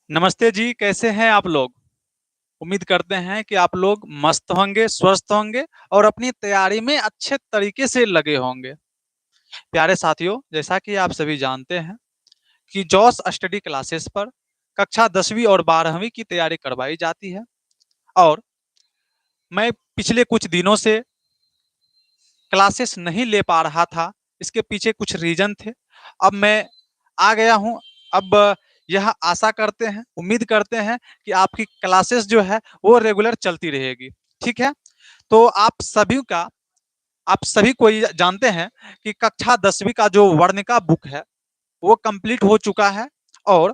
नमस्ते जी, कैसे हैं आप लोग? उम्मीद करते हैं कि आप लोग मस्त होंगे, स्वस्थ होंगे और अपनी तैयारी में अच्छे तरीके से लगे होंगे। प्यारे साथियों, जैसा कि आप सभी जानते हैं कि जॉस स्टडी क्लासेस पर कक्षा 10वीं और 12वीं की तैयारी करवाई जाती है और मैं पिछले कुछ दिनों से क्लासेस नहीं ले पा रहा था। इसके पीछे कुछ रीज़न थे। अब मैं आ गया हूँ। अब यह आशा करते हैं, उम्मीद करते हैं कि आपकी क्लासेस जो है वो रेगुलर चलती रहेगी। ठीक है? तो आप सभी को ये जानते हैं कि कक्षा 10वीं का जो वर्णिका बुक है वो कंप्लीट हो चुका है और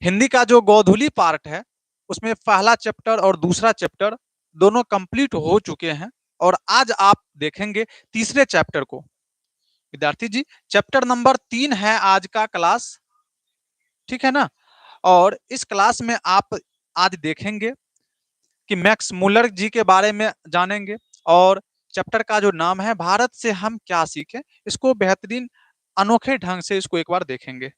हिंदी का जो गोधूली पार्ट है उसमें पहला चैप्टर और दूसरा चैप्टर दोनों कंप्लीट हो चुके हैं और आज आप देखेंगे तीसरे चैप्टर को। विद्यार्थी जी, चैप्टर नंबर 3 है आज का क्लास। ठीक है ना? और इस क्लास में आप आज देखेंगे कि मैक्स मुलर जी के बारे में जानेंगे और चैप्टर का जो नाम है भारत से हम क्या सीखें, इसको बेहतरीन अनोखे ढंग से इसको एक बार देखेंगे।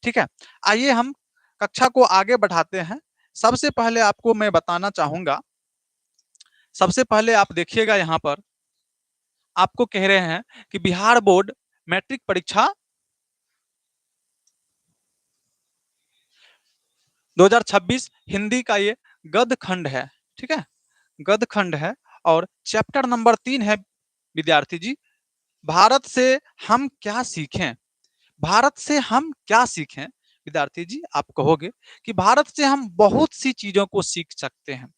ठीक है? आइए हम कक्षा को आगे बढ़ाते हैं। सबसे पहले आपको मैं बताना चाहूंगा, सबसे पहले आप देखिएगा यहाँ पर आपको कह रहे हैं कि बिहार बोर्ड मैट्रिक परीक्षा 2026 हिंदी का ये गद्य खंड है। ठीक है? गद्य खंड है और चैप्टर नंबर 3 है विद्यार्थी जी, भारत से हम क्या सीखें। भारत से हम क्या सीखें? विद्यार्थी जी, आप कहोगे कि भारत से हम बहुत सी चीजों को सीख सकते हैं।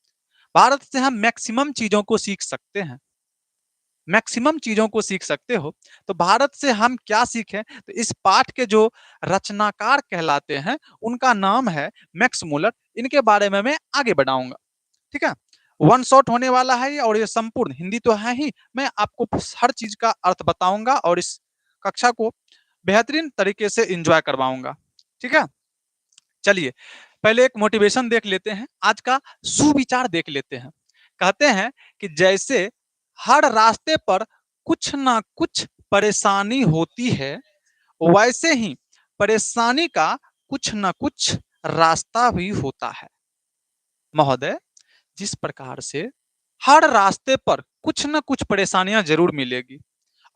भारत से हम मैक्सिमम चीजों को सीख सकते हैं। मैक्सिमम चीजों को सीख सकते हो। तो भारत से हम क्या सीखें? तो इस पाठ के जो रचनाकार कहलाते हैं उनका नाम है मैक्स मुलर। इनके बारे में मैं आगे बढ़ाऊंगा। ठीक है? वन शॉट होने वाला है ये और ये संपूर्ण हिंदी तो है ही। मैं आपको हर चीज का अर्थ बताऊंगा और इस कक्षा को बेहतरीन तरीके से एंजॉय करवाऊंगा। ठीक है? चलिए पहले एक मोटिवेशन देख लेते हैं, आज का सुविचार देख लेते हैं। कहते हैं कि जैसे हर रास्ते पर कुछ ना कुछ परेशानी होती है, वैसे ही परेशानी का कुछ ना कुछ रास्ता भी होता है। महोदय, जिस प्रकार से हर रास्ते पर कुछ ना कुछ परेशानियां जरूर मिलेगी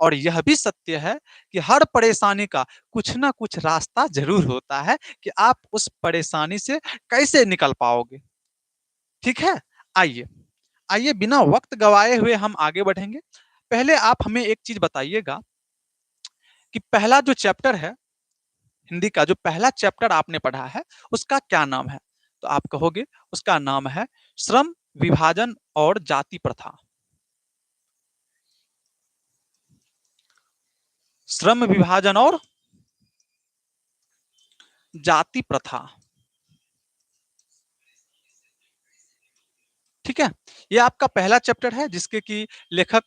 और यह भी सत्य है कि हर परेशानी का कुछ ना कुछ रास्ता जरूर होता है कि आप उस परेशानी से कैसे निकल पाओगे। ठीक है? आइए आइए बिना वक्त गवाए हुए हम आगे बढ़ेंगे। पहले आप हमें एक चीज बताइएगा कि पहला जो चैप्टर है, हिंदी का जो पहला चैप्टर आपने पढ़ा है उसका क्या नाम है? तो आप कहोगे उसका नाम है श्रम विभाजन और जाति प्रथा। श्रम विभाजन और जाति प्रथा। ठीक है? ये आपका पहला चैप्टर है जिसके की लेखक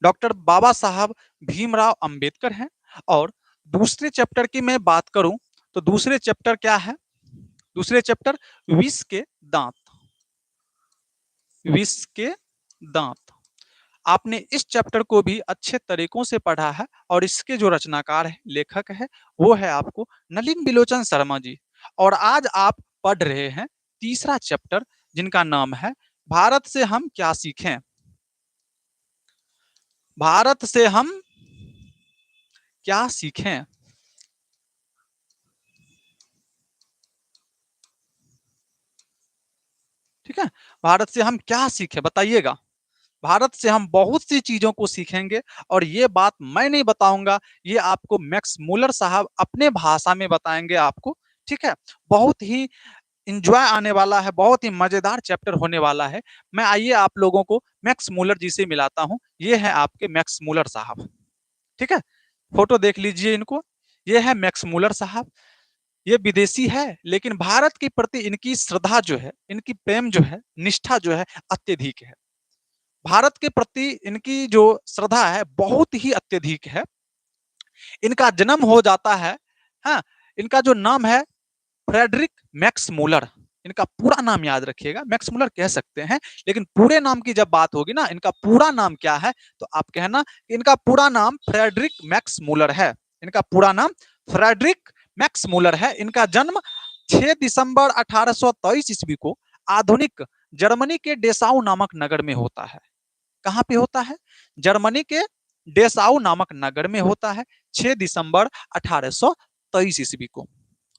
डॉक्टर बाबा साहब भीमराव अंबेडकर हैं। और दूसरे चैप्टर की मैं बात करूं तो दूसरे चैप्टर क्या है? दूसरे चैप्टर विष के दांत। विष के दांत। आपने इस चैप्टर को भी अच्छे तरीकों से पढ़ा है और इसके जो रचनाकार है, लेखक है, वो है आपको नलिन बिलोचन शर्मा जी। और आज आप पढ़ रहे हैं तीसरा चैप्टर जिनका नाम है भारत से हम क्या सीखें। भारत से हम क्या सीखें। ठीक है? भारत से हम क्या सीखें बताइएगा। भारत से हम बहुत सी चीजों को सीखेंगे और ये बात मैं नहीं बताऊंगा, ये आपको मैक्स मुलर साहब अपने भाषा में बताएंगे आपको। ठीक है? बहुत ही इंजॉय आने वाला है, बहुत ही मजेदार चैप्टर होने वाला है। मैं आइए आप लोगों को मैक्स मुलर जी से मिलाता हूं। ये है आपके मैक्स मुलर साहब। ठीक है? फोटो देख लीजिए इनको। ये है मैक्स मुलर साहब। ये विदेशी है लेकिन भारत के प्रति इनकी श्रद्धा जो है, इनकी प्रेम जो है, निष्ठा जो है अत्यधिक है। भारत के प्रति इनकी जो श्रद्धा है बहुत ही अत्यधिक है। इनका जन्म हो जाता है, हाँ, इनका जो नाम है फ्रेडरिक मैक्स मुलर। इनका पूरा नाम याद रखिएगा, मैक्स मुलर कह सकते हैं लेकिन पूरे नाम की जब बात होगी ना, इनका पूरा नाम क्या है तो आप कहना कि इनका पूरा नाम फ्रेडरिक मैक्स मुलर है। इनका पूरा नाम फ्रेडरिक मैक्स मूलर है, इनका जन्म 6 दिसंबर 1823 ईस्वी को आधुनिक जर्मनी के डेसाउ नामक नगर में होता है। कहां पे होता है? जर्मनी के डेसाउ नामक नगर में होता है 6 दिसंबर 1823 ईस्वी को।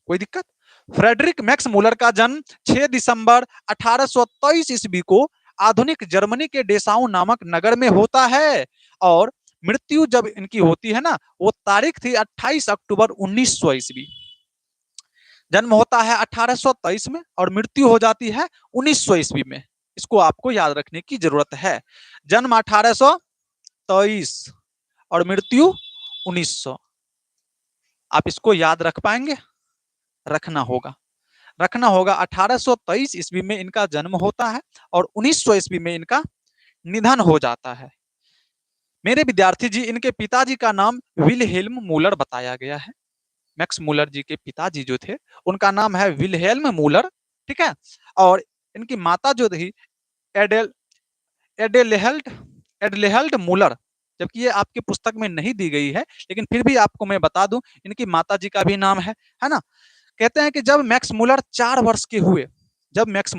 कोई दिक्कत? फ्रेडरिक मैक्स मूलर का जन्म 6 दिसंबर 1823 ईस्वी को आधुनिक जर्मनी के डेसाउ नामक नगर में होता है और मृत्यु जब इनकी होती है ना, वो तारीख थी 28 अक्टूबर 1900 ईस्वी। जन्म होता है 1823 में और मृत्यु हो जाती है 1900 ईस्वी में। इसको आपको याद रखने की जरूरत है। जन्म 1823 और मृत्यु 1900। आप इसको याद रख पाएंगे? रखना होगा, रखना होगा। 1823 ईस्वी में इनका जन्म होता है और 1900 ईस्वी में इनका निधन हो जाता है। मेरे विद्यार्थी जी, इनके पिताजी का नाम विलहेल्म मूलर बताया गया है। मैक्स मूलर जी के पिताजी जो थे उनका नाम है विलहेल्म मूलर, ठीक है। और इनकी माता जो थी एडेल एडेलेहल्ड एडलेहल्ड मूलर, जबकि ये आपकी पुस्तक में नहीं दी गई है, लेकिन फिर भी आपको मैं बता दूं इनकी माता जी का भी नाम है ना। कहते हैं कि जब मैक्स मूलर 4 वर्ष के हुए, जब मैक्स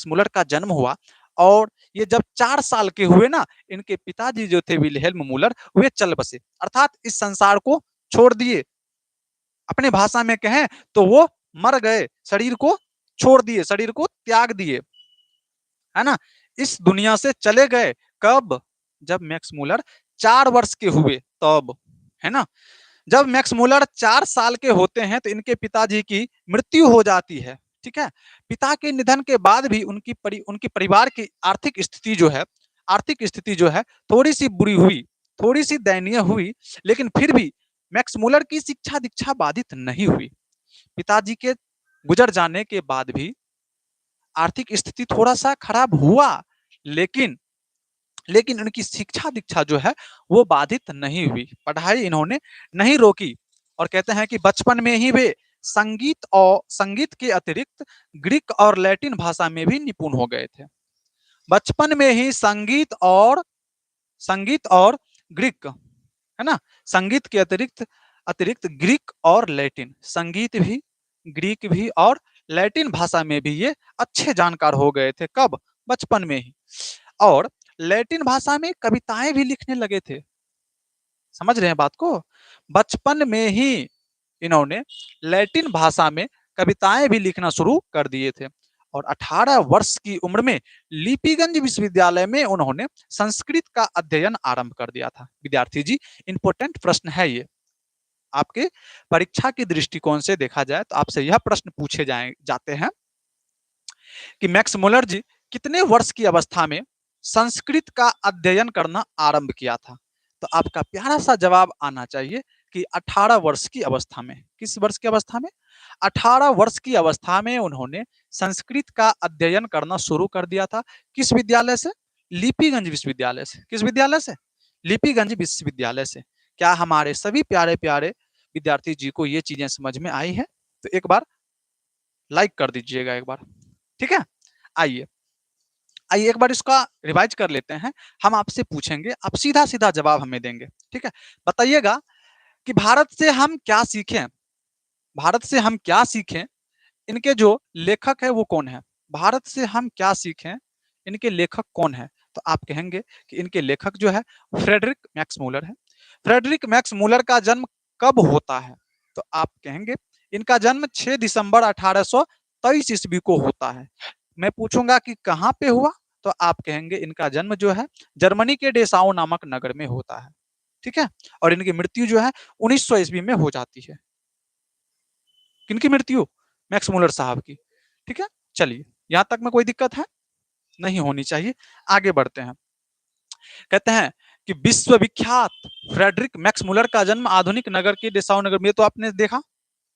मूलर का जन्म हुआ और ये जब 4 साल के हुए ना, इनके पिताजी जो थे विलहेल्म मूलर, वे चल बसे, अर्थात इस संसार को छोड़ दिए। अपने भाषा में कहें तो वो मर गए, शरीर को छोड़ दिए, शरीर को त्याग दिए, है ना, इस दुनिया से चले गए। कब? जब मैक्स मूलर 4 वर्ष के हुए तब, है ना। जब मैक्स मूलर 4 साल के होते हैं तो इनके पिताजी की मृत्यु हो जाती है, ठीक है। पिता के निधन के बाद भी उनकी परिवार की आर्थिक स्थिति जो है थोड़ी सी बुरी हुई, थोड़ी सी दयनीय हुई, लेकिन फिर भी मैक्स मूलर की शिक्षा दीक्षा बाधित नहीं हुई। पिताजी के गुजर जाने के बाद भी आर्थिक स्थिति थोड़ा सा खराब हुआ, लेकिन लेकिन उनकी शिक्षा दीक्षा जो है वो बाधित नहीं हुई, पढ़ाई इन्होंने नहीं रोकी। और कहते हैं कि बचपन में ही वे संगीत के अतिरिक्त ग्रीक और लैटिन भाषा में भी निपुण हो गए थे। बचपन में ही संगीत और ग्रीक, है ना, संगीत के अतिरिक्त अतिरिक्त ग्रीक और लैटिन, संगीत भी, ग्रीक भी और लैटिन भाषा में भी ये अच्छे जानकार हो गए थे। कब? बचपन में ही। और लैटिन भाषा में कविताएं भी लिखने लगे थे। समझ रहे हैं बात को? बचपन में ही इन्होंने लैटिन भाषा में कविताएं भी लिखना शुरू कर दिए थे और 18 वर्ष की उम्र में लिपिगंज विश्वविद्यालय में उन्होंने संस्कृत का अध्ययन आरंभ कर दिया था। विद्यार्थी जी, इंपॉर्टेंट प्रश्न है ये, आपके परीक्षा के दृष्टिकोण से देखा जाए तो आपसे यह प्रश्न पूछे जाते हैं कि मैक्स मूलर जी कितने वर्ष की अवस्था में संस्कृत का अध्ययन करना आरंभ किया था? तो आपका प्यारा सा जवाब आना चाहिए कि 18 वर्ष की अवस्था में। किस वर्ष की अवस्था में? 18 वर्ष की अवस्था में उन्होंने संस्कृत का अध्ययन करना शुरू कर दिया था। किस विद्यालय से? लिपिगंज विश्वविद्यालय से। किस विद्यालय से? लिपिगंज विश्वविद्यालय से। क्या हमारे सभी प्यारे प्यारे विद्यार्थी जी को ये चीजें समझ में आई है? तो एक बार लाइक कर दीजिएगा एक बार, ठीक है। आइए एक बार इसका रिवाइज कर लेते हैं। हम आपसे पूछेंगे, आप सीधा सीधा जवाब हमें देंगे, ठीक है। बताइएगा कि भारत से हम क्या सीखें, भारत से हम क्या सीखें, इनके जो लेखक है वो कौन है? भारत से हम क्या सीखें, इनके लेखक कौन है? तो आप कहेंगे कि इनके लेखक जो है फ्रेडरिक मैक्स मूलर है। फ्रेडरिक मैक्स मूलर का जन्म कब होता है? तो आप कहेंगे इनका जन्म 6 दिसंबर 1823 ईस्वी को होता है। मैं पूछूंगा कि कहां पे हुआ, तो आप कहेंगे इनका जन्म जो है जर्मनी के डेसाउ नामक नगर में होता है, ठीक है। और इनकी मृत्यु जो है 1900 ईस्वी में हो जाती है। किनकी मृत्यु? मैक्स मूलर साहब की, ठीक है। चलिए, यहां तक में कोई दिक्कत है? नहीं होनी चाहिए। आगे बढ़ते हैं। कहते हैं कि विश्वविख्यात फ्रेडरिक मैक्स मूलर का जन्म आधुनिक नगर के डेसाउ नगर में, तो आपने देखा,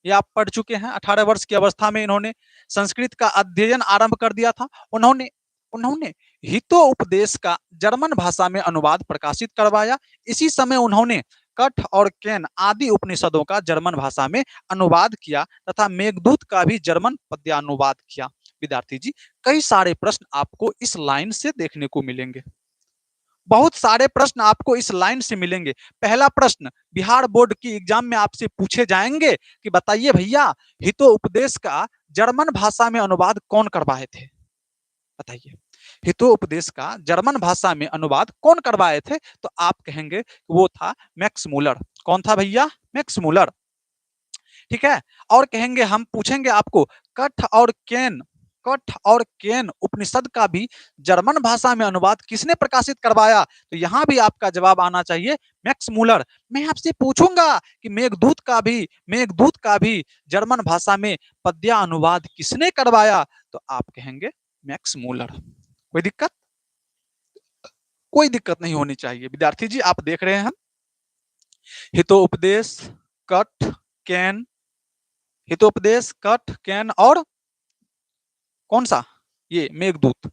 ये आप पढ़ चुके हैं। 18 वर्ष की अवस्था में इन्होंने संस्कृत का अध्ययन आरंभ कर दिया था। उन्होंने उन्होंने हितो उपदेश का जर्मन भाषा में अनुवाद प्रकाशित करवाया। इसी समय उन्होंने कठ और केन आदि उपनिषदों का जर्मन भाषा में अनुवाद किया तथा मेघदूत का भी जर्मन पद्यानुवाद किया। विद्यार्थी जी, कई सारे प्रश्न आपको इस लाइन से देखने को मिलेंगे। बहुत सारे प्रश्न आपको इस लाइन से मिलेंगे। पहला प्रश्न बिहार बोर्ड की एग्जाम में आपसे पूछे जाएंगे कि बताइए भैया, हितोपदेश का जर्मन भाषा में अनुवाद कौन करवाए थे? बताइए, हितोपदेश का जर्मन भाषा में अनुवाद कौन करवाए थे? तो आप कहेंगे वो था मैक्स मूलर। कौन था भैया? Max Muller. ठीक है। और कहेंगे, हम पूछेंगे आपको कठ और केन उपनिषद का भी जर्मन भाषा में अनुवाद किसने प्रकाशित करवाया? तो यहां भी आपका जवाब आना चाहिए मैक्स मूलर। मैं आपसे पूछूंगा कि मेघदूत का भी जर्मन भाषा में पद्य अनुवाद किसने करवाया? तो आप कहेंगे मैक्स मूलर। कोई दिक्कत? कोई दिक्कत नहीं होनी चाहिए विद्यार्थी जी। आप देख रहे हैं हितोपदेश, कठ, कैन, हितोपदेश, कठ, कैन और कौन सा? ये मेघदूत।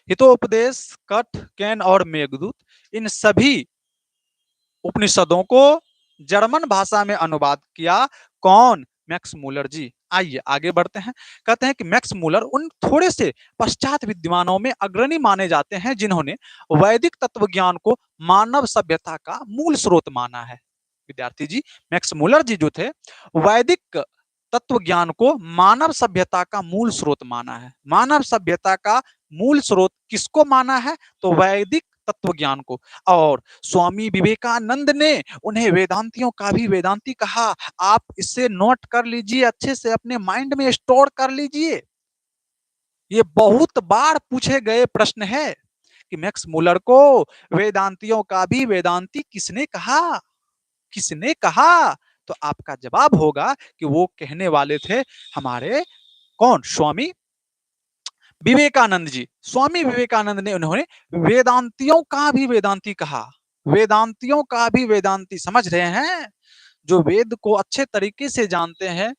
हितोपदेश, कठ, कैन और मेघदूत, इन सभी उपनिषदों को जर्मन भाषा में अनुवाद किया कौन? मैक्स मूलर जी। आइए आगे बढ़ते हैं। कहते हैं कि मैक्स मूलर उन थोड़े से पश्चात विद्वानों में अग्रणी माने जाते हैं जिन्होंने वैदिक तत्वज्ञान को मानव सभ्यता का मूल स्रोत माना है। विद्यार्थी जी, मैक्स मूलर जी जो थे, वैदिक तत्व ज्ञान को मानव सभ्यता का मूल स्रोत माना है। मानव सभ्यता का मूल स्रोत किसको माना है? तो वैदिक तत्व ज्ञान को। और स्वामी विवेकानंद ने उन्हें वेदांतियों का भी वेदांती कहा। आप इसे नोट कर लीजिए, अच्छे से अपने माइंड में स्टोर कर लीजिए। ये बहुत बार पूछे गए प्रश्न है कि मैक्स मूलर को वेदांतियों का भी वेदांती किसने कहा? किसने कहा? तो आपका जवाब होगा कि वो कहने वाले थे हमारे कौन? स्वामी विवेकानंद जी। स्वामी विवेकानंद ने उन्होंने वेदांतियों का भी वेदांती कहा। वेदांतियों का भी वेदांती, समझ रहे हैं? जो वेद को अच्छे तरीके से जानते हैं,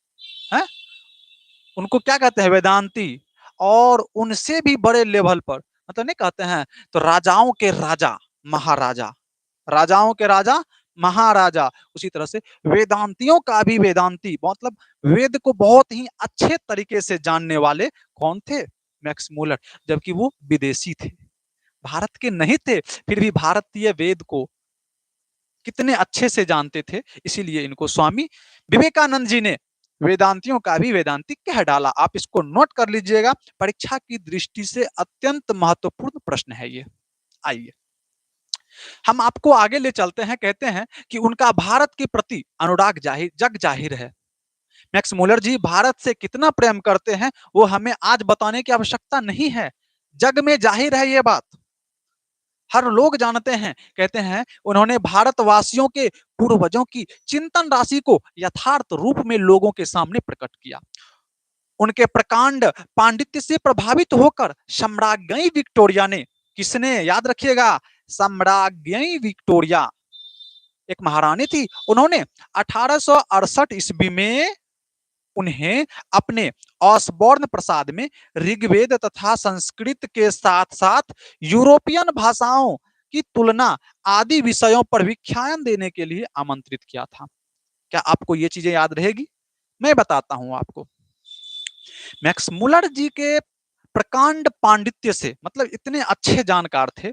उनको क्या कहते हैं? वेदांती। और उनसे भी बड़े लेवल पर, मतलब नहीं कहते हैं तो राजाओं के राजा महाराजा, राजाओं के राजा महाराजा, उसी तरह से वेदांतियों का भी वेदांती, मतलब वेद को बहुत ही अच्छे तरीके से जानने वाले कौन थे? Max Muller. जबकि वो विदेशी थे, भारत के नहीं थे, फिर भी भारतीय वेद को कितने अच्छे से जानते थे, इसीलिए इनको स्वामी विवेकानंद जी ने वेदांतियों का भी वेदांती कह डाला। आप इसको नोट कर लीजिएगा, परीक्षा की दृष्टि से अत्यंत महत्वपूर्ण प्रश्न है ये। आइए हम आपको आगे ले चलते हैं। कहते हैं कि उनका भारत के प्रति अनुराग जाहिर, जग जाहिर है। मैक्स मूलर जी भारत से कितना प्रेम करते हैं वो हमें आज बताने की आवश्यकता नहीं है, जग में जाहिर है ये बात, हर लोग जानते हैं। कहते हैं उन्होंने भारतवासियों के पूर्वजों की चिंतन राशि को यथार्थ रूप में लोगों के सामने प्रकट किया। उनके प्रकांड पांडित्य से प्रभावित होकर सम्राज्ञी विक्टोरिया ने, किसने? याद रखिएगा, सम्राज्ञी विक्टोरिया एक महारानी थी, उन्होंने 1868 ईस्वी में उन्हें अपने ऑसबॉर्न प्रसाद में ऋग्वेद तथा संस्कृत के साथ साथ यूरोपियन भाषाओं की तुलना आदि विषयों पर व्याख्यान देने के लिए आमंत्रित किया था। क्या आपको ये चीजें याद रहेगी? मैं बताता हूं आपको। मैक्स मुलर जी के प्रकांड पांडित्य से, मतलब इतने अच्छे जानकार थे,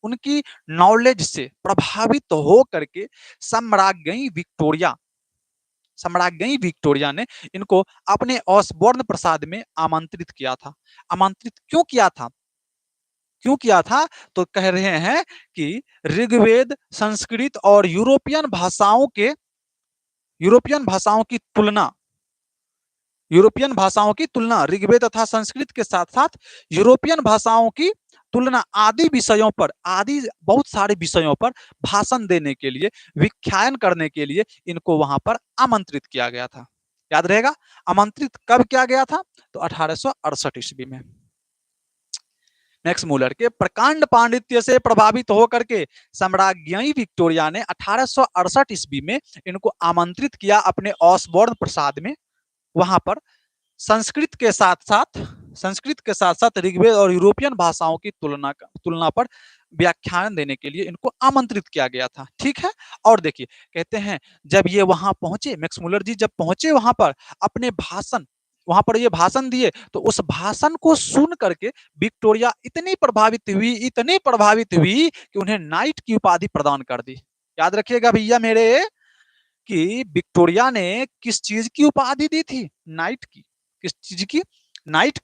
उनकी नॉलेज से प्रभावित हो करके सम्राज्ञी विक्टोरिया ने इनको अपने ऑसबॉर्न प्रसाद में आमंत्रित किया था। आमंत्रित क्यों किया था? तो कह रहे हैं कि ऋग्वेद, संस्कृत और यूरोपियन भाषाओं की तुलना ऋग्वेद तथा संस्कृत के साथ साथ यूरोपियन भाषाओं की तुलना आदि बहुत सारे विषयों पर भाषण देने के लिए, व्याख्यान करने के लिए इनको वहां पर आमंत्रित किया गया था। याद रहेगा, आमंत्रित कब किया गया था? तो 1868 ईस्वी में। मैक्स मूलर के प्रकांड पांडित्य से प्रभावित होकर के सम्राज्ञी विक्टोरिया ने 1868 ईस्वी में इनको आमंत्रित किया अपने ऑसबॉर्न प्रसाद में। वहां पर संस्कृत के साथ साथ ऋग्वेद और यूरोपियन भाषाओं की तुलना पर व्याख्यान देने के लिए इनको आमंत्रित किया गया था। ठीक है। और देखिए, कहते हैं जब ये वहां पहुंचे, मैक्स मूलर जी जब पहुंचे वहां पर, अपने भाषण वहां पर ये भाषण दिए, तो उस भाषण को सुन करके विक्टोरिया इतनी प्रभावित हुई कि उन्हें नाइट की उपाधि प्रदान कर दी। याद रखिएगा भैया मेरे कि विक्टोरिया ने किस चीज की उपाधि दी थी? नाइट की। किस चीज की? नाइट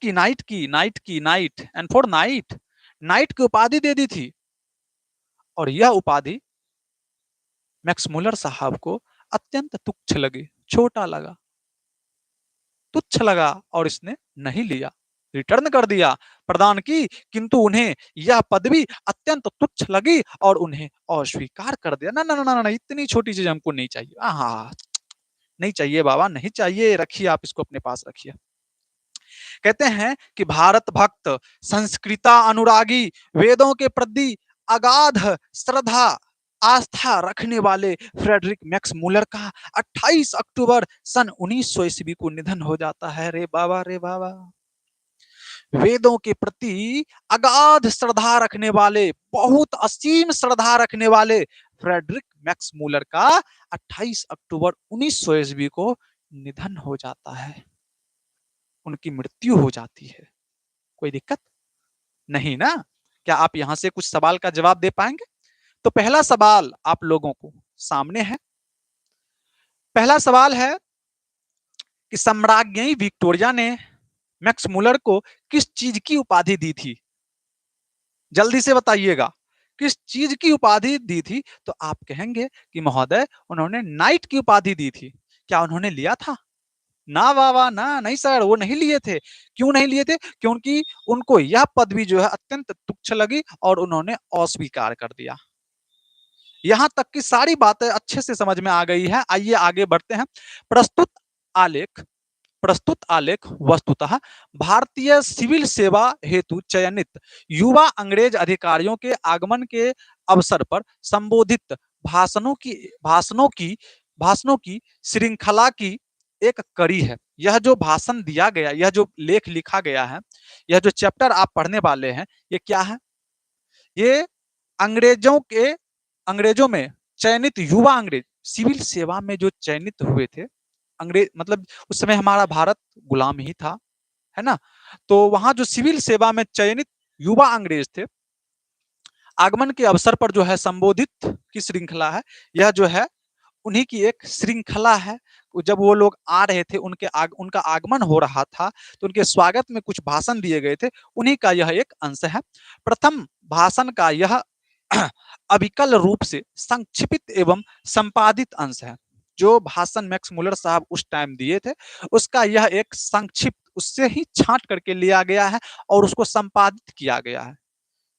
एंड फॉर नाइट की उपाधि दे दी थी। और यह उपाधि मैक्स मुलर साहब को अत्यंत तुच्छ लगी, छोटा लगा, तुच्छ लगा, और इसने नहीं लिया, रिटर्न कर दिया, प्रदान की, किंतु उन्हें यह पदवी अत्यंत तुच्छ लगी और उन्हें अस्वीकार कर दिया। ना ना ना ना, इतनी छोटी चीज हमको नहीं चाहिए। हाँ, नहीं चाहिए बाबा, नहीं चाहिए, रखिए, आप इसको अपने पास रखिए। कहते हैं कि भारत भक्त, संस्कृता अनुरागी, वेदों के प्रति अगाध श्रद्धा आस्था रखने वाले फ्रेडरिक मैक्स मुलर का 28 अक्टूबर सन 1900 ईस्वी को निधन हो जाता है। रे बाबा, रे बाबा। वेदों के प्रति अगाध श्रद्धा रखने वाले, बहुत असीम श्रद्धा रखने वाले फ्रेडरिक मैक्स मुलर का 28 अक्टूबर 1900 ईस्वी को निधन हो जाता है, उनकी मृत्यु हो जाती है। कोई दिक्कत नहीं ना? क्या आप यहां से कुछ सवाल का जवाब दे पाएंगे? तो पहला सवाल आप लोगों को सामने है। पहला सवाल है कि सम्राज्ञी विक्टोरिया ने मैक्स मुलर को किस चीज की उपाधि दी थी? जल्दी से बताइएगा, किस चीज की उपाधि दी थी? तो आप कहेंगे कि महोदय उन्होंने नाइट की उपाधि दी थी। क्या उन्होंने लिया था? ना बाबा ना, नहीं सर, वो नहीं लिए थे। क्यों नहीं लिए थे? क्योंकि उनको यह पदवी जो है अत्यंत तुच्छ लगी और उन्होंने अस्वीकार कर दिया। यहां तक की सारी बातें अच्छे से समझ में आ गई है। आइए आगे बढ़ते हैं। प्रस्तुत आलेख प्रस्तुत आलेख वस्तुतः भारतीय सिविल सेवा हेतु चयनित युवा अंग्रेज अधिकारियों के आगमन के अवसर पर संबोधित भाषणों की श्रृंखला की एक कड़ी है। यह जो भाषण दिया गया, यह जो लेख लिखा गया है, यह जो चैप्टर आप पढ़ने वाले हैं, ये क्या है? ये अंग्रेजों में चयनित युवा अंग्रेज, सिविल सेवा में जो चयनित हुए थे अंग्रेज, मतलब उस समय हमारा भारत गुलाम ही था, है ना? तो वहां जो सिविल सेवा में चयनित युवा अंग्रेज थे, आगमन के अवसर पर जो है संबोधित की श्रृंखला है, यह जो है उन्हीं की एक श्रृंखला है। जब वो लोग आ रहे थे, उनका आगमन हो रहा था, तो उनके स्वागत में कुछ भाषण दिए गए थे, उन्हीं का यह एक अंश है। प्रथम भाषण का यह अविकल रूप से संक्षिप्त एवं संपादित अंश है। जो भाषण मैक्स मुलर साहब उस टाइम दिए थे, उसका यह एक संक्षिप्त, उससे ही छांट करके लिया गया है और उसको संपादित किया गया है।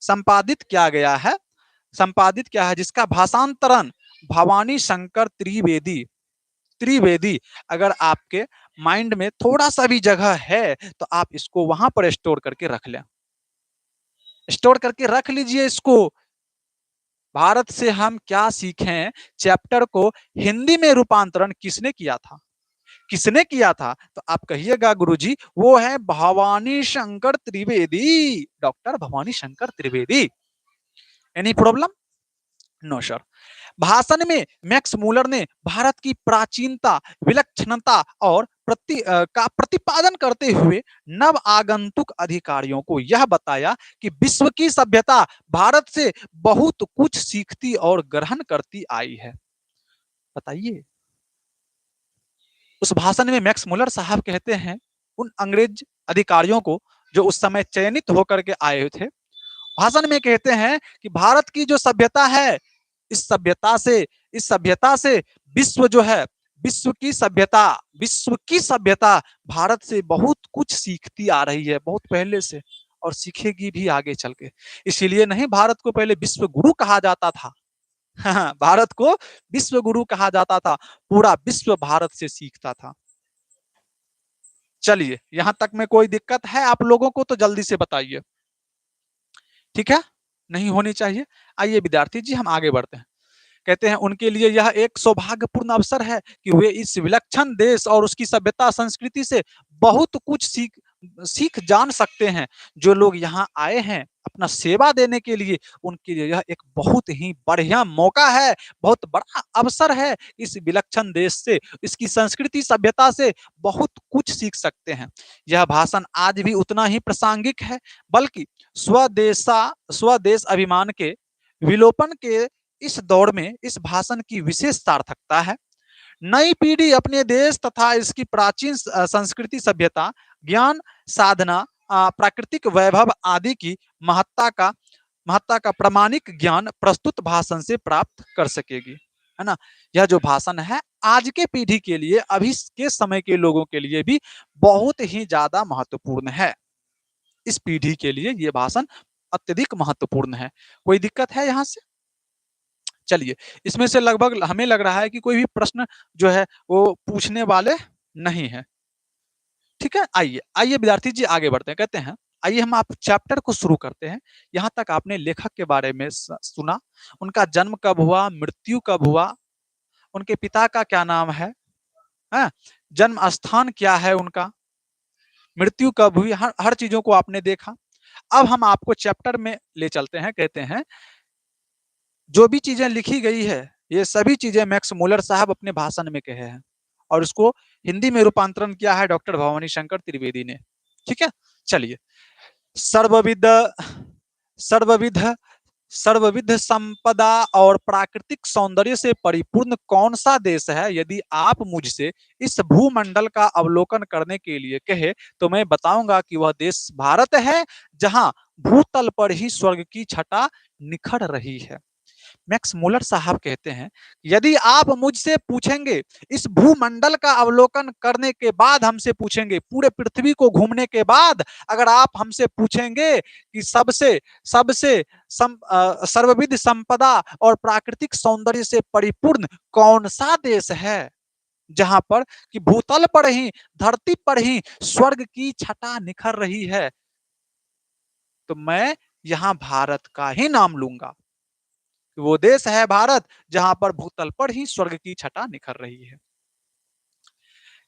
संपादित क्या है? जिसका भाषांतरण भवानी शंकर त्रिवेदी। अगर आपके माइंड में थोड़ा सा भी जगह है तो आप इसको वहां पर स्टोर करके रख लें, स्टोर करके रख लीजिए इसको। भारत से हम क्या सीखें चैप्टर को हिंदी में रूपांतरण किसने किया था? किसने किया था? तो आप कहिएगा गुरुजी वो है Bhavani Shankar Trivedi, doctor Bhavani Shankar Trivedi. Any problem? No sir. भाषण में मैक्स मुलर ने भारत की प्राचीनता, विलक्षणता और का प्रतिपादन करते हुए नव आगंतुक अधिकारियों को यह बताया कि विश्व की सभ्यता भारत से बहुत कुछ सीखती और ग्रहण करती आई है। बताइए, उस भाषण में मैक्स मुलर साहब कहते हैं उन अंग्रेज अधिकारियों को जो उस समय चयनित होकर के आए थे, भाषण में कहते हैं कि भारत की जो सभ्यता है, इस सभ्यता से विश्व जो है, विश्व की सभ्यता भारत से बहुत कुछ सीखती आ रही है, बहुत पहले से, और सीखेगी भी आगे चल के। इसीलिए नहीं भारत को पहले विश्व गुरु कहा जाता था। भारत को विश्व गुरु कहा जाता था, पूरा विश्व भारत से सीखता था। चलिए, यहां तक में कोई दिक्कत है आप लोगों को तो जल्दी से बताइए, ठीक है? नहीं होनी चाहिए। आइए विद्यार्थी जी, हम आगे बढ़ते हैं। कहते हैं उनके लिए यह एक सौभाग्यपूर्ण अवसर है कि वे इस विलक्षण देश और उसकी सभ्यता संस्कृति से बहुत सीख जान सकते हैं। जो लोग यहाँ आए हैं अपना सेवा देने के लिए, उनके लिए यह एक बहुत ही बढ़िया मौका है, बहुत बड़ा अवसर है। इस विलक्षण देश से, इसकी संस्कृति सभ्यता से बहुत कुछ सीख सकते हैं। यह भाषण आज भी उतना ही प्रासंगिक है, बल्कि स्वदेश अभिमान के विलोपन के इस दौर में इस भाषण की विशेष सार्थकता है। नई पीढ़ी अपने देश तथा इसकी प्राचीन संस्कृति सभ्यता, ज्ञान, साधना, प्राकृतिक वैभव आदि की महत्ता का प्रामाणिक ज्ञान प्रस्तुत भाषण से प्राप्त कर सकेगी, है ना। यह जो भाषण है आज के पीढ़ी के लिए, अभी के समय के लोगों के लिए भी बहुत ही ज्यादा महत्वपूर्ण है। इस पीढ़ी के लिए यह भाषण अत्यधिक महत्वपूर्ण है। कोई दिक्कत है यहाँ से? चलिए, इसमें से लगभग हमें लग रहा है कि कोई भी प्रश्न जो है वो पूछने वाले नहीं है। ठीक है, आइए आइए विद्यार्थी जी आगे बढ़ते हैं। कहते हैं आइए हम आप चैप्टर को शुरू करते हैं। यहाँ तक आपने लेखक के बारे में सुना, उनका जन्म कब हुआ, मृत्यु कब हुआ, उनके पिता का क्या नाम है, जन्म स्थान क्या है उनका, मृत्यु कब हुई, हर चीजों को आपने देखा। अब हम आपको चैप्टर में ले चलते हैं। कहते हैं जो भी चीजें लिखी गई है ये सभी चीजें मैक्स मुलर साहब अपने भाषण में कहे हैं, और उसको हिंदी में रूपांतरण किया है डॉक्टर भवानी शंकर त्रिवेदी ने। ठीक है, चलिए। सर्वविध सर्वविध सर्वविध संपदा और प्राकृतिक सौंदर्य से परिपूर्ण कौन सा देश है? यदि आप मुझसे इस भूमंडल का अवलोकन करने के लिए कहे तो मैं बताऊंगा कि वह देश भारत है, जहां भूतल पर ही स्वर्ग की छटा निखर रही है। मैक्स मुलर साहब कहते हैं, यदि आप मुझसे पूछेंगे, इस भूमंडल का अवलोकन करने के बाद हमसे पूछेंगे, पूरे पृथ्वी को घूमने के बाद अगर आप हमसे पूछेंगे कि सबसे सबसे सर्वविध संपदा और प्राकृतिक सौंदर्य से परिपूर्ण कौन सा देश है जहां पर कि भूतल पर ही, धरती पर ही स्वर्ग की छटा निखर रही है, तो मैं यहां भारत का ही नाम लूंगा। वो देश है भारत, जहां पर भूतल पर ही स्वर्ग की छटा निखर रही है।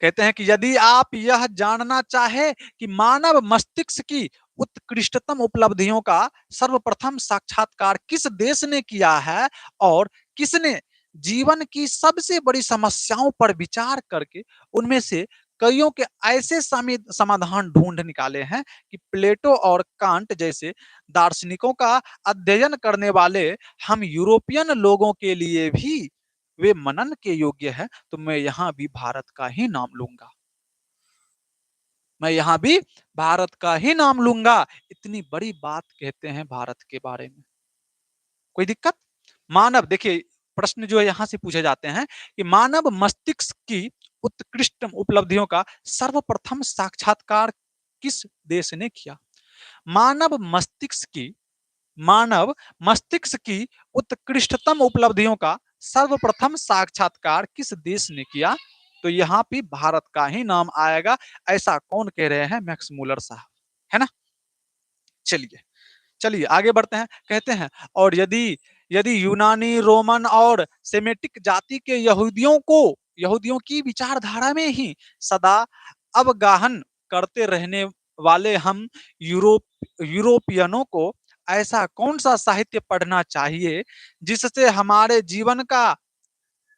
कहते हैं कि यदि आप यह जानना चाहे कि मानव मस्तिष्क की उत्कृष्टतम उपलब्धियों का सर्वप्रथम साक्षात्कार किस देश ने किया है और किसने जीवन की सबसे बड़ी समस्याओं पर विचार करके उनमें से कईयों के ऐसे समाधान ढूंढ निकाले हैं कि प्लेटो और कांट जैसे दार्शनिकों का अध्ययन करने वाले हम यूरोपियन लोगों के लिए भी वे मनन के योग्य है, तो मैं यहां भी भारत का ही नाम लूंगा। मैं यहां भी भारत का ही नाम लूंगा। इतनी बड़ी बात कहते हैं भारत के बारे में। कोई दिक्कत? मानव, देखिए प्रश्न जो है यहां से पूछे जाते हैं कि मानव मस्तिष्क की उत्कृष्ट उपलब्धियों का सर्वप्रथम साक्षात्कार किस देश ने किया? मानव मस्तिष्क की मानव मस्तिष्क की उत्कृष्टतम उपलब्धियों का सर्वप्रथम साक्षात्कार किस देश ने किया? तो यहाँ पे भारत का ही नाम आएगा। ऐसा कौन कह रहे हैं? मैक्स मुलर साहब, है ना। चलिए चलिए आगे बढ़ते हैं। कहते हैं और यदि यदि यूनानी, रोमन और सेमेटिक जाति के यहूदियों की विचारधारा में ही सदा अवगाहन करते रहने वाले हम यूरोपियनों को ऐसा कौन सा साहित्य पढ़ना चाहिए जिससे हमारे जीवन का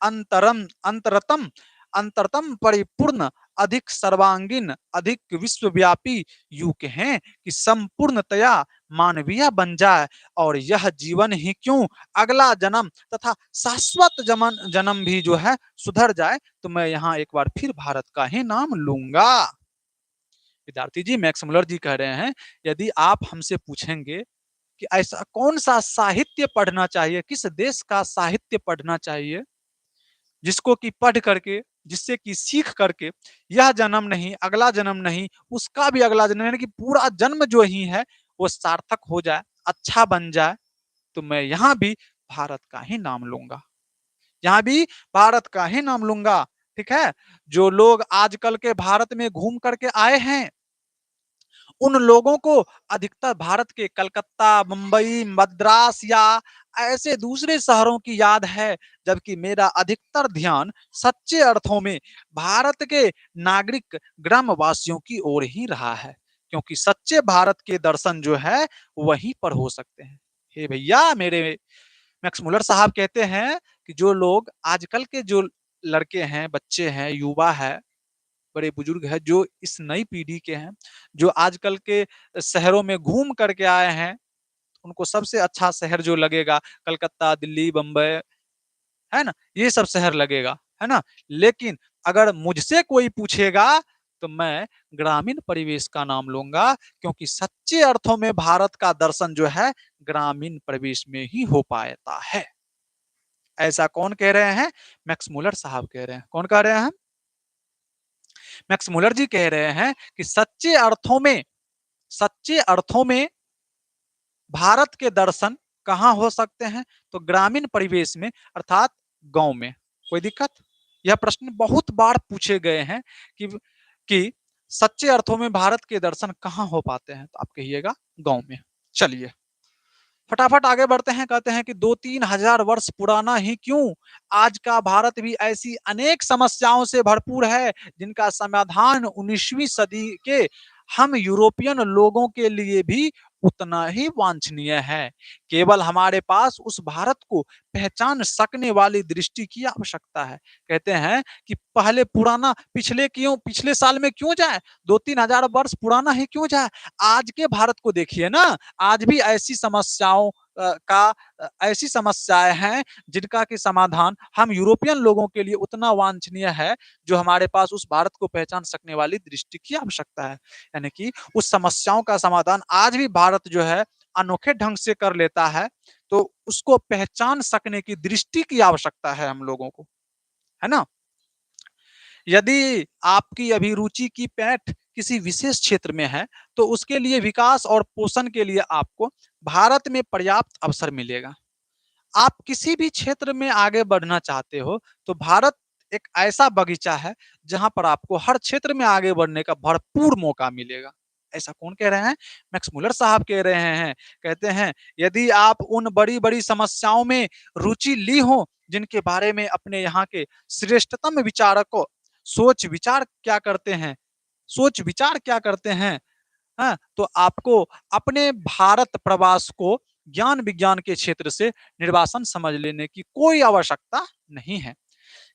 अंतरम अंतरतम अंतरतम परिपूर्ण, अधिक सर्वांगीण, अधिक विश्वव्यापी, यूं कहें कि संपूर्णतया मानवीय बन जाए, और यह जीवन ही क्यों अगला जन्म तथा शाश्वत जन्म भी जो है सुधर जाए, तो मैं यहाँ एक बार फिर भारत का ही नाम लूंगा। विद्यार्थी जी, मैक्स मुलर जी कह रहे हैं यदि आप हमसे पूछेंगे कि ऐसा कौन सा साहित्य पढ़ना चाहिए, किस देश का साहित्य पढ़ना चाहिए जिसको कि पढ़ करके, जिससे कि सीख करके यह जन्म नहीं, अगला जन्म नहीं, उसका भी अगला जन्म, यानी कि पूरा जन्म जो ही है वो सार्थक हो जाए, अच्छा बन जाए, तो मैं यहां भी भारत का ही नाम लूंगा। यहां भी भारत का ही नाम लूंगा। ठीक है, जो लोग आजकल के भारत में घूम करके आए हैं उन लोगों को अधिकतर भारत के कलकत्ता, मुंबई, मद्रास या ऐसे दूसरे शहरों की याद है, जबकि मेरा अधिकतर ध्यान सच्चे अर्थों में भारत के नागरिक ग्रामवासियों की ओर ही रहा है। क्योंकि सच्चे भारत के दर्शन जो है वहीं पर हो सकते हैं। हे भैया, मेरे मैक्स मुलर साहब कहते हैं कि जो लोग आजकल के जो लड़के हैं, बच्चे हैं, युवा है, बड़े बुजुर्ग हैं, जो इस नई पीढ़ी के हैं, जो आजकल के शहरों में घूम करके आए हैं, उनको सबसे अच्छा शहर जो लगेगा कलकत्ता, दिल्ली, बम्बई, है ना? ये सब शहर लगेगा, है ना? लेकिन अगर मुझसे कोई पूछेगा तो मैं ग्रामीण परिवेश का नाम लूँगा, क्योंकि सच्चे अर्थों में भारत का दर्शन जो है ग्रामीण परिवेश में ही हो पाता है। ऐसा कौन कह रहे हैं? मैक्स मुलर साहब कह रहे हैं। कौन कह रहे हैं? मैक्स मुलर जी कह रहे हैं कि सच्चे अर्थों में भारत के दर्शन कहाँ हो सकते हैं? तो ग्रामीण परिवेश में, अर्थात गाँव में। कोई दिक्कत? यह प्रश्न बहुत बार पूछे गए हैं कि कि सच्चे अर्थों में भारत के दर्शन कहाँ हो पाते हैं? तो आप कहिएगा गाँव में। चलिए, फटाफट आगे बढ़ते हैं, कहते हैं कि 2-3 हज़ार वर्ष पुराना ही क्यों, आज का भारत भी ऐसी अनेक समस्याओं से भरपूर है, जिनका समाधान 19वीं सदी के हम यूरोपियन लोगों के लिए भी उतना ही वांछनीय है। केवल हमारे पास उस भारत को पहचान सकने वाली दृष्टि की आवश्यकता है। कहते हैं कि पहले पुराना पिछले साल में क्यों जाए? 2-3 हज़ार वर्ष पुराना ही क्यों जाए? आज के भारत को देखिए ना, आज भी ऐसी समस्याएँ हैं जिनका कि समाधान हम यूरोपियन लोगों के लिए उतना वांछनीय है, जो हमारे पास उस भारत को पहचान सकने वाली दृष्टि की आवश्यकता है। यानी कि उस समस्याओं का समाधान आज भी भारत जो है अनोखे ढंग से कर लेता है, तो उसको पहचान सकने की दृष्टि की आवश्यकता है हम लोगों को, है ना? यदि आपकी अभिरुचि की पैठ किसी विशेष क्षेत्र में है, तो उसके लिए विकास और पोषण के लिए आपको भारत में पर्याप्त अवसर मिलेगा। आप किसी भी क्षेत्र में आगे बढ़ना चाहते हो, तो भारत एक ऐसा बगीचा है, जहाँ पर आपको हर क्षेत्र में आगे बढ़ने का भरपूर मौका मिलेगा। ऐसा कौन कह रहे हैं? मैक्स मुलर साहब कह रहे हैं। कहते हैं, यदि आप उन बड़ी-बड़ी समस्याओं में रुचि ली हो, जिनके बारे में अपने यहाँ के श्रेष्ठतम विचारकों सोच-विचार क्या करते हैं सोच-विचार क्या करते हैं, हाँ, तो आपको अपने भारत प्रवास को ज्ञान विज्ञान के क्षेत्र से निर्वासन समझ लेने की कोई आवश्यकता नहीं है।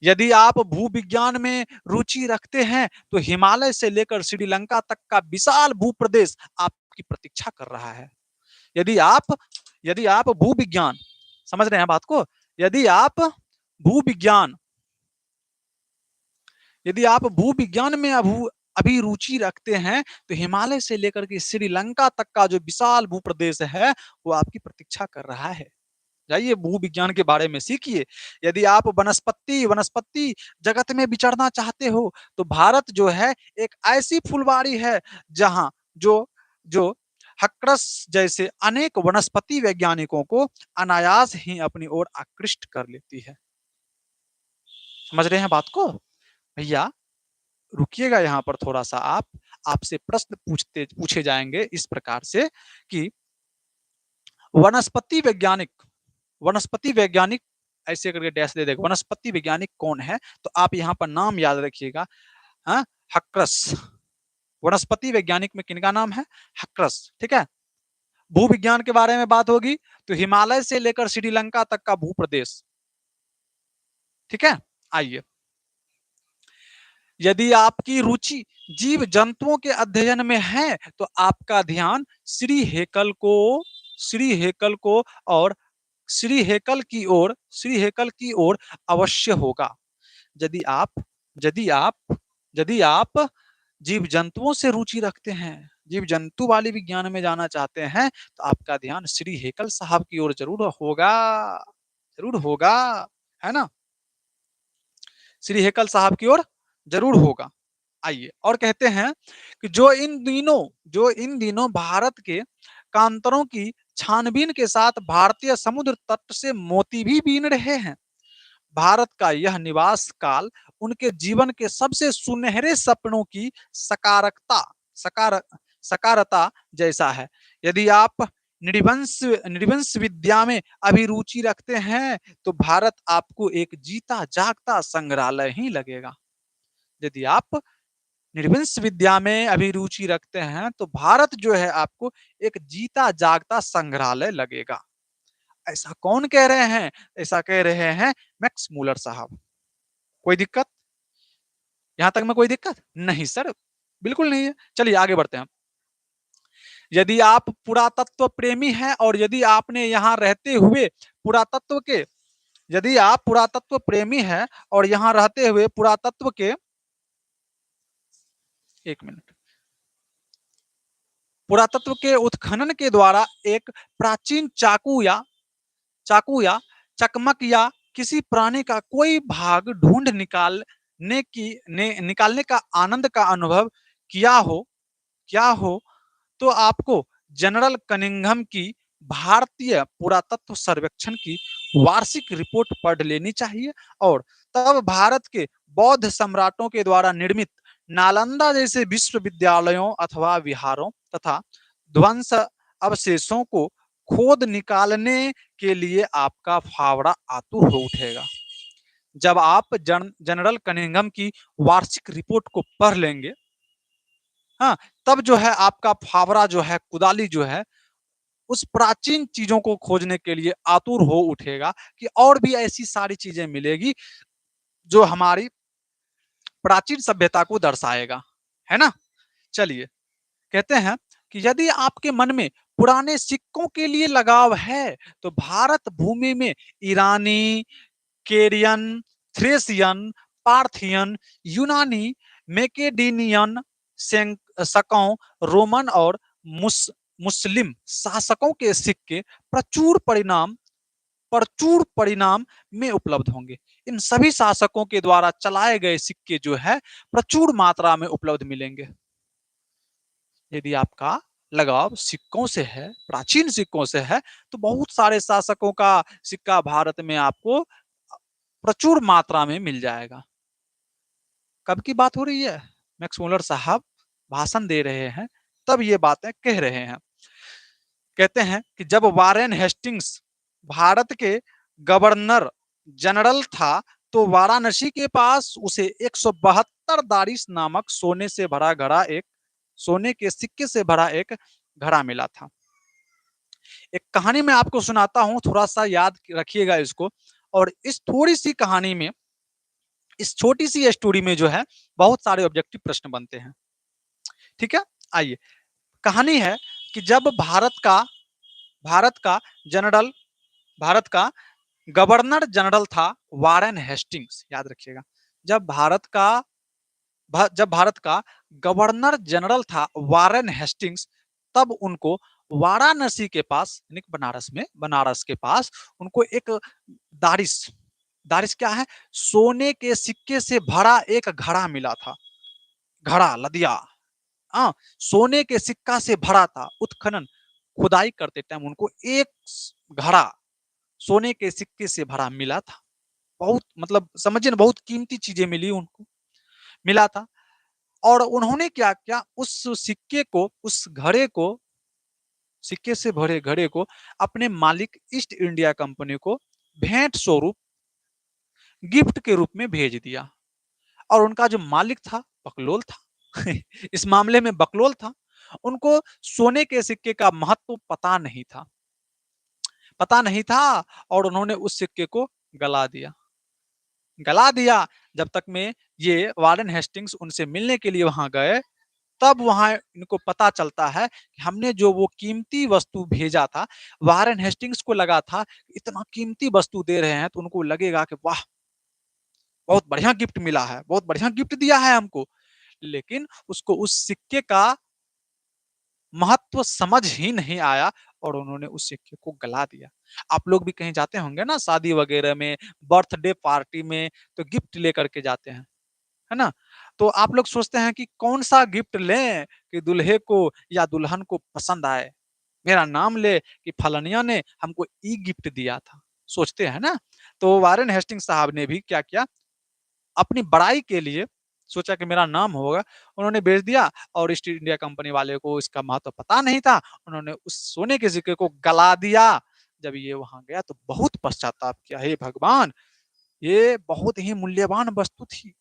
यदि आप भूविज्ञान में रुचि रखते हैं, तो हिमालय से लेकर श्रीलंका तक का विशाल भूप्रदेश आपकी प्रतीक्षा कर रहा है। यदि आप यदि आप भूविज्ञान समझ रहे हैं बात को? यदि आप भूविज्ञान यदि आप भूविज्ञान में अभी रुचि रखते हैं, तो हिमालय से लेकर के श्रीलंका तक का जो विशाल भूप्रदेश है, वो आपकी प्रतीक्षा कर रहा है। जाइए भूविज्ञान के बारे में सीखिए। यदि आप वनस्पति जगत में विचरना चाहते हो, तो भारत जो है एक ऐसी फुलवारी है, जहाँ जो जो हक्करस जैसे अनेक वनस्पति वैज्ञानिकों को अनायास ही अपनी ओर आकृष्ट कर लेती है। समझ रहे हैं बात को? भैया रुकिएगा यहाँ पर थोड़ा-सा आप, आपसे प्रश्न पूछे जाएँगे इस प्रकार से कि वनस्पति वैज्ञानिक वनस्पति वैज्ञानिक ऐसे करके डैश दे देगा, वनस्पति वैज्ञानिक कौन है? तो आप यहाँ पर नाम याद रखिएगा, हाँ? हक्करस। वनस्पति वैज्ञानिक में किनका नाम है? हक्करस, ठीक है? भूविज्ञान के बारे में बात होगी, तो हिमालय से लेकर श्रीलंका तक का भूप्रदेश, ठीक है? आइए। यदि आपकी रुचि जीव जंतुओं के अध्ययन में है, तो आपका ध्यान श्री हेकल को और श्री हेकल की ओर अवश्य होगा। यदि आप यदि आप यदि आप जीव जंतुओं से रुचि रखते हैं, जीव जंतु वाले विज्ञान में जाना चाहते हैं, तो आपका ध्यान श्री हेकल साहब की ओर जरूर होगा, है ना? श्री हेकल साहब की ओर जरूर होगा। आइए और कहते हैं कि जो इन दिनों भारत के कांतरों की छानबीन के साथ भारतीय समुद्र तट से मोती भी बीन रहे हैं। भारत का यह निवास काल उनके जीवन के सबसे सुनहरे सपनों की सकार सकारता जैसा है। यदि आप नृवंश विद्या में अभिरुचि रखते हैं, तो भारत आपको एक जीता जागता संग्रहालय ही लगेगा। यदि आप निर्विंश विद्या में अभिरुचि रखते हैं तो भारत जो है आपको एक जीता जागता संग्रहालय लगेगा। ऐसा कौन कह रहे हैं? ऐसा कह रहे हैं मैक्स मूलर साहब। कोई दिक्कत? यहां तक में कोई दिक्कत नहीं सर, बिल्कुल नहीं है। चलिए आगे बढ़ते हैं। यदि आप पुरातत्व प्रेमी हैं और यदि आपने यहाँ रहते हुए पुरातत्व के यदि आप पुरातत्व प्रेमी हैं और यहाँ रहते हुए पुरातत्व के एक मिनट पुरातत्व के उत्खनन के द्वारा एक प्राचीन चाकू या चकमक या किसी प्राणी का कोई भाग ढूंढ निकालने का आनंद का अनुभव किया हो तो आपको जनरल कनिंघम की भारतीय पुरातत्व सर्वेक्षण की वार्षिक रिपोर्ट पढ़ लेनी चाहिए और तब भारत के बौद्ध सम्राटों के द्वारा निर्मित नालंदा जैसे विश्वविद्यालयों अथवा विहारों तथा ध्वंस अवशेषों को खोद निकालने के लिए आपका फावड़ा आतुर हो उठेगा। जब आप जनरल कनिंघम की वार्षिक रिपोर्ट को पढ़ लेंगे, हाँ, तब जो है आपका फावड़ा जो है, कुदाली जो है, उस प्राचीन चीजों को खोजने के लिए आतुर हो उठेगा कि और भी ऐसी सारी चीजें मिलेगी जो हमारी प्राचीन सभ्यता को दर्शाएगा, है ना? चलिए, कहते हैं कि यदि आपके मन में पुराने सिक्कों के लिए लगाव है तो भारत भूमि में ईरानी, केरियन, थ्रेसियन, पार्थियन, यूनानी, मैकेडोनियन, सकौं, रोमन और मुस्लिम शासकों के सिक्के प्रचुर परिणाम में उपलब्ध होंगे। इन सभी शासकों के द्वारा चलाए गए सिक्के जो है प्रचुर मात्रा में उपलब्ध मिलेंगे। यदि आपका लगाव सिक्कों से है, प्राचीन सिक्कों से है, तो बहुत सारे शासकों का सिक्का भारत में आपको प्रचुर मात्रा में मिल जाएगा। कब की बात हो रही है? मैक्स मुलर साहब भाषण दे रहे हैं, तब ये बातें कह रहे हैं। कहते हैं कि जब वारेन हेस्टिंग्स भारत के गवर्नर जनरल था तो वाराणसी के पास उसे 172 दारिस नामक सोने के सिक्के से भरा एक घड़ा मिला था। एक कहानी मैं आपको सुनाता हूं, थोड़ा सा याद रखिएगा इसको। और इस थोड़ी सी कहानी में, इस छोटी सी स्टोरी में जो है बहुत सारे ऑब्जेक्टिव प्रश्न बनते हैं। ठीक है, आइए। कहानी है कि जब भारत का जनरल भारत का गवर्नर जनरल था वारेन हेस्टिंग्स, याद रखिएगा। जब भारत का गवर्नर जनरल था वारेन हेस्टिंग्स, तब उनको वाराणसी के पास, बनारस के पास उनको एक दारिस दारिस क्या है? सोने के सिक्के से भरा एक घड़ा मिला था। घड़ा, लदिया, हाँ, सोने के सिक्का से भरा था। उत्खनन, खुदाई करते टाइम उनको एक घड़ा सोने के सिक्के से भरा मिला था। बहुत, मतलब समझिए ना, बहुत कीमती चीजें मिला था। और उन्होंने क्या किया, उस सिक्के से भरे घड़े को अपने मालिक ईस्ट इंडिया कंपनी को भेंट स्वरूप, गिफ्ट के रूप में भेज दिया। और उनका जो मालिक था बकलोल था इस मामले में बकलोल था। उनको सोने के सिक्के का महत्व पता नहीं था और उन्होंने उस सिक्के को गला दिया गला दिया। जब तक में ये वारेन हेस्टिंग्स उनसे मिलने के लिए वहां गए, तब वहां इनको पता चलता है कि हमने जो वो कीमती वस्तु भेजा था, वारेन हेस्टिंग्स को लगा था इतना कीमती वस्तु दे रहे हैं तो उनको लगेगा कि वाह, बहुत बढ़िया गिफ्ट मिला है, बहुत बढ़िया गिफ्ट दिया है हमको। लेकिन उसको उस सिक्के का महत्व समझ ही नहीं आया और उन्होंने उस सिक्के को गला दिया। आप लोग भी कहीं जाते होंगे ना, शादी वगैरह में, बर्थडे पार्टी में, तो गिफ्ट लेकर के जाते हैं, है ना? तो आप लोग सोचते हैं कि कौन सा गिफ्ट लें कि दुल्हे को या दुल्हन को पसंद आए। मेरा नाम ले कि फलनिया ने हमको ई गिफ्ट दिया था, सोचते हैं ना? तो वारेन हेस्टिंग्स साहब ने भी क्या किया, अपनी बड़ाई के लिए सोचा कि मेरा नाम होगा, उन्होंने भेज दिया। और ईस्ट इंडिया कंपनी वाले को इसका महत्व पता नहीं था, उन्होंने उस सोने के सिक्के को गला दिया। जब ये वहां गया तो बहुत पश्चाताप किया, हे भगवान, ये बहुत ही मूल्यवान वस्तु थी,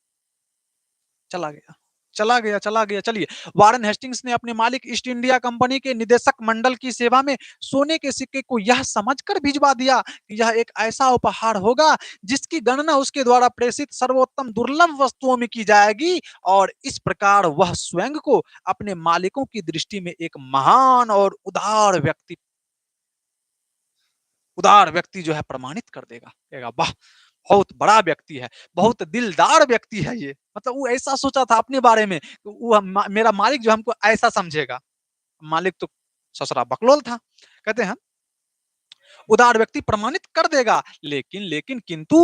चला गया। चला गया, चला गया। चलिए, वारेन हेस्टिंग्स ने अपने मालिक ईस्ट इंडिया कंपनी के निदेशक मंडल की सेवा में सोने के सिक्के को यह समझकर भिजवा दिया कि यह एक ऐसा उपहार होगा जिसकी गणना उसके द्वारा प्रेषित सर्वोत्तम दुर्लभ वस्तुओं में की जाएगी, और इस प्रकार वह स्वयं को अपने मालिकों की दृष्टि में एक महान और उदार व्यक्ति जो है प्रमाणित कर देगा। कहेगा वाह, बहुत बड़ा व्यक्ति है, बहुत दिलदार व्यक्ति है ये। मतलब वो ऐसा सोचा था अपने बारे में, वो मेरा मालिक जो हमको ऐसा समझेगा। मालिक तो ससुरा बकलोल था। कहते हैं उदार व्यक्ति प्रमाणित कर देगा, लेकिन लेकिन किंतु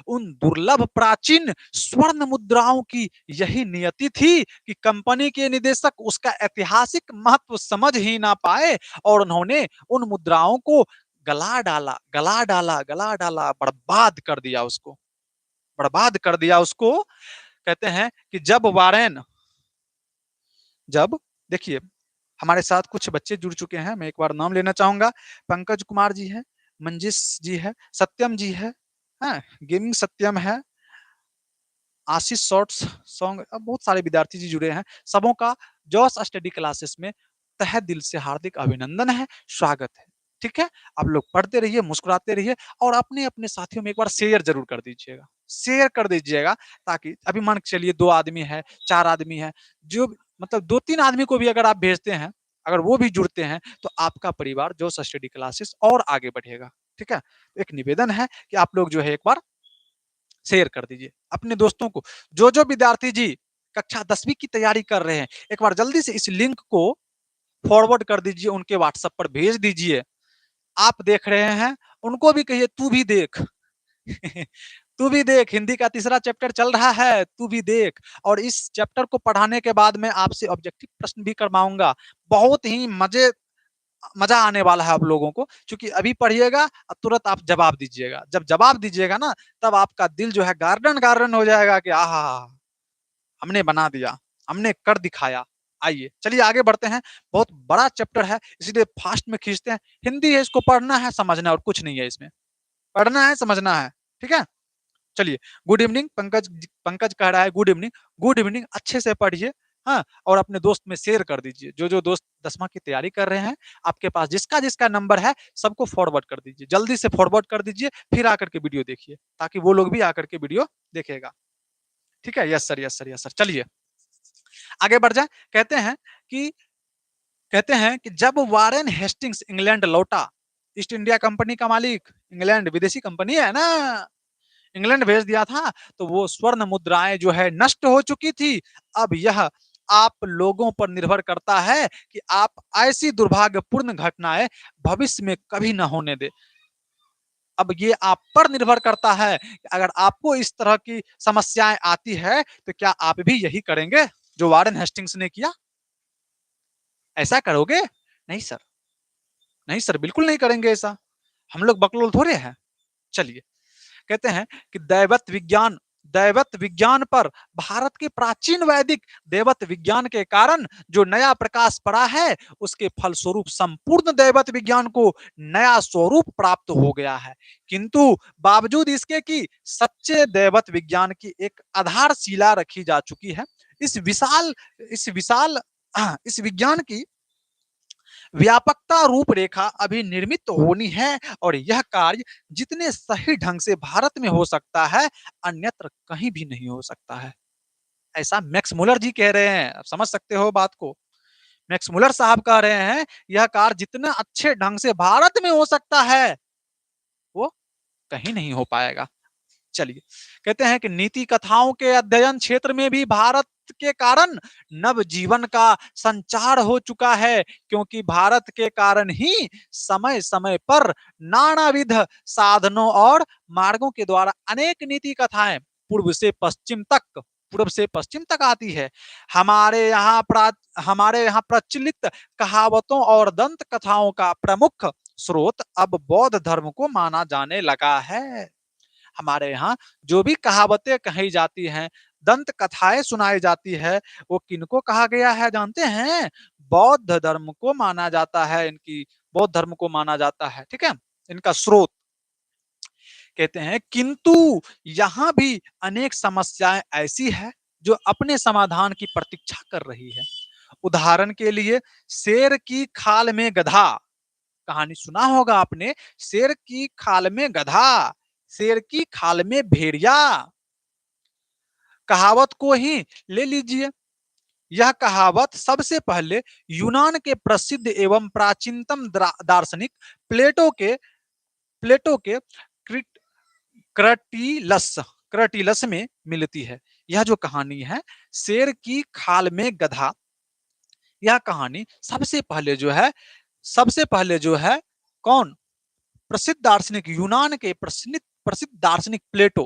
उन दुर्लभ प्राचीन स्वर्ण मुद्राओं की यही नियति थी कि कंपनी के निदेशक उसका ऐतिहासिक महत्व समझ ही ना पाए, और उन्होंने उन मुद्राओं को गला डाला, गला डाला, गला डाला, बर्बाद कर दिया उसको, बर्बाद कर दिया उसको। कहते हैं कि जब देखिए, हमारे साथ कुछ बच्चे जुड़ चुके हैं, मैं एक बार नाम लेना चाहूंगा। पंकज कुमार जी है, मंजिश जी है, सत्यम जी है, गेमिंग सत्यम है, आशीष शॉर्ट्स सॉन्ग, बहुत सारे विद्यार्थी जी जुड़े हैं। सबों का जॉस स्टडी क्लासेस में तहे दिल से हार्दिक अभिनंदन है, स्वागत है। ठीक है, आप लोग पढ़ते रहिए, मुस्कुराते रहिए, और अपने अपने साथियों में एक बार शेयर जरूर कर दीजिएगा, शेयर कर दीजिएगा, ताकि अभी मान के चलिए 2 आदमी है, 4 आदमी है, जो मतलब 2-3 आदमी को भी अगर आप भेजते हैं, अगर वो भी जुड़ते हैं, तो आपका परिवार जोश स्टडी क्लासेस और आगे बढ़ेगा। ठीक है, एक निवेदन है कि आप लोग जो है एक बार शेयर कर दीजिए अपने दोस्तों को। जो विद्यार्थी जी कक्षा 10वीं की तैयारी कर रहे हैं, एक बार जल्दी से इस लिंक को फॉरवर्ड कर दीजिए, उनके व्हाट्सएप पर भेज दीजिए। आप देख रहे हैं, उनको भी कहिए तू भी देख। तू भी देख, हिंदी का तीसरा चैप्टर चल रहा है, तू भी देख। और इस चैप्टर को पढ़ाने के बाद मैं आपसे ऑब्जेक्टिव प्रश्न भी करवाऊंगा। बहुत ही मजा आने वाला है आप लोगों को, क्योंकि अभी पढ़िएगा तुरंत आप जवाब दीजिएगा। जब जवाब दीजिएगा ना, तब आपका दिल जो है गार्डन गार्डन हो जाएगा कि आहा, हमने बना दिया, हमने कर दिखाया। आइए चलिए आगे बढ़ते हैं। बहुत बड़ा चैप्टर है, इसलिए फास्ट में खींचते हैं। हिंदी है, इसको पढ़ना है, समझना है, और कुछ नहीं है इसमें। पढ़ना है, समझना है। ठीक है, चलिए। गुड इवनिंग पंकज, पंकज कह रहा है गुड इवनिंग। गुड इवनिंग, अच्छे से पढ़िए। हाँ, और अपने दोस्त में शेयर कर दीजिए। जो दोस्त 10वां की तैयारी कर रहे हैं, आपके पास जिसका जिसका नंबर है, सबको फॉरवर्ड कर दीजिए, जल्दी से फॉरवर्ड कर दीजिए। फिर आकर के वीडियो देखिए, ताकि वो लोग भी आकर के वीडियो देखेगा। ठीक है, yes sir, yes sir, yes sir. चलिए आगे बढ़ जाए। कहते हैं कि जब वारेन हेस्टिंग्स इंग्लैंड लौटा, ईस्ट इंडिया कंपनी का मालिक, इंग्लैंड विदेशी कंपनी है ना, इंग्लैंड भेज दिया था, तो वो स्वर्ण मुद्राएं जो है नष्ट हो चुकी थी। अब यह आप लोगों पर निर्भर करता है कि आप ऐसी दुर्भाग्यपूर्ण घटनाएं भविष्य में कभी ना होने दे। अब ये आप पर निर्भर करता है कि अगर आपको इस तरह की समस्याएं आती है, तो क्या आप भी यही करेंगे जो वारेन हेस्टिंग्स ने किया? ऐसा करोगे? नहीं सर, नहीं सर, बिल्कुल नहीं करेंगे ऐसा। हम लोग बकलोल थोड़े हैं। चलिए, कहते हैं कि दैवत विज्ञान पर भारत के प्राचीन वैदिक दैवत विज्ञान के कारण जो नया प्रकाश पड़ा है, उसके फलस्वरूप संपूर्ण दैवत विज्ञान को नया स्वरूप प्राप्त हो गया है। किंतु बावजूद इसके कि सच्चे दैवत विज्ञान की एक आधारशिला रखी जा चुकी है, इस विशाल इस विशाल इस विज्ञान की व्यापकता रूपरेखा अभी निर्मित होनी है, और यह कार्य जितने सही ढंग से भारत में हो सकता है, अन्यत्र कहीं भी नहीं हो सकता है। ऐसा मैक्स मुलर जी कह रहे हैं, आप समझ सकते हो बात को। मैक्स मुलर साहब कह रहे हैं यह कार्य जितना अच्छे ढंग से भारत में हो सकता है, वो कहीं नहीं हो पाएगा। चलिए, कहते हैं कि नीति कथाओं के अध्ययन क्षेत्र में भी भारत के कारण नव जीवन का संचार हो चुका है, क्योंकि भारत के कारण ही समय समय पर नानाविध साधनों और मार्गों के द्वारा अनेक नीति कथाएं पूर्व से पश्चिम तक आती है। हमारे यहाँ प्रचलित कहावतों और दंत कथाओं का प्रमुख स्रोत अब बौद्ध धर्म को माना जाने लगा है। हमारे यहाँ जो भी कहावतें कही जाती हैं, दंत कथाएं सुनाई जाती है, वो किनको कहा गया है जानते हैं? बौद्ध धर्म को माना जाता है। इनकी बौद्ध धर्म को माना जाता है। ठीक है, इनका स्रोत। कहते हैं किंतु यहाँ भी अनेक समस्याएं ऐसी है जो अपने समाधान की प्रतीक्षा कर रही है। उदाहरण के लिए शेर की खाल में गधा, कहानी सुना होगा आपने, शेर की खाल में गधा, शेर की खाल में भेड़िया। कहावत को ही ले लीजिए। यह कहावत सबसे पहले यूनान के प्रसिद्ध एवं प्राचीनतम दार्शनिक प्लेटो के क्रटीलस क्रटीलस में मिलती है। यह जो कहानी है शेर की खाल में गधा, यह कहानी सबसे पहले जो है कौन, प्रसिद्ध दार्शनिक, यूनान के प्रसिद्ध प्रसिद्ध दार्शनिक प्लेटो,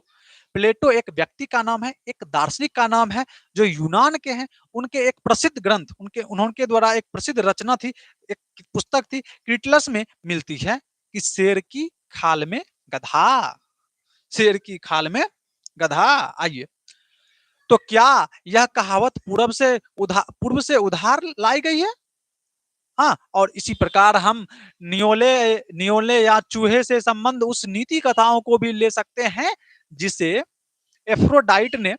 प्लेटो एक व्यक्ति का नाम है, एक दार्शनिक का नाम है जो यूनान के हैं। उनके एक प्रसिद्ध ग्रंथ, उनके द्वारा एक प्रसिद्ध रचना थी, एक पुस्तक थी, क्रिटलस में मिलती है कि शेर की खाल में गधा, शेर की खाल में गधा। आइए, तो क्या यह कहावत पूर्व से उधार लाई गई है? हाँ, और इसी प्रकार हम नियोले नियोले या चूहे से संबंध उस नीति कथाओं को भी ले सकते हैं जिसे एफ्रोडाइट ने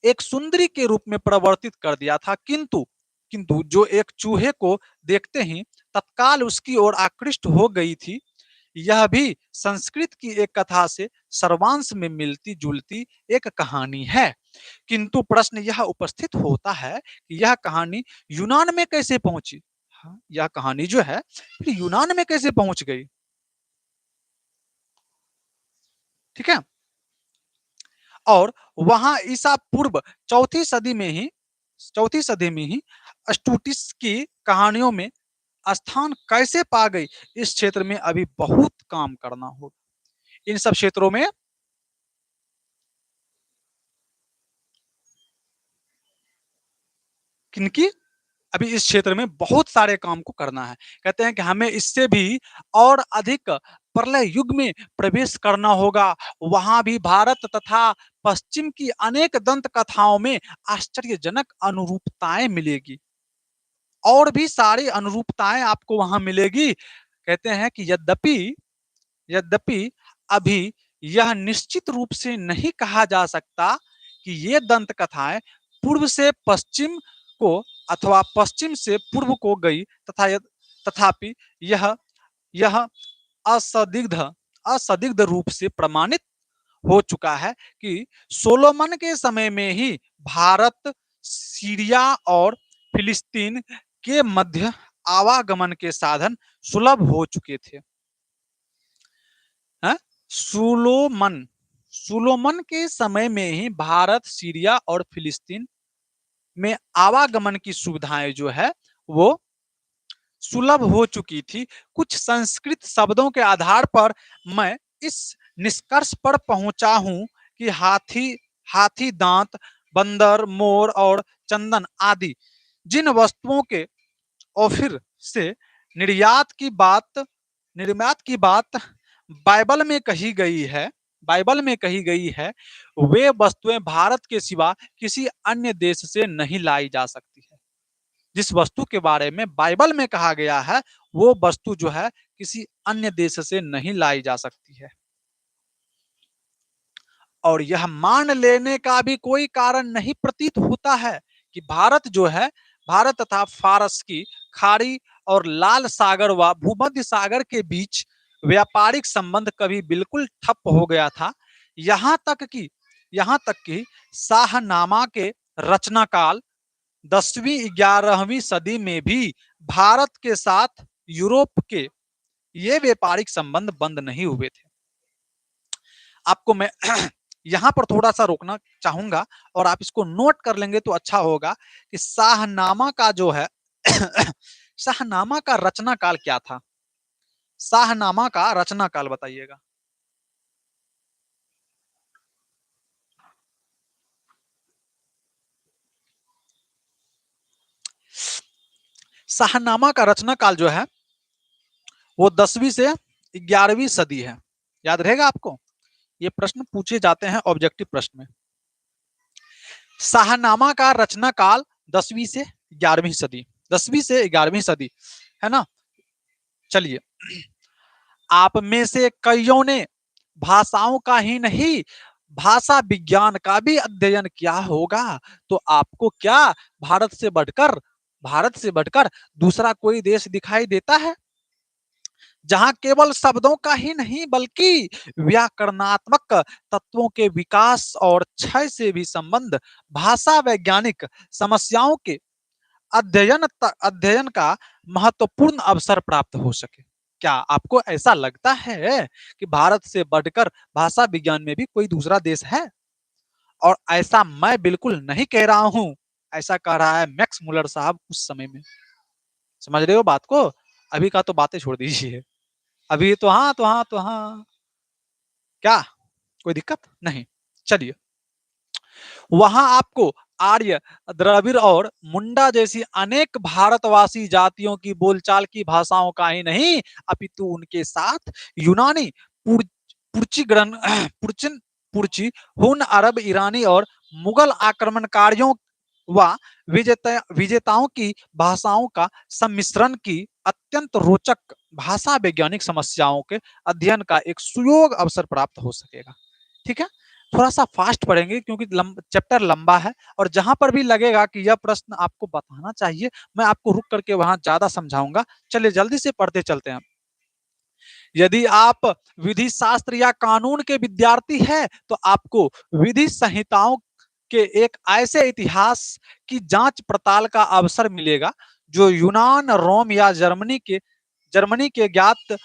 एक सुंदरी के रूप में परिवर्तित कर दिया था, किंतु किंतु जो एक चूहे को देखते ही तत्काल उसकी ओर आकृष्ट हो गई थी। यह भी संस्कृत की एक कथा से सर्वांश में मिलती जुलती एक कहानी है। किंतु प्रश्न यह उपस्थित होता है कि यह कहानी यूनान में कैसे पहुंची? हाँ, यह कहानी जो है फिर यूनान में कैसे पहुंच गई? ठीक है, और वहां ईसा पूर्व चौथी सदी में ही अस्टूटिस की कहानियों में स्थान कैसे पा गई? इस क्षेत्र में अभी बहुत काम करना होगा। इन सब क्षेत्रों में किनकी, अभी इस क्षेत्र में बहुत सारे काम को करना है। कहते हैं कि हमें इससे भी और अधिक प्रलय युग में प्रवेश करना होगा। वहां भी भारत तथा पश्चिम की अनेक दंत कथाओं में आश्चर्यजनक अनुरूपताएं मिलेगी, और भी सारी अनुरूपताएं आपको वहां मिलेगी। कहते हैं कि यद्यपि अभी यह निश्चित रूप से नहीं कहा जा सकता कि ये दंत कथाएं पूर्व से पश्चिम को अथवा पश्चिम से पूर्व को गई, तथापि यह यह असदिग्ध असदिग्ध रूप से प्रमाणित हो चुका है कि सोलोमन के समय में ही भारत, सीरिया और फिलिस्तीन के मध्य आवागमन के साधन सुलभ हो चुके थे। है? सुलोमन सुलोमन के समय में ही भारत, सीरिया और फिलिस्तीन में आवागमन की सुविधाएं जो है वो सुलभ हो चुकी थी। कुछ संस्कृत शब्दों के आधार पर मैं इस निष्कर्ष पर पहुंचा हूं कि हाथी दांत, बंदर, मोर और चंदन आदि जिन वस्तुओं के ओफिर से निर्यात की बात बाइबल में कही गई है, वे वस्तुएं भारत के सिवा किसी अन्य देश से नहीं लाई जा सकती है। जिस वस्तु के बारे में बाइबल में कहा गया है वो वस्तु जो है किसी अन्य देश से नहीं लाई जा सकती है। और यह मान लेने का भी कोई कारण नहीं प्रतीत होता है कि भारत तथा फारस की खाड़ी और लाल सागर व भूमध्य सागर के बीच व्यापारिक संबंध कभी बिल्कुल ठप हो गया था। यहाँ तक कि शाहनामा के रचना काल 10वीं-11वीं सदी में भी भारत के साथ यूरोप के ये व्यापारिक संबंध बंद नहीं हुए थे। आपको मैं यहां पर थोड़ा सा रोकना चाहूंगा और आप इसको नोट कर लेंगे तो अच्छा होगा कि शाहनामा का जो है शाहनामा का रचना काल क्या था? शाहनामा का रचना काल बताइएगा। शाहनामा का रचना काल जो है वो 10वीं से 11वीं सदी है। याद रहेगा आपको, ये प्रश्न पूछे जाते हैं ऑब्जेक्टिव प्रश्न में। शाहनामा का रचना काल 10वीं से 11वीं सदी, 10वीं से 11वीं सदी है ना। चलिए, आप में से कईयों ने भाषाओं का ही नहीं भाषा विज्ञान का भी अध्ययन किया होगा, तो आपको क्या भारत से बढ़कर दूसरा कोई देश दिखाई देता है जहां केवल शब्दों का ही नहीं बल्कि व्याकरणात्मक तत्वों के विकास और क्षय से भी संबंध भाषा वैज्ञानिक समस्याओं के अध्ययन का महत्वपूर्ण अवसर प्राप्त हो सके। क्या आपको ऐसा लगता है कि भारत से बढ़कर भाषा विज्ञान में भी कोई दूसरा देश है? और ऐसा मैं बिल्कुल नहीं कह रहा हूं, ऐसा कह रहा है मैक्स मुलर साहब उस समय में। समझ रहे हो बात को? अभी का तो बातें छोड़ दीजिए, अभी तो हाँ तो हाँ तो हाँ, क्या कोई दिक्कत नहीं। चलिए, वहां आपको आर्य, द्रविड़ और मुंडा जैसी अनेक भारतवासी जातियों की बोलचाल की भाषाओं का ही नहीं अपितु उनके साथ यूनानी, पुर्ची पुर्चिन पुर्ची, हुन, अरब, ईरानी और मुगल आक्रमणकारियों व विजेताओं की भाषाओं का सम्मिश्रण की अत्यंत रोचक भाषा वैज्ञानिक समस्याओं के अध्ययन का एक सुयोग अवसर प्राप्त हो सकेगा। ठीक है, थोड़ा सा फास्ट पढ़ेंगे क्योंकि चैप्टर लंबा है, और जहां पर भी लगेगा कि यह प्रश्न आपको बताना चाहिए, मैं आपको रुक करके वहां ज्यादा समझाऊंगा। चलिए जल्दी से पढ़ते चलते हैं। यदि आप विधि शास्त्र या कानून के विद्यार्थी हैं तो आपको विधि संहिताओं के एक ऐसे इतिहास की जांच पड़ताल का अवसर मिलेगा जो यूनान, रोम या जर्मनी के ज्ञात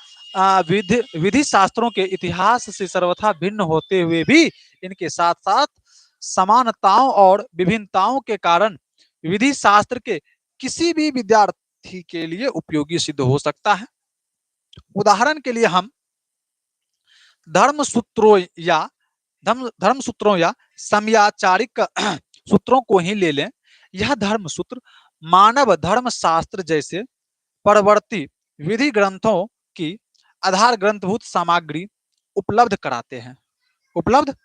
विधि शास्त्रों के इतिहास से सर्वथा भिन्न होते हुए भी इनके साथ साथ समानताओं और विभिन्नताओं के कारण विधि शास्त्र के किसी भी विद्यार्थी के लिए उपयोगी सिद्ध हो सकता है। उदाहरण के लिए हम धर्म सूत्रों या धर्म सूत्रों या समयाचारिक सूत्रों को ही ले लें। यह धर्म सूत्र मानव धर्म शास्त्र जैसे परवर्ती विधि ग्रंथों की आधार ग्रंथभूत सामग्री उपलब्ध कराते हैं उपलब्ध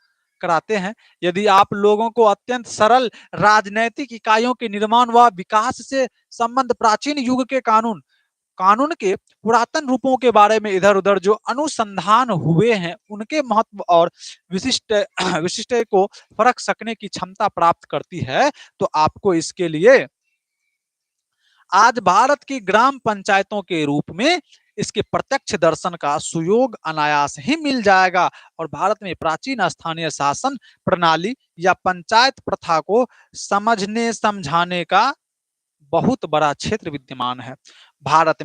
कराते हैं। यदि आप लोगों को अत्यंत सरल राजनैतिक इकाइयों के निर्माण व विकास से संबंध प्राचीन युग के कानून के पुरातन रूपों के बारे में इधर उधर जो अनुसंधान हुए हैं उनके महत्व और विशिष्ट विशिष्ट को परख सकने की क्षमता प्राप्त करती है, तो आपको इसके लिए आज भारत की ग्राम पंचायतों के रूप में इसके प्रत्यक्ष दर्शन का सुयोग अनायास ही मिल जाएगा। और भारत में प्राचीन स्थानीय शासन प्रणाली या पंचायत प्रथा को समझने समझाने का बहुत बड़ा क्षेत्र विद्यमान है। भारत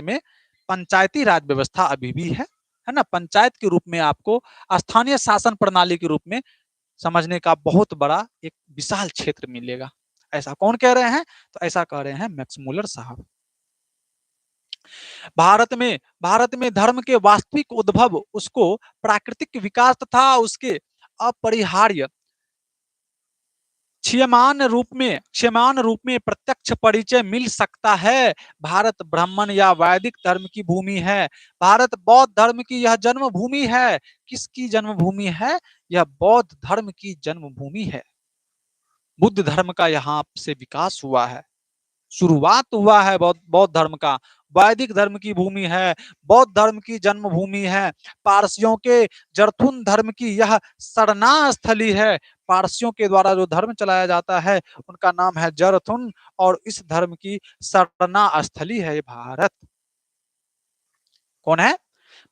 में पंचायती राज व्यवस्था अभी भी है ना। पंचायत के रूप में आपको स्थानीय शासन प्रणाली के रूप में समझने का बहुत बड़ा एक विशाल क्षेत्र मिलेगा। ऐसा कौन कह रहे हैं? तो ऐसा कह रहे हैं मैक्स मुलर साहब। भारत में धर्म के वास्तविक उद्भव उसको प्राकृतिक विकास तथा उसके अपरिहार्य क्षयमान रूप में प्रत्यक्ष परिचय मिल सकता है। भारत ब्राह्मण या वैदिक धर्म की भूमि है। भारत बौद्ध धर्म की यह जन्मभूमि है। किसकी जन्मभूमि है? यह बौद्ध धर्म की जन्मभूमि है। बुद्ध धर्म का यहाँ से विकास हुआ है, शुरुआत हुआ है बौद्ध धर्म का। वैदिक धर्म की भूमि है, बौद्ध धर्म की जन्मभूमि है। पारसियों के जरथुन धर्म की यह शरणा स्थली है। पारसियों के द्वारा जो धर्म चलाया जाता है उनका नाम है जरथुन, और इस धर्म की शरणा स्थली है भारत। कौन है?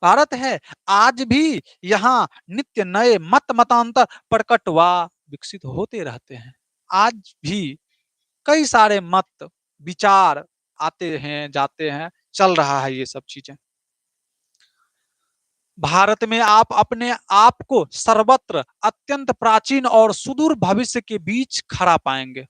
भारत है। आज भी यहाँ नित्य नए मतांतर प्रकट व विकसित होते रहते हैं। आज भी कई सारे मत विचार आते हैं जाते हैं, चल रहा है ये सब चीजें। भारत में आप अपने आप को सर्वत्र अत्यंत प्राचीन और सुदूर भविष्य के बीच खड़ा पाएंगे।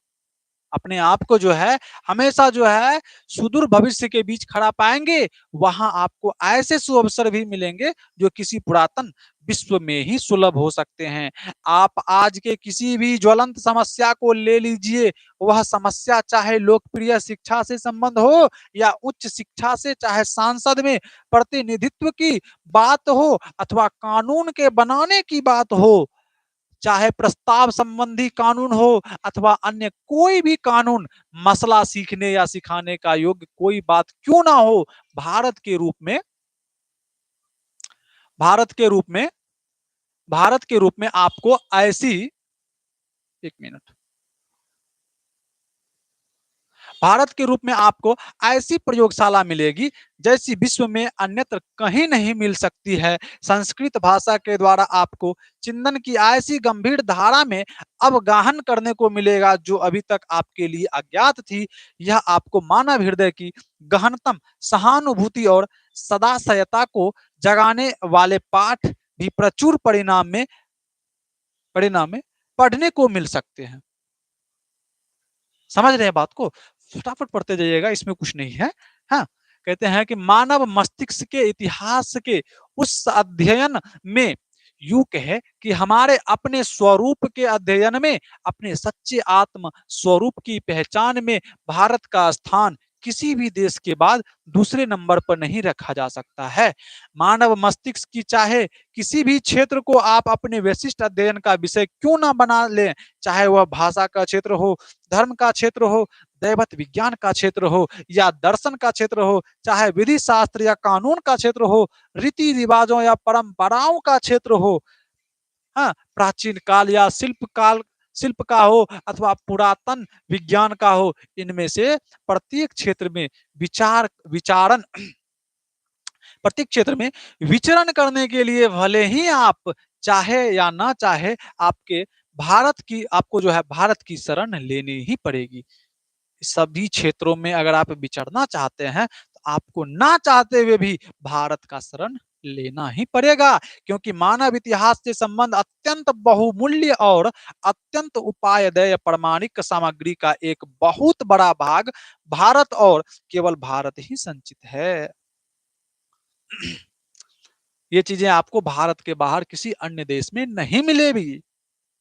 अपने आप को जो है हमेशा जो है सुदूर भविष्य के बीच खड़ा पाएंगे। वहां आपको ऐसे सुअवसर भी मिलेंगे जो किसी पुरातन विश्व में ही सुलभ हो सकते हैं। आप आज के किसी भी ज्वलंत समस्या को ले लीजिए, वह समस्या चाहे लोकप्रिय शिक्षा से संबंध हो या उच्च शिक्षा से, चाहे सांसद में प्रतिनिधित्व की बात हो अथवा कानून के बनाने की बात हो, चाहे प्रस्ताव संबंधी कानून हो अथवा अन्य कोई भी कानून, मसला सीखने या सिखाने का योग्य कोई बात क्यों ना हो, भारत के रूप में भारत के रूप में आपको ऐसी, एक मिनट, भारत के रूप में आपको ऐसी प्रयोगशाला मिलेगी जैसी विश्व में अन्यत्र कहीं नहीं मिल सकती है। संस्कृत भाषा के द्वारा आपको चिंतन की ऐसी गंभीर धारा में अवगाहन करने को मिलेगा जो अभी तक आपके लिए अज्ञात थी। यह आपको मानव हृदय की गहनतम सहानुभूति और सदाशयता को जगाने वाले पाठ भी प्रचुर परिणाम में पढ़ने को मिल सकते हैं। समझ रहे हैं बात को? फटाफट पढ़ते जाइएगा, इसमें कुछ नहीं है। हाँ, कहते हैं कि मानव मस्तिष्क के इतिहास के उस अध्ययन में यूं कहे कि हमारे अपने स्वरूप के अध्ययन में, अपने सच्चे आत्म स्वरूप की पहचान में भारत का स्थान किसी भी देश के बाद दूसरे नंबर पर नहीं रखा जा सकता है। मानव मस्तिष्क की चाहे किसी भी क्षेत्र को आप अपने विशिष्ट अध्ययन का विषय क्यों ना बना लें, चाहे वह भाषा का क्षेत्र हो, धर्म का क्षेत्र हो, दैवत विज्ञान का क्षेत्र हो या दर्शन का क्षेत्र हो, चाहे विधि शास्त्र या कानून का क्षेत्र हो, रीति रिवाजों या परंपराओं का क्षेत्र हो, हाँ, प्राचीन काल या शिल्प का हो अथवा पुरातन विज्ञान का हो, इनमें से प्रत्येक क्षेत्र में विचारण प्रत्येक क्षेत्र में विचरण करने के लिए भले ही आप चाहे या ना चाहे, आपको जो है भारत की शरण लेनी ही पड़ेगी। सभी क्षेत्रों में अगर आप विचरना चाहते हैं तो आपको ना चाहते हुए भी भारत का शरण लेना ही पड़ेगा, क्योंकि मानव इतिहास से संबंध अत्यंत बहुमूल्य और अत्यंत उपायदेय प्रमाणिक सामग्री का एक बहुत बड़ा भाग भारत और केवल भारत ही संचित है। ये चीजें आपको भारत के बाहर किसी अन्य देश में नहीं मिलेगी,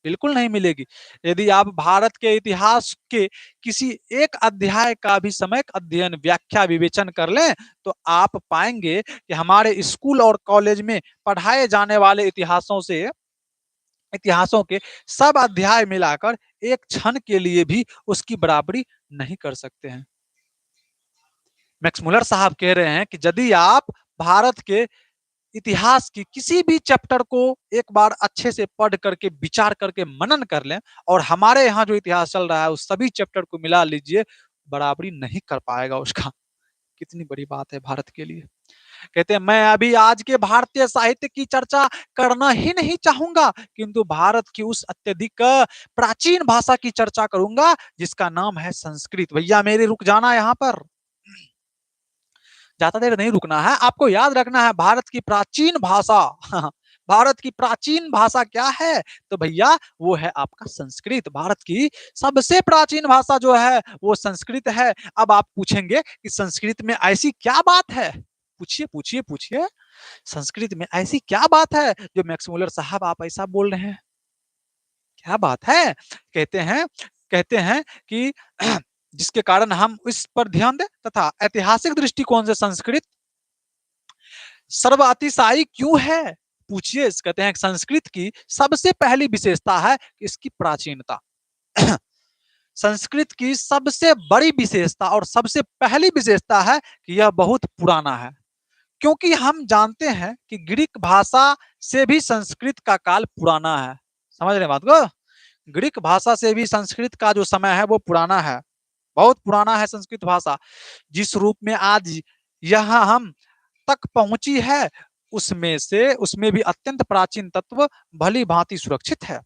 बिल्कुल नहीं मिलेगी। यदि आप भारत के इतिहास के किसी एक अध्याय का भी सम्यक अध्ययन, व्याख्या, विवेचन कर लें तो आप पाएंगे कि हमारे स्कूल और कॉलेज में पढ़ाए जाने वाले इतिहासों के सब अध्याय मिलाकर एक क्षण के लिए भी उसकी बराबरी नहीं कर सकते हैं। मैक्स मुलर साहब कह रहे हैं कि यदि आप भारत के इतिहास की किसी भी चैप्टर को एक बार अच्छे से पढ़ करके, विचार करके, मनन कर लें और हमारे यहाँ जो इतिहास चल रहा है उस सभी चैप्टर को मिला लीजिए, बराबरी नहीं कर पाएगा उसका। कितनी बड़ी बात है भारत के लिए। कहते हैं मैं अभी आज के भारतीय साहित्य की चर्चा करना ही नहीं चाहूंगा, किंतु भारत की उस अत्यधिक प्राचीन भाषा की चर्चा करूंगा जिसका नाम है संस्कृत। भैया मेरे रुक जाना यहाँ पर, ज्यादा देर नहीं रुकना है। आपको याद रखना है भारत की प्राचीन भाषा भारत की प्राचीन भाषा क्या है? तो भैया वो है आपका संस्कृत। भारत की सबसे प्राचीन भाषा जो है वो संस्कृत है। अब आप पूछेंगे कि संस्कृत में ऐसी क्या बात है? पूछिए पूछिए पूछिए, संस्कृत में ऐसी क्या बात है जो मैक्स मुलर साहब आप ऐसा बोल रहे हैं? क्या बात है? कहते हैं कि जिसके कारण हम इस पर ध्यान दें तथा ऐतिहासिक दृष्टिकोण से संस्कृत सर्वातिशायी क्यों है? पूछिए। कहते हैं संस्कृत की सबसे पहली विशेषता है इसकी प्राचीनता। संस्कृत की सबसे बड़ी विशेषता और सबसे पहली विशेषता है कि यह बहुत पुराना है, क्योंकि हम जानते हैं कि ग्रीक भाषा से भी संस्कृत का काल पुराना है। समझ रहे बात को? ग्रीक भाषा से भी संस्कृत का जो समय है वो पुराना है, बहुत पुराना है संस्कृत भाषा। जिस रूप में आज यहाँ हम तक पहुंची है उसमें भी अत्यंत प्राचीन तत्व भली भांति सुरक्षित है।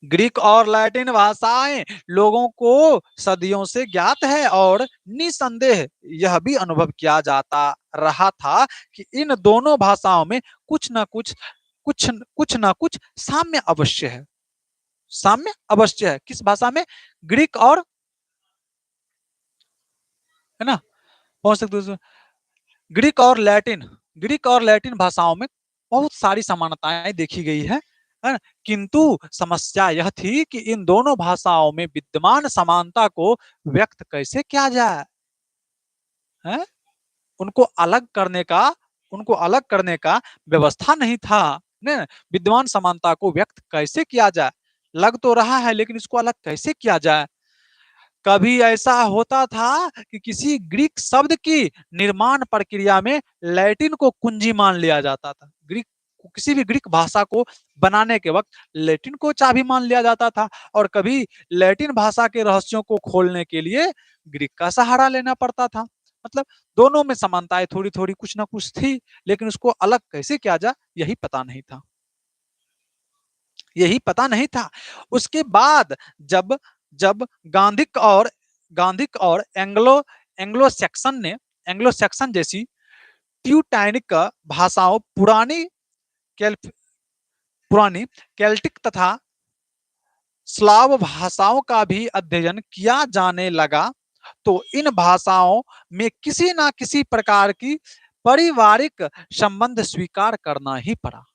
ग्रीक और लैटिन भाषाएं लोगों को सदियों से ज्ञात है और निसंदेह यह भी अनुभव किया जाता रहा था कि इन दोनों भाषाओं में कुछ ना कुछ साम्य अवश्य है। साम्य अवश्य है। किस भाषा में? ग्रीक और, है ना, पहुंच सकते ग्रीक और लैटिन भाषाओं में बहुत सारी समानताएं देखी गई है, किंतु समस्या यह थी कि इन दोनों भाषाओं में विद्यमान समानता को व्यक्त कैसे किया जाए, है? उनको अलग करने का व्यवस्था नहीं था। ने विद्यमान समानता को व्यक्त कैसे किया जाए? लग तो रहा है लेकिन इसको अलग कैसे किया जाए? कभी ऐसा होता था कि किसी ग्रीक शब्द की निर्माण प्रक्रिया में लैटिन को कुंजी मान लिया जाता था। ग्रीक किसी भी ग्रीक भाषा को बनाने के वक्त लैटिन को चाबी मान लिया जाता था, और कभी लैटिन भाषा के रहस्यों को खोलने के लिए ग्रीक का सहारा लेना पड़ता था। मतलब दोनों में समानताएं थोड़ी थोड़ी कुछ ना कुछ थी, लेकिन उसको अलग कैसे किया जाए यही पता नहीं था, यही पता नहीं था। उसके बाद जब जब गांधिक और एंग्लो सैक्सन जैसी ट्यूटैनिक भाषाओं, पुरानी केल्टिक तथा स्लाव भाषाओं का भी अध्ययन किया जाने लगा, तो इन भाषाओं में किसी ना किसी प्रकार की पारिवारिक संबंध स्वीकार करना ही पड़ा।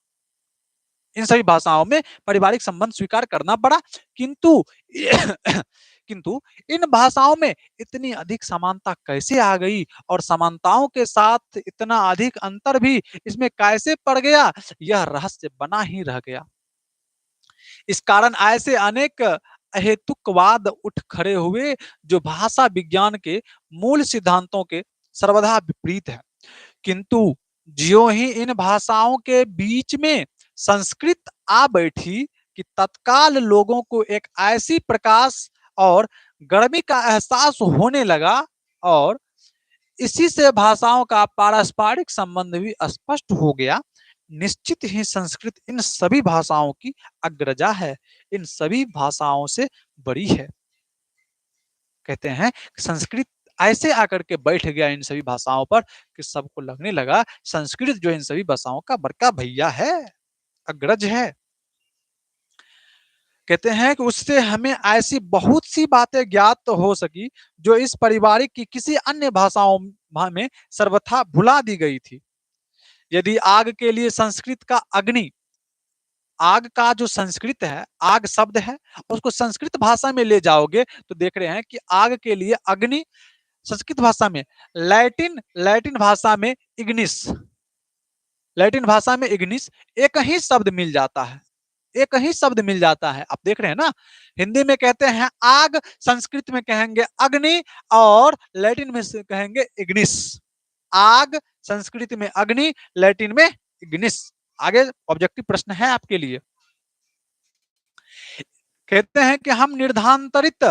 इन सभी भाषाओं में पारिवारिक संबंध स्वीकार करना पड़ा, किंतु किंतु इन भाषाओं में इतनी अधिक समानता कैसे आ गई, और समानताओं के साथ इतना अधिक अंतर भी इसमें कैसे पड़ गया, यह रहस्य बना ही रह गया। इस कारण ऐसे अनेक अहेतुकवाद उठ खड़े हुए जो भाषा विज्ञान के मूल सिद्धांतों के सर्वथा विपरीत है। किंतु ज्यों ही इन भाषाओं के बीच में संस्कृत आ बैठी कि तत्काल लोगों को एक ऐसी प्रकाश और गर्मी का एहसास होने लगा, और इसी से भाषाओं का पारस्परिक संबंध भी स्पष्ट हो गया। निश्चित ही संस्कृत इन सभी भाषाओं की अग्रजा है, इन सभी भाषाओं से बड़ी है। कहते हैं संस्कृत ऐसे आकर के बैठ गया इन सभी भाषाओं पर कि सबको लगने लगा संस्कृत जो इन सभी भाषाओं का बड़का भैया है, अग्रज है। कहते हैं कि उससे हमें ऐसी बहुत सी बातें ज्ञात तो हो सकी जो इस पारिवारिक की किसी अन्य भाषाओं में सर्वथा भुला दी गई थी। यदि आग के लिए संस्कृत का अग्नि, आग का जो संस्कृत है, आग शब्द है, उसको संस्कृत भाषा में ले जाओगे तो देख रहे हैं कि आग के लिए अग्नि संस्कृत भाषा में, लैटिन भाषा में इग्निस, लैटिन भाषा में इग्निस एक ही शब्द मिल जाता है, एक ही शब्द मिल जाता है। आप देख रहे हैं ना, हिंदी में कहते हैं आग, संस्कृत में कहेंगे अग्नि, और लैटिन में कहेंगे इग्निस। आग संस्कृत में अग्नि, लैटिन में इग्निस। आगे ऑब्जेक्टिव प्रश्न है आपके लिए। कहते हैं कि हम निर्धांतरित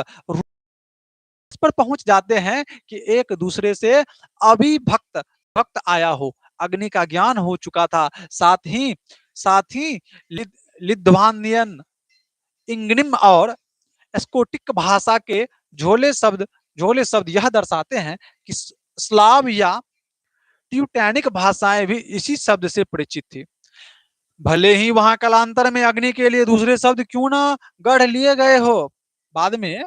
पर पहुंच जाते हैं कि एक दूसरे से अभिभक्त भक्त आया हो, अग्नि का ज्ञान हो चुका था, साथ ही लिथुआनियन, इंग्निम और स्कोटिक भाषा के झोले शब्द यह दर्शाते हैं कि स्लाव या ट्यूटैनिक भाषाएं भी इसी शब्द से परिचित थी। भले ही वहां कालांतर में अग्नि के लिए दूसरे शब्द क्यों ना गढ़ लिए गए हो, बाद में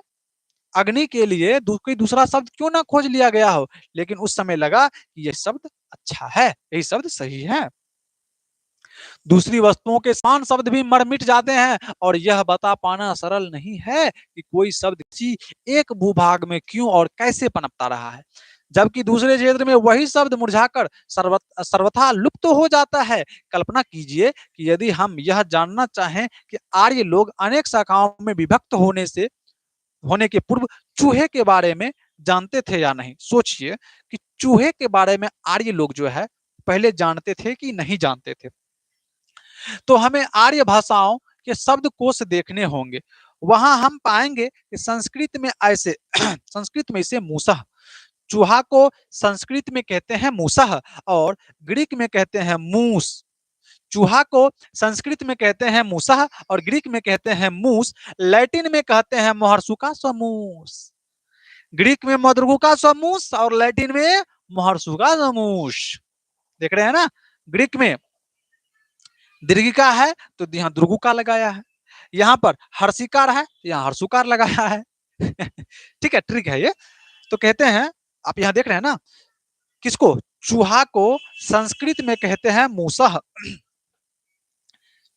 अग्नि के लिए कोई दूसरा शब्द क्यों ना खोज लिया गया हो, लेकिन उस समय लगा कि यह शब्द अच्छा है, यही शब्द सही है। दूसरी वस्तुओं के समान शब्द भी मर मिट जाते हैं, और यह बता पाना सरल नहीं है कि कोई शब्द किसी एक भूभाग में क्यों और कैसे पनपता रहा है, जबकि दूसरे क्षेत्र में वही शब्द मुरझाकर सर्वथा लुप्त हो जाता है। कल्पना कीजिए कि यदि हम यह जानना चाहें कि आर्य लोग अनेक शाखाओं में विभक्त होने के पूर्व चूहे के बारे में जानते थे या नहीं। सोचिए कि चूहे के बारे में आर्य लोग जो है पहले जानते थे कि नहीं जानते थे। तो हमें आर्य भाषाओं के शब्दकोश देखने होंगे, वहां हम पाएंगे कि संस्कृत में इसे मूसह, चूहा को संस्कृत में कहते हैं मूसह, और ग्रीक में कहते हैं मूस। चूहा को संस्कृत में कहते हैं मूसह और ग्रीक में कहते हैं मूस, लैटिन में कहते हैं मोहर्सुका समूस। ग्रीक में मद्रुगुका समूस और लैटिन में मोहर्सुका समूस। देख रहे हैं ना, ग्रीक में दीर्घिका है तो यहाँ दुर्गुका लगाया है, यहाँ पर हर्षिकार है यहाँ हर्षुकार लगाया है। ठीक है, ट्रिक है ये। तो कहते हैं, आप यहाँ देख रहे हैं ना, किसको, चूहा को संस्कृत में कहते हैं मूसह,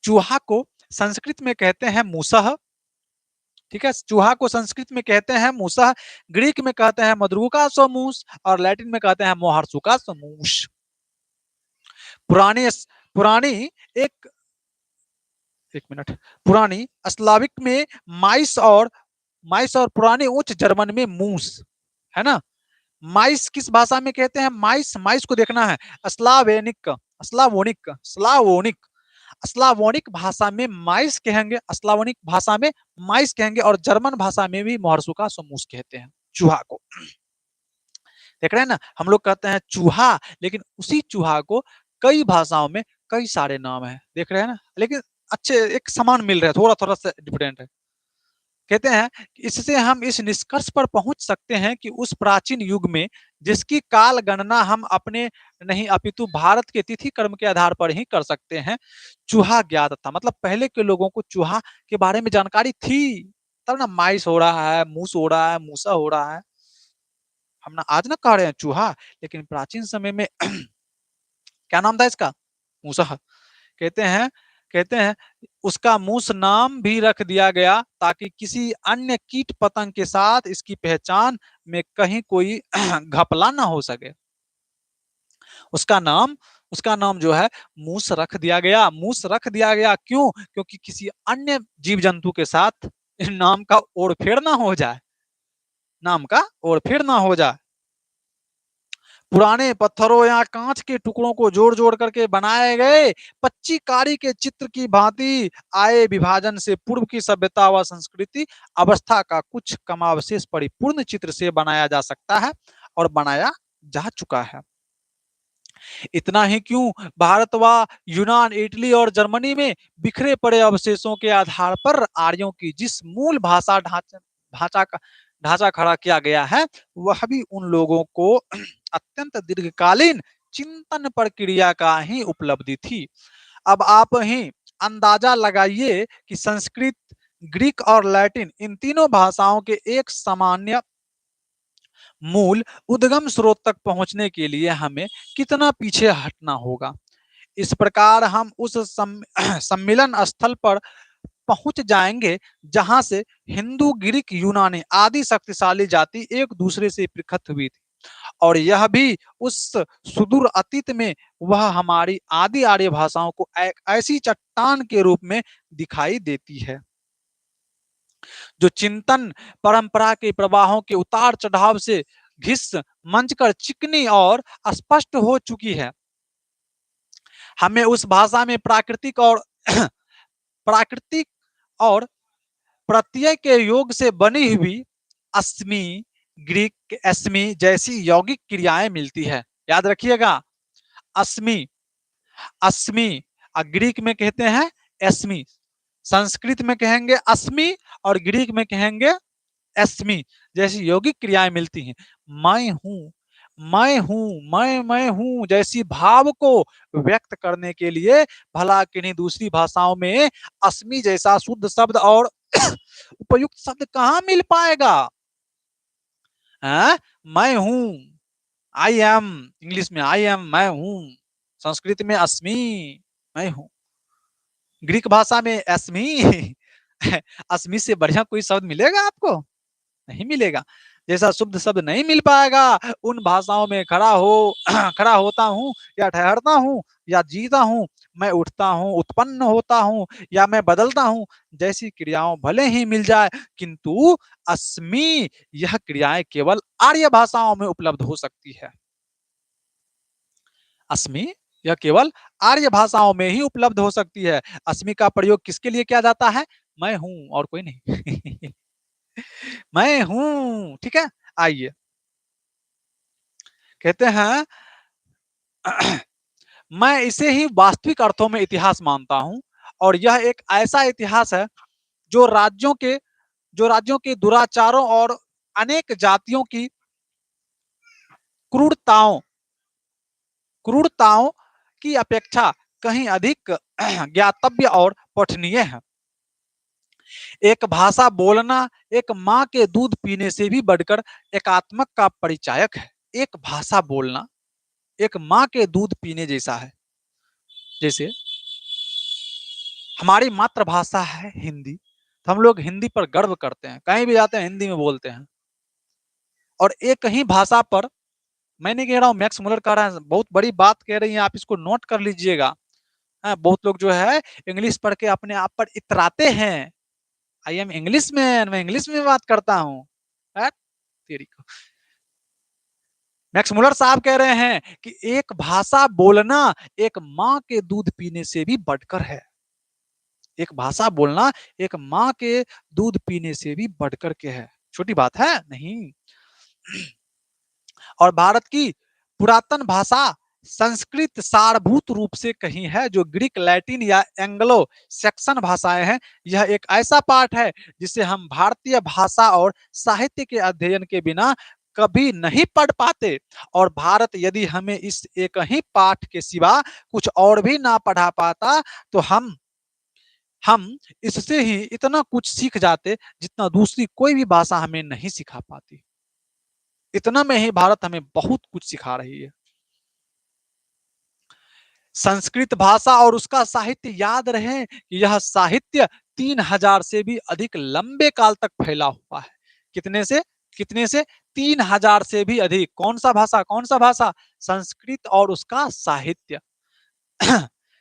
चूहा को संस्कृत में कहते हैं मूसह, ठीक है, चूहा को संस्कृत में कहते हैं मूसह, ग्रीक में कहते हैं मद्रुका सोमूस और लैटिन में कहते हैं मोहर्सुका सोमूस। पुरानी एक मिनट, पुरानी स्लाविक में माइस और पुरानी उच्च जर्मन में मूस है ना। माइस किस भाषा में कहते हैं, माइस को देखना है, स्लावोनिक, स्लावोनिक भाषा में माइस कहेंगे, स्लावोनिक भाषा में माइस कहेंगे, और जर्मन भाषा में भी मोहर्सुका समूस कहते हैं चूहा को। देख रहे हैं ना, हम लोग कहते हैं चूहा, लेकिन उसी चूहा को कई भाषाओं में कई सारे नाम है, देख रहे हैं ना, लेकिन अच्छे एक समान मिल रहे हैं, थोड़ा थोड़ा सा डिफरेंट है। कहते हैं इससे हम इस निष्कर्ष पर पहुंच सकते हैं कि उस प्राचीन युग में जिसकी काल गणना हम अपने नहीं अपितु भारत के तिथि कर्म के आधार पर ही कर सकते हैं, चूहा ज्ञात था। मतलब पहले के लोगों को चूहा के बारे में जानकारी थी, तब ना माइस हो रहा है, मूस हो रहा है, मूसा हो रहा है, हम ना आज ना कह रहे हैं चूहा, लेकिन प्राचीन समय में क्या नाम था इसका, मूसा। कहते हैं उसका मूस नाम भी रख दिया गया ताकि किसी अन्य कीट पतंग के साथ इसकी पहचान में कहीं कोई घपला ना हो सके। उसका नाम उसका नाम जो है मूस रख दिया गया। मूस रख दिया गया क्यों? क्योंकि किसी अन्य जीव जंतु के साथ नाम का ओढ़फेर ना हो जाए, नाम का ओढ़फेर ना हो जाए। पुराने पत्थरों या कांच के टुकड़ों को जोड़ जोड़ करके बनाए गए पच्चीकारी के चित्र की भांति आए विभाजन से पूर्व की सभ्यता व संस्कृति अवस्था का कुछ कमावशेष परिपूर्ण चित्र से बनाया जा सकता है और बनाया जा चुका है। इतना ही क्यों, भारत व यूनान, इटली और जर्मनी में बिखरे पड़े अवशेषों के आधार पर आर्यों की जिस मूल भाषा ढांचा खड़ा किया गया है, वह भी उन लोगों को अत्यंत दीर्घकालीन चिंतन प्रक्रिया का ही उपलब्धि थी। अब आप ही अंदाजा लगाइए कि संस्कृत, ग्रीक और लैटिन इन तीनों भाषाओं के एक सामान्य मूल उद्गम स्रोत तक पहुंचने के लिए हमें कितना पीछे हटना होगा। इस प्रकार हम उस सम्मिलन स्थल पर पहुंच जाएंगे जहां से हिंदू, ग्रीक, यूनानी आदि शक्तिशाली जाति एक दूसरे से पृथक हुई थी, और यह भी उस सुदूर अतीत में वह हमारी आदि आर्य भाषाओं को एक ऐसी चट्टान के रूप में दिखाई देती है जो चिंतन परंपरा के प्रवाहों के उतार चढ़ाव से घिस मंच कर चिकनी और स्पष्ट हो चुकी है। हमें उस भाषा में प्राकृतिक और प्रत्यय के योग से बनी हुई अस्मि, ग्रीक अस्मि जैसी यौगिक क्रियाएं मिलती है। याद रखिएगा, अस्मि, अस्मि ग्रीक में कहते हैं एस्मि, संस्कृत में कहेंगे अस्मि और ग्रीक में कहेंगे एस्मि जैसी यौगिक क्रियाएं मिलती हैं। मैं हूं, मैं हूं, मैं हूं जैसी भाव को व्यक्त करने के लिए भला किन्हीं दूसरी भाषाओं में अस्मि जैसा शुद्ध शब्द और उपयुक्त शब्द कहां मिल पाएगा? मैं हूं, आई एम, इंग्लिश में आई एम, मैं हूं, संस्कृत में अस्मि, मैं हूं, ग्रीक भाषा में अस्मि अस्मि से बढ़िया कोई शब्द मिलेगा आपको? नहीं मिलेगा। जैसा शुद्ध शब्द नहीं मिल पाएगा उन भाषाओं में खड़ा हो खड़ा होता हूं या ठहरता हूं या जीता हूं, मैं उठता हूं, उत्पन्न होता हूं या मैं बदलता हूं जैसी क्रियाओं भले ही मिल जाए, किंतु अस्मि यह क्रियाएं केवल आर्य भाषाओं में उपलब्ध हो सकती है। अस्मि यह केवल आर्य भाषाओं में ही उपलब्ध हो सकती है। अस्मि का प्रयोग किसके लिए किया जाता है? मैं हूं और कोई नहीं मैं हूं, ठीक है। आइए, कहते हैं मैं इसे ही वास्तविक अर्थों में इतिहास मानता हूं, और यह एक ऐसा इतिहास है जो राज्यों के दुराचारों और अनेक जातियों की क्रूरताओं क्रूरताओं की अपेक्षा कहीं अधिक ज्ञातव्य और पठनीय है। एक भाषा बोलना एक माँ के दूध पीने से भी बढ़कर एकात्मक का परिचायक है। एक भाषा बोलना एक माँ के दूध पीने जैसा है। जैसे हमारी मातृभाषा है हिंदी, तो हम लोग हिंदी पर गर्व करते हैं, कहीं भी जाते हैं हिंदी में बोलते हैं। और एक ही भाषा पर, मैं नहीं कह रहा हूँ, मैक्स मुलर कह रहा है, बहुत बड़ी बात कह रही है, आप इसको नोट कर लीजिएगा। बहुत लोग जो है इंग्लिश पढ़ के अपने आप पर इतराते हैं, आई एम इंग्लिश मैन, मैं इंग्लिश में बात करता हूँ। तेरी को मैक्स मुलर साहब कह रहे हैं कि एक भाषा बोलना एक माँ के दूध पीने से भी बढ़कर है। एक भाषा बोलना एक माँ के दूध पीने से भी बढ़कर के है, छोटी बात है नहीं। और भारत की पुरातन भाषा संस्कृत सारभूत रूप से कहीं है जो ग्रीक, लैटिन या एंग्लो सेक्सन भाषाएं हैं। यह एक ऐसा पाठ है जिसे हम भारतीय भाषा और साहित्य के अध्ययन के बिना कभी नहीं पढ़ पाते। और भारत यदि हमें इस एक ही पाठ के सिवा कुछ और भी ना पढ़ा पाता तो हम इससे ही इतना कुछ सीख जाते जितना दूसरी कोई भी भाषा हमें नहीं सिखा पाती। इतना में ही भारत हमें बहुत कुछ सिखा रही है। संस्कृत भाषा और उसका साहित्य याद रहे कि यह साहित्य 3000 से भी अधिक लंबे काल तक फैला हुआ है। कितने से 3000 से भी अधिक। कौन सा भाषा? संस्कृत और उसका साहित्य।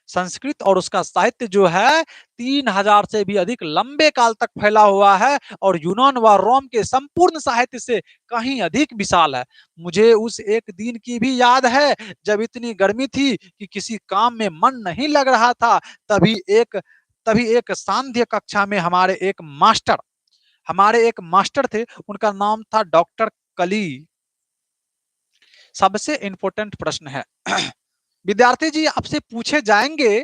संस्कृत और उसका साहित्य जो है 3000 से भी अधिक लंबे काल तक फैला हुआ है और यूनान व रोम के संपूर्ण साहित्य से कहीं अधिक विशाल है। मुझे उस एक दिन की भी याद है जब इतनी गर्मी थी कि किसी काम में मन नहीं लग रहा था। तभी एक सांध्य कक्षा में हमारे एक मास्टर थे, उनका नाम था डॉक्टर कली। सबसे इंपॉर्टेंट प्रश्न है विद्यार्थी जी आपसे पूछे जाएंगे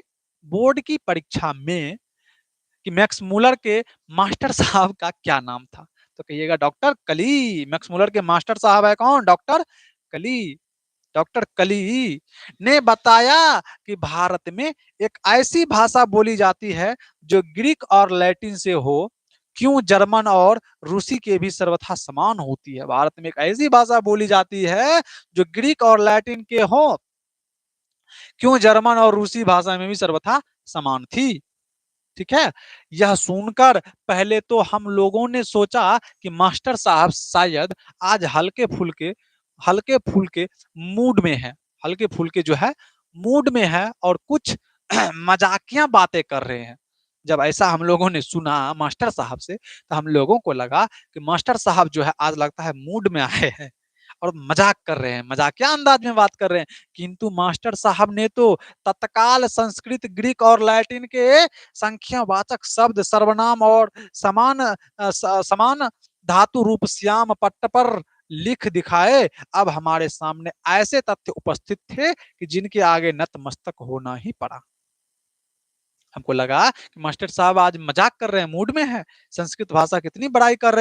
बोर्ड की परीक्षा में कि मैक्स मूलर के मास्टर साहब का क्या नाम था, तो कहिएगा डॉक्टर कली। मैक्स मूलर के मास्टर साहब है कौन? डॉक्टर कली। डॉक्टर कली ने बताया कि भारत में एक ऐसी भाषा बोली जाती है जो ग्रीक और लैटिन से हो, क्यों जर्मन और रूसी के भी सर्वथा समान होती है। भारत में एक ऐसी भाषा बोली जाती है जो ग्रीक और लैटिन के हो, क्यों जर्मन और रूसी भाषा में भी सर्वथा समान थी। ठीक है। यह सुनकर पहले तो हम लोगों ने सोचा कि मास्टर साहब शायद आज हल्के फुल्के मूड में है, हल्के फुल्के जो है मूड में है और कुछ मजाकिया बातें कर रहे हैं। जब ऐसा हम लोगों ने सुना मास्टर साहब से तो हम लोगों को लगा कि मास्टर साहब जो है आज लगता है मूड में आए हैं और मजाक कर रहे हैं, मजाकिया अंदाज में बात कर रहे हैं। किंतु मास्टर साहब ने तो तत्काल संस्कृत, ग्रीक और लैटिन के संख्यावाचक शब्द, सर्वनाम और समान धातु रूप श्याम पट्ट पर लिख दिखाए। अब हमारे सामने ऐसे तथ्य उपस्थित थे कि जिनके आगे नतमस्तक होना ही पड़ा। हमको लगा कि मास्टर साहब आज मजाक कर रहे हैं, मूड में है, संस्कृत भाषा कितनी बड़ाई कर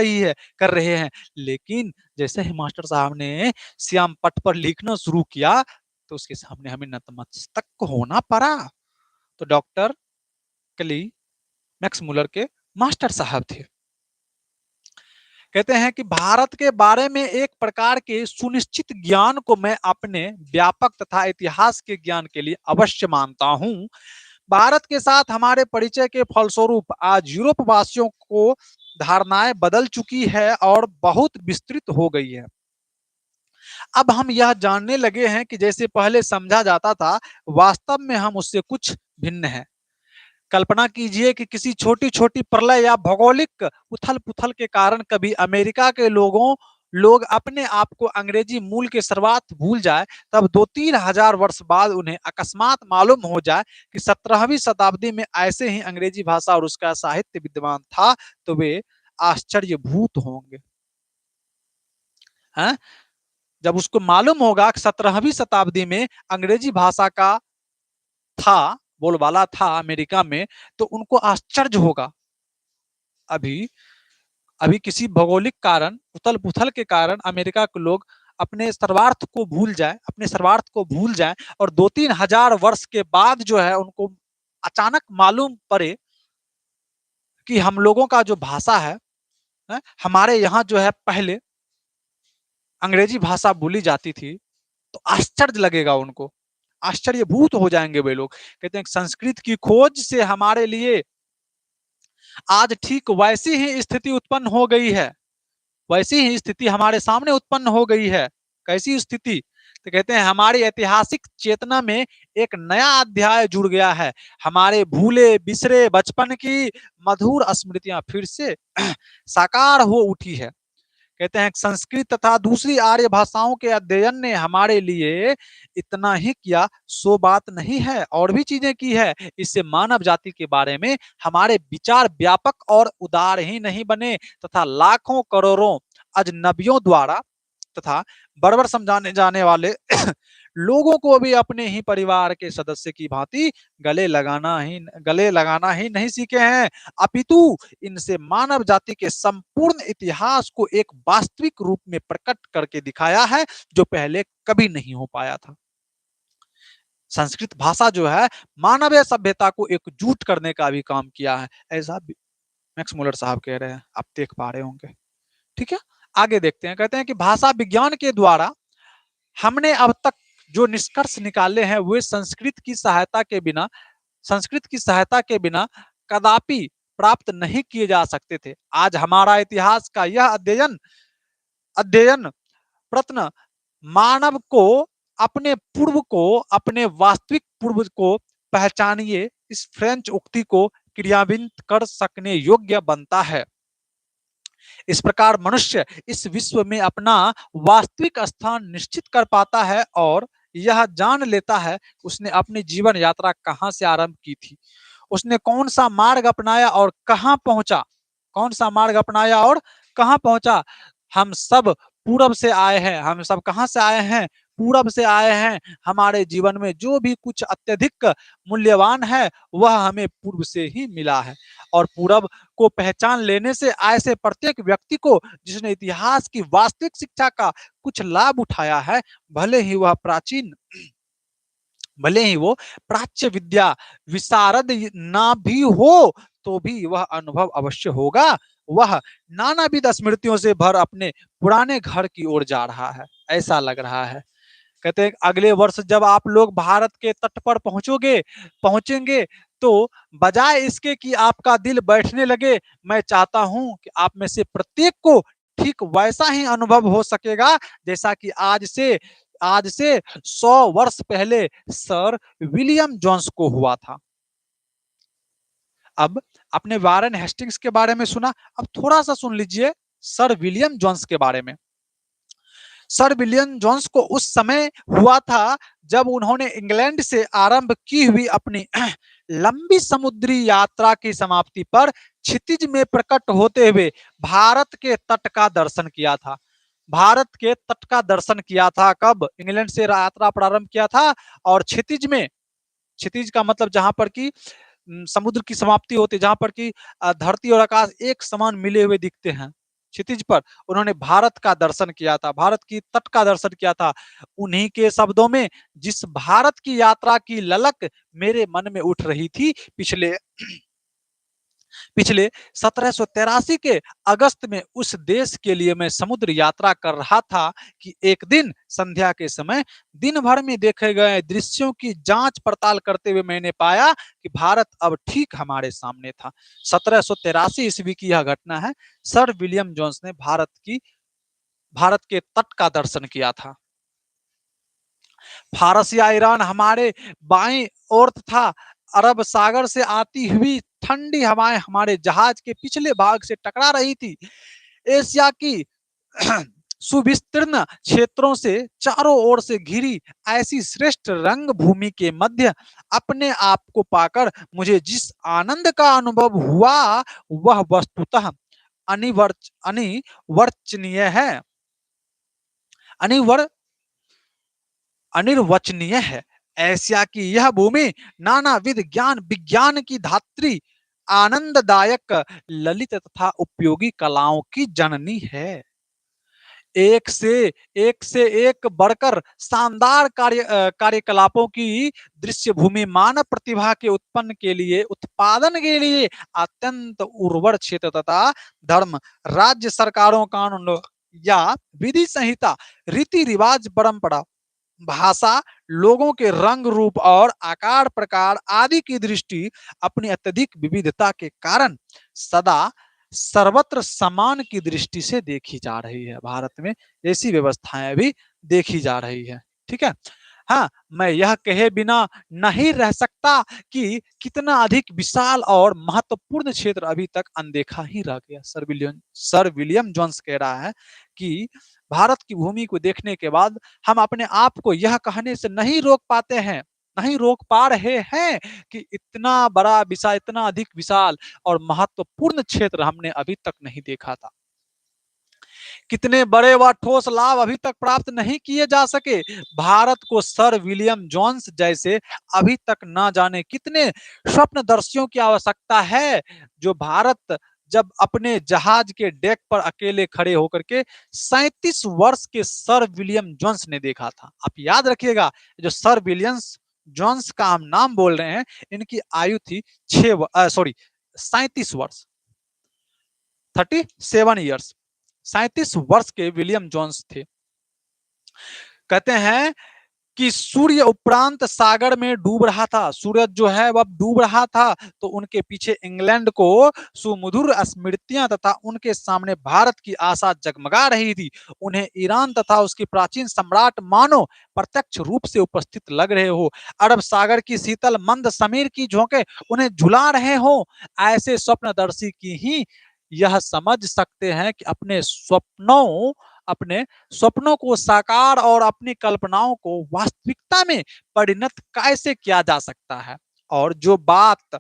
रहे हैं। लेकिन जैसे ही मास्टर साहब ने श्याम पट पर लिखना शुरू किया तो उसके सामने हमें नतमस्तक होना पड़ा। तो डॉक्टर कली मैक्स मूलर के मास्टर साहब थे। कहते हैं कि भारत के बारे में एक प्रकार के सुनिश्चित ज्ञान को मैं अपने व्यापक तथा इतिहास के ज्ञान के लिए अवश्य मानता हूं। भारत के साथ हमारे परिचय के फलस्वरूप आज यूरोप वासियों को धारणाएं बदल चुकी है और बहुत विस्तृत हो गई है। अब हम यह जानने लगे हैं कि जैसे पहले समझा जाता था, वास्तव में हम उससे कुछ भिन्न हैं। कल्पना कीजिए कि किसी छोटी छोटी प्रलय या भौगोलिक उथल पुथल के कारण कभी अमेरिका के लोग अपने आप को अंग्रेजी मूल के सर्वात भूल जाए, तब 2-3 हजार वर्ष बाद उन्हें अकस्मात मालूम हो जाए कि 17वीं शताब्दी में ऐसे ही अंग्रेजी भाषा और उसका साहित्य विद्यमान था, तो वे आश्चर्यभूत होंगे। है? जब उसको मालूम होगा कि 17वीं शताब्दी में अंग्रेजी भाषा का था, बोलबाला था अमेरिका में, तो उनको आश्चर्य होगा। अभी अभी किसी भौगोलिक कारण, उथल पुथल के कारण अमेरिका के लोग अपने सर्वार्थ को भूल जाएं और 2-3 हजार वर्ष के बाद जो है उनको अचानक मालूम पड़े कि हम लोगों का जो भाषा है, हमारे यहाँ जो है पहले अंग्रेजी भाषा बोली जाती थी, तो आश्चर्य लगेगा उनको, आश्चर्यभूत हो जाएंगे वे लोग। कहते हैं संस्कृत की खोज से हमारे लिए आज ठीक वैसी ही स्थिति उत्पन्न हो गई है, वैसी ही स्थिति हमारे सामने उत्पन्न हो गई है। कैसी स्थिति? तो कहते हैं हमारी ऐतिहासिक चेतना में एक नया अध्याय जुड़ गया है। हमारे भूले बिसरे बचपन की मधुर स्मृतियां फिर से साकार हो उठी है। कहते हैं संस्कृत तथा दूसरी आर्य भाषाओं के अध्ययन ने हमारे लिए इतना ही किया सो बात नहीं है, और भी चीजें की है। इससे मानव जाति के बारे में हमारे विचार व्यापक और उदार ही नहीं बने तथा लाखों करोड़ों अजनबियों द्वारा तथा बर्बर समझाने जाने वाले लोगों को भी अपने ही परिवार के सदस्य की भांति गले लगाना ही नहीं सीखे हैं, अपितु इनसे मानव जाति के संपूर्ण इतिहास को एक वास्तविक रूप में प्रकट करके दिखाया है, जो पहले कभी नहीं हो पाया था। संस्कृत भाषा जो है मानवीय सभ्यता को एकजुट करने का भी काम किया है, ऐसा मैक्स मुलर साहब कह रहे हैं, आप देख पा रहे होंगे। ठीक है, आगे देखते हैं। कहते हैं कि भाषा विज्ञान के द्वारा हमने अब तक जो निष्कर्ष निकाले हैं वे संस्कृत की सहायता के बिना कदापि प्राप्त नहीं किए जा सकते थे। आज हमारा इतिहास का यह अध्ययन प्रश्न मानव को अपने वास्तविक पूर्व को पहचानिए, इस फ्रेंच उक्ति को क्रियान्वित कर सकने योग्य बनता है। इस प्रकार मनुष्य इस विश्व में अपना वास्तविक स्थान निश्चित कर पाता है और यह जान लेता है उसने अपनी जीवन यात्रा कहां से आरंभ की थी, उसने कौन सा मार्ग अपनाया और कहां पहुंचा। हम सब पूरब से आए हैं। हम सब कहां से आए हैं? पूरब से आए हैं। हमारे जीवन में जो भी कुछ अत्यधिक मूल्यवान है वह हमें पूर्व से ही मिला है, और पूरब को पहचान लेने से ऐसे प्रत्येक व्यक्ति को जिसने इतिहास की वास्तविक शिक्षा का कुछ लाभ उठाया है, भले ही वो प्राच्य विद्या विशारद ना भी हो, तो भी वह अनुभव अवश्य होगा। वह नानाविध स्मृतियों से भर अपने पुराने घर की ओर जा रहा है, ऐसा लग रहा है। कहते हैं अगले वर्ष जब आप लोग भारत के तट पर पहुंचेंगे तो बजाय इसके कि आपका दिल बैठने लगे, मैं चाहता हूं कि आप में से प्रत्येक को ठीक वैसा ही अनुभव हो सकेगा जैसा कि आज से 100 वर्ष पहले सर विलियम जोन्स को हुआ था। अब आपने वारेन हेस्टिंग्स के बारे में सुना, अब थोड़ा सा सुन लीजिए सर विलियम जोन्स के बारे में। सर विलियम जोन्स को उस समय हुआ था जब उन्होंने इंग्लैंड से आरंभ की हुई अपनी लंबी समुद्री यात्रा की समाप्ति पर क्षितिज में प्रकट होते हुए भारत के तट का दर्शन किया था। कब? इंग्लैंड से यात्रा प्रारंभ किया था और क्षितिज का मतलब जहां पर की समुद्र की समाप्ति होती है, जहां पर की धरती और आकाश एक समान मिले हुए दिखते हैं, क्षितिज पर उन्होंने भारत का दर्शन किया था, भारत की तट का दर्शन किया था। उन्हीं के शब्दों में, जिस भारत की यात्रा की ललक मेरे मन में उठ रही थी पिछले 1783 के अगस्त में, उस देश के लिए मैं समुद्र यात्रा कर रहा था कि एक दिन संध्या के समय दिन भर में देखे गए दृश्यों की जांच पड़ताल करते हुए मैंने पाया कि भारत अब ठीक हमारे सामने था। 1783 ईस्वी की यह घटना है। सर विलियम जोन्स ने भारत के तट का दर्शन किया था। फारस या ईरान हमारे बाईं ओर था। अरब सागर से आती हुई ठंडी हवाएं हमारे जहाज के पिछले भाग से टकरा रही थी। एशिया की सुविस्तीर्ण क्षेत्रों से चारों ओर से घिरी ऐसी श्रेष्ठ रंग भूमि के मध्य अपने आप को पाकर मुझे जिस आनंद का अनुभव हुआ वह वस्तुतः अनिर्वचनीय है। एशिया की यह भूमि नानाविध ज्ञान विज्ञान की धात्री, आनंददायक, ललित तथा उपयोगी कलाओं की जननी है। एक से एक बढ़कर शानदार कार्यकलापों की दृश्य भूमि मानव प्रतिभा के उत्पादन के लिए अत्यंत उर्वर क्षेत्र तथा धर्म, राज्य सरकारों, कानून या विधि संहिता, रीति रिवाज, परंपरा, भाषा, लोगों के रंग रूप और आकार प्रकार आदि की दृष्टि अपनी अत्यधिक विविधता के कारण सदा सर्वत्र समान की दृष्टि से देखी जा रही है। भारत में ऐसी व्यवस्थाएं भी देखी जा रही है। ठीक है, हाँ, मैं यह कहे बिना नहीं रह सकता कि कितना अधिक विशाल और महत्वपूर्ण क्षेत्र अभी तक अनदेखा ही रह गया। सर विलियम जोन्स कह रहा है कि भारत की भूमि को देखने के बाद हम अपने आप को यह कहने से नहीं रोक पाते हैं, नहीं रोक पा रहे हैं कि इतना अधिक विशाल और महत्वपूर्ण क्षेत्र हमने अभी तक नहीं देखा था। कितने बड़े व ठोस लाभ अभी तक प्राप्त नहीं किए जा सके। भारत को सर विलियम जोन्स जैसे अभी तक ना जाने कितने स्वप्नदर्शियों की आवश्यकता है, जो भारत जब अपने जहाज के डेक पर अकेले खड़े होकर के 37 वर्ष के सर विलियम जोन्स ने देखा था। आप याद रखिएगा, जो सर विलियम जोन्स का हम नाम बोल रहे हैं, इनकी आयु थी 37 वर्ष, 37 ईयर्स, 37 वर्ष के विलियम जोन्स थे। कहते हैं कि सूर्य उपरांत सागर में डूब रहा था, सूरज जो है वह डूब रहा था, तो उनके पीछे इंग्लैंड को सुमधुर स्मृतियां तथा उनके सामने भारत की आशा जगमगा रही थी। उन्हें ईरान तथा उसके प्राचीन सम्राट मानो प्रत्यक्ष रूप से उपस्थित लग रहे हो। अरब सागर की शीतल मंद समीर की झोंके उन्हें झुला रहे हो। ऐसे स्वप्नदर्शी की ही यह समझ सकते हैं कि अपने सपनों को साकार और अपनी कल्पनाओं को वास्तविकता में परिणत कैसे किया जा सकता है। और जो बात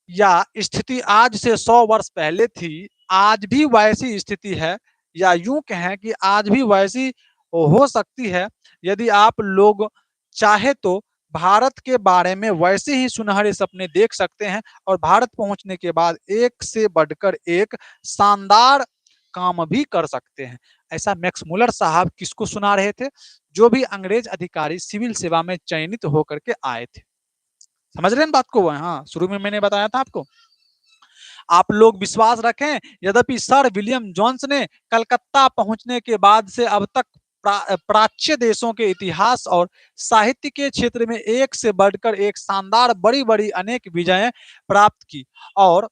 या स्थिति आज से 100 वर्ष पहले थी, आज भी वैसी स्थिति है, या यूं कहें कि आज भी वैसी हो सकती है। यदि आप लोग चाहे तो भारत के बारे में वैसे ही सुनहरे सपने देख सकते हैं और भारत पहुंचने के बाद एक से बढ़कर एक शानदार काम भी कर सकते हैं। ऐसा मैक्स मुलर साहब किसको सुना रहे थे? जो भी अंग्रेज अधिकारी सिविल सेवा में चयनित होकर के आए थे। समझ रहे हैं बात को? हाँ, शुरू में मैंने बताया था आपको। आप लोग विश्वास रखें, यद्यपि सर विलियम जोन्स ने कलकत्ता पहुंचने के बाद से अब तक प्राच्य देशों के इतिहास और साहित्य के क्षेत्र में एक से बढ़कर एक शानदार बड़ी बड़ी अनेक विजयें प्राप्त की, और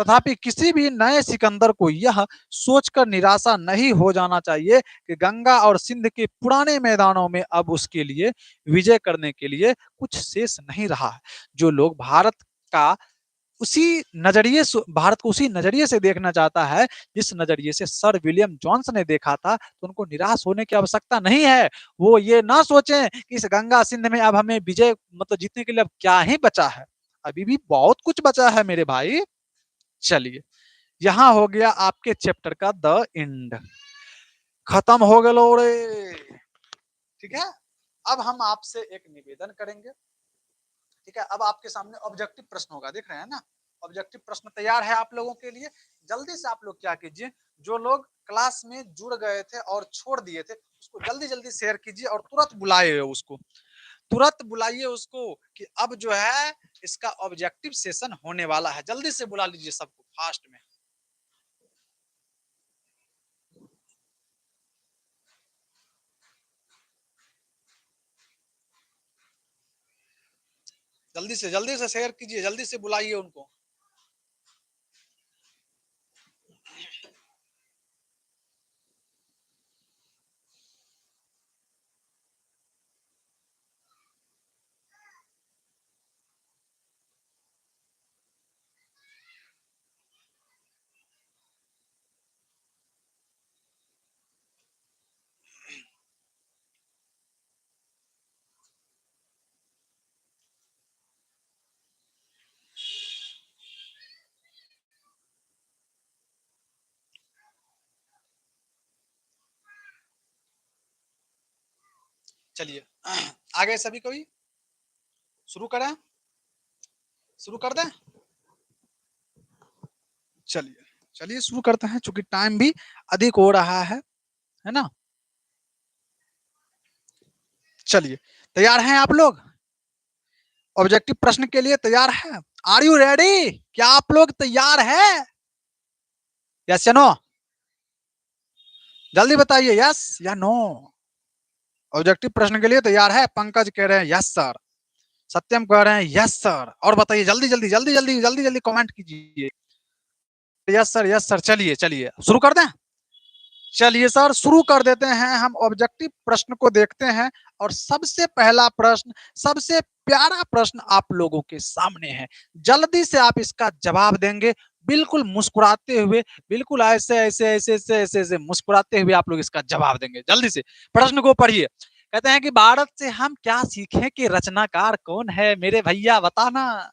तथापि किसी भी नए सिकंदर को यह सोचकर निराशा नहीं हो जाना चाहिए कि गंगा और सिंध के पुराने मैदानों में अब उसके लिए विजय करने के लिए कुछ शेष नहीं रहा है। जो लोग का भारत को उसी नजरिए से देखना चाहता है जिस नजरिए से सर विलियम जोन्स ने देखा था, तो उनको निराश होने की आवश्यकता नहीं है। वो ये ना सोचें कि इस गंगा सिंध में अब हमें विजय मतलब जीतने के लिए अब क्या ही बचा है, अभी भी बहुत कुछ बचा है मेरे भाई। चलिए, यहां हो गया आपके चैप्टर का द एंड, खत्म हो गया रे। ठीक है, अब हम आपसे एक निवेदन करेंगे। ठीक है, अब आपके सामने ऑब्जेक्टिव प्रश्न होगा, देख रहे हैं ना? ऑब्जेक्टिव प्रश्न तैयार है आप लोगों के लिए। जल्दी से आप लोग क्या कीजिए, जो लोग क्लास में जुड़ गए थे और छोड़ दिए थे, उसको जल्दी जल्दी शेयर कीजिए और तुरंत बुलाइए उसको, तुरंत बुलाइए उसको कि अब जो है इसका ऑब्जेक्टिव सेशन होने वाला है। जल्दी से बुला लीजिए सबको फास्ट में। जल्दी से शेयर कीजिए, जल्दी से बुलाइए उनको। चलिए आगे सभी कोई शुरू करें, शुरू कर दें। चलिए चलिए शुरू करते हैं, चूंकि टाइम भी अधिक हो रहा है ना? चलिए, तैयार हैं आप लोग? ऑब्जेक्टिव प्रश्न के लिए तैयार है? Are you ready? क्या आप लोग तैयार हैं? यस या नो? जल्दी बताइए, यस या नो? ऑब्जेक्टिव प्रश्न के लिए तैयार है? पंकज कह रहे हैं यस सर, सत्यम कह रहे हैं यस सर, और बताइए जल्दी जल्दी जल्दी जल्दी जल्दी जल्दी कमेंट कीजिए। Yes sir, yes sir. चलिए चलिए शुरू कर दें। चलिए सर शुरू कर देते हैं, हम ऑब्जेक्टिव प्रश्न को देखते हैं। और सबसे पहला प्रश्न, सबसे प्यारा प्रश्न आप लोगों के सामने है, जल्दी से आप इसका जवाब देंगे, बिल्कुल मुस्कुराते हुए, बिल्कुल ऐसे ऐसे ऐसे ऐसे ऐसे ऐसे मुस्कुराते हुए आप लोग इसका जवाब देंगे। जल्दी से प्रश्न को पढ़िए। कहते हैं कि भारत से हम क्या सीखें कि रचनाकार कौन है, मेरे भैया बताना।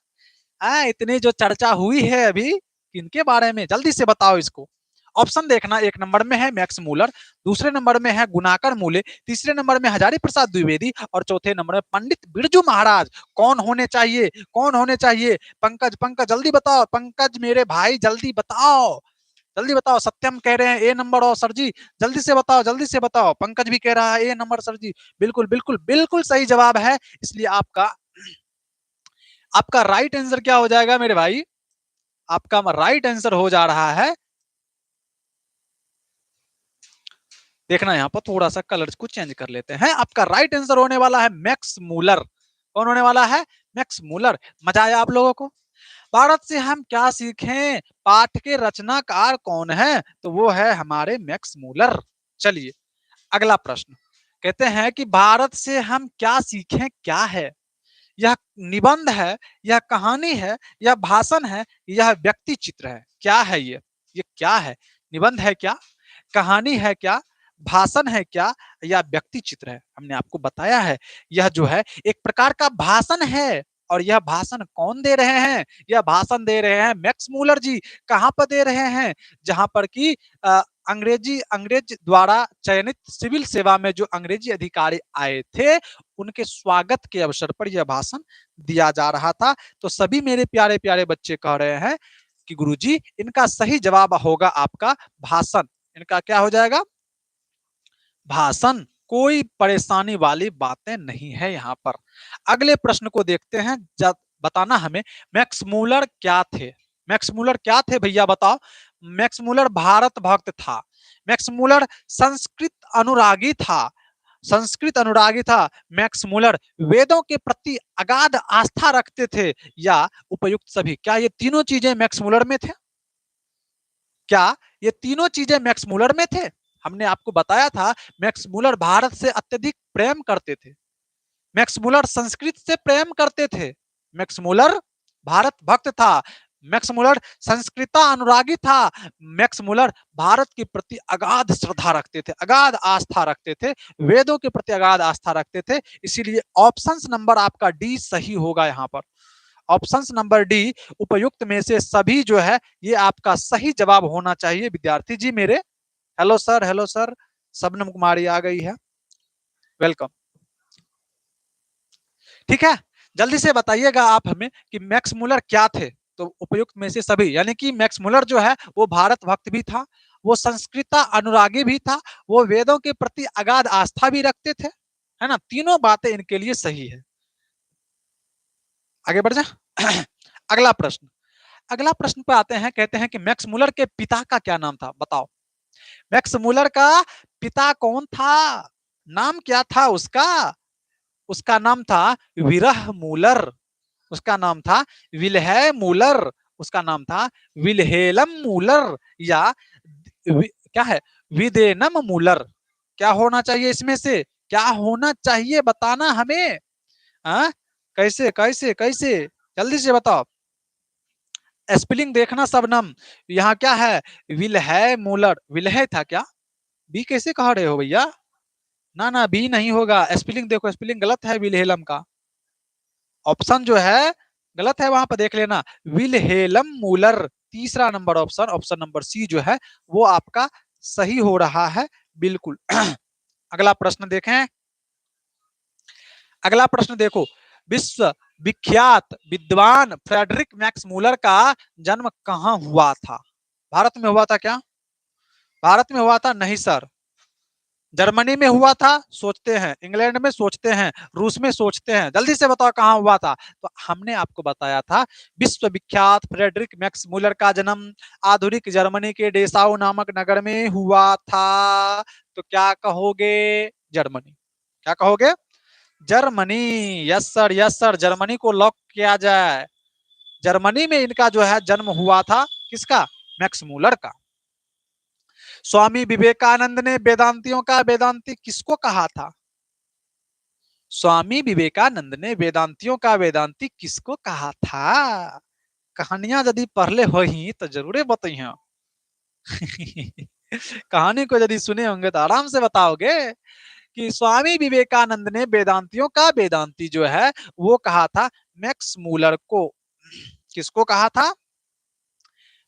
इतनी जो चर्चा हुई है अभी किनके बारे में, जल्दी से बताओ इसको। ऑप्शन देखना, एक नंबर में है मैक्स मूलर, दूसरे नंबर में है गुणाकर मूले, तीसरे नंबर में हजारी प्रसाद द्विवेदी और चौथे नंबर में पंडित बिरजू महाराज। कौन होने चाहिए, कौन होने चाहिए? पंकज, पंकज जल्दी बताओ, पंकज मेरे भाई जल्दी बताओ, जल्दी बताओ। सत्यम कह रहे हैं ए नंबर और सर जी, जल्दी से बताओ, जल्दी से बताओ। पंकज भी कह रहा है ए नंबर सर जी, बिल्कुल बिल्कुल बिल्कुल सही जवाब है। इसलिए आपका आपका राइट आंसर क्या हो जाएगा मेरे भाई? आपका राइट आंसर हो जा रहा है, देखना यहाँ पर थोड़ा सा कलर्स को चेंज कर लेते हैं। आपका राइट आंसर होने वाला है मैक्स मूलर। कौन होने वाला है? Max Muller. मजा आया आप लोगों को? भारत से हम क्या सीखें, पाठ के रचनाकार कौन है? तो वो है हमारे मैक्स मूलर। चलिए अगला प्रश्न। कहते हैं कि भारत से हम क्या सीखें क्या है? यह निबंध है, यह कहानी है, यह भाषण है, यह व्यक्ति चित्र है। क्या है ये क्या है? निबंध है क्या, कहानी है क्या, भाषण है क्या, या व्यक्ति चित्र है? हमने आपको बताया है यह जो है एक प्रकार का भाषण है। और यह भाषण कौन दे रहे हैं? यह भाषण दे रहे हैं मैक्स मूलर जी। कहां पर दे रहे हैं? जहां पर कि अंग्रेज द्वारा चयनित सिविल सेवा में जो अंग्रेजी अधिकारी आए थे, उनके स्वागत के अवसर पर यह भाषण दिया जा रहा था। तो सभी मेरे प्यारे प्यारे बच्चे कह रहे हैं कि गुरुजी इनका सही जवाब होगा आपका भाषण। इनका क्या हो जाएगा? भाषण। कोई परेशानी वाली बातें नहीं है यहाँ पर। अगले प्रश्न को देखते हैं, बताना हमें मैक्स मूलर क्या थे। मैक्स मूलर क्या थे भैया बताओ? मैक्स मूलर भारत भक्त था, मैक्स मूलर संस्कृत अनुरागी था, संस्कृत अनुरागी था, मैक्स मूलर वेदों के प्रति अगाध आस्था रखते थे, या उपयुक्त सभी। क्या ये तीनों चीजें मैक्स मूलर में थे? क्या ये तीनों चीजें मैक्स मूलर में थे? हमने आपको बताया था मैक्स मूलर भारत से अत्यधिक प्रेम करते थे, मैक्स मूलर संस्कृत से प्रेम करते थे, मैक्स मूलर भारत भक्त था, मैक्स मूलर संस्कृता अनुरागी था, मैक्स मूलर भारत के प्रति अगाध श्रद्धा रखते थे, अगाध आस्था रखते थे, वेदों के प्रति अगाध आस्था रखते थे। इसीलिए ऑप्शन नंबर आपका डी सही होगा यहाँ पर। ऑप्शन नंबर डी उपयुक्त में से सभी जो है ये आपका सही जवाब होना चाहिए विद्यार्थी जी मेरे। Hello sir, hello sir, Shabnam Kumari आ गई है, वेलकम। ठीक है, जल्दी से बताइएगा आप हमें कि मैक्स मूलर क्या थे। तो उपयुक्त में से सभी, यानी कि मैक्स मूलर जो है वो भारत भक्त भी था, वो संस्कृता अनुरागी भी था, वो वेदों के प्रति अगाध आस्था भी रखते थे, है ना? तीनों बातें इनके लिए सही है। आगे बढ़ जा। अगला प्रश्न, अगला प्रश्न पे आते हैं। कहते हैं कि मैक्स मूलर के पिता का क्या नाम था? बताओ मैक्स मूलर का पिता कौन था, नाम क्या था उसका? उसका नाम था विरह मूलर, उसका नाम था विल्हे मूलर, उसका नाम था विल्हेलम मूलर, या क्या है, विदेनम मूलर। क्या होना चाहिए इसमें से? क्या होना चाहिए बताना हमें। आ? कैसे कैसे कैसे, जल्दी से बताओ। स्पेलिंग देखना सबनम। यहाँ क्या है? विल्हे मूलर, विल्हे था क्या? बी कैसे कह रहे हो भैया? ना ना बी नहीं होगा, स्पेलिंग देखो, स्पेलिंग गलत है विलहेलम का। ऑप्शन जो है गलत है, वहां पर देख लेना। विलहेलम मूलर तीसरा नंबर ऑप्शन, ऑप्शन नंबर सी जो है वो आपका सही हो रहा है, बिल्कुल। अगला प्रश्न देखें, अगला प्रश्न देखो। विश्व विख्यात विद्वान फ्रेडरिक मैक्स मूलर का जन्म कहां हुआ था? भारत में हुआ था क्या? भारत में हुआ था? नहीं सर। जर्मनी में हुआ था सोचते हैं, इंग्लैंड में सोचते हैं, रूस में सोचते हैं, जल्दी से बताओ कहां हुआ था? तो हमने आपको बताया था विश्व विख्यात फ्रेडरिक मैक्स मूलर का जन्म आधुनिक जर्मनी के डेसाउ नामक नगर में हुआ था। तो क्या कहोगे? जर्मनी। क्या कहोगे? Germany. Yes sir, yes sir, Germany को लॉक किया जाए। जर्मनी में इनका जो है जन्म हुआ था, किसका? मैक्स मूलर का। स्वामी विवेकानंद ने वेदांतियों का वेदांती किसको कहा था? स्वामी विवेकानंद ने वेदांतियों का वेदांती किसको कहा था? कहानियां यदि पढ़ले हो ही तो जरूर बताइए। कहानी को यदि सुने होंगे तो आराम से बताओगे कि स्वामी विवेकानंद ने वेदांतियों का वेदांती जो है वो कहा था मैक्स मूलर को। किसको कहा था?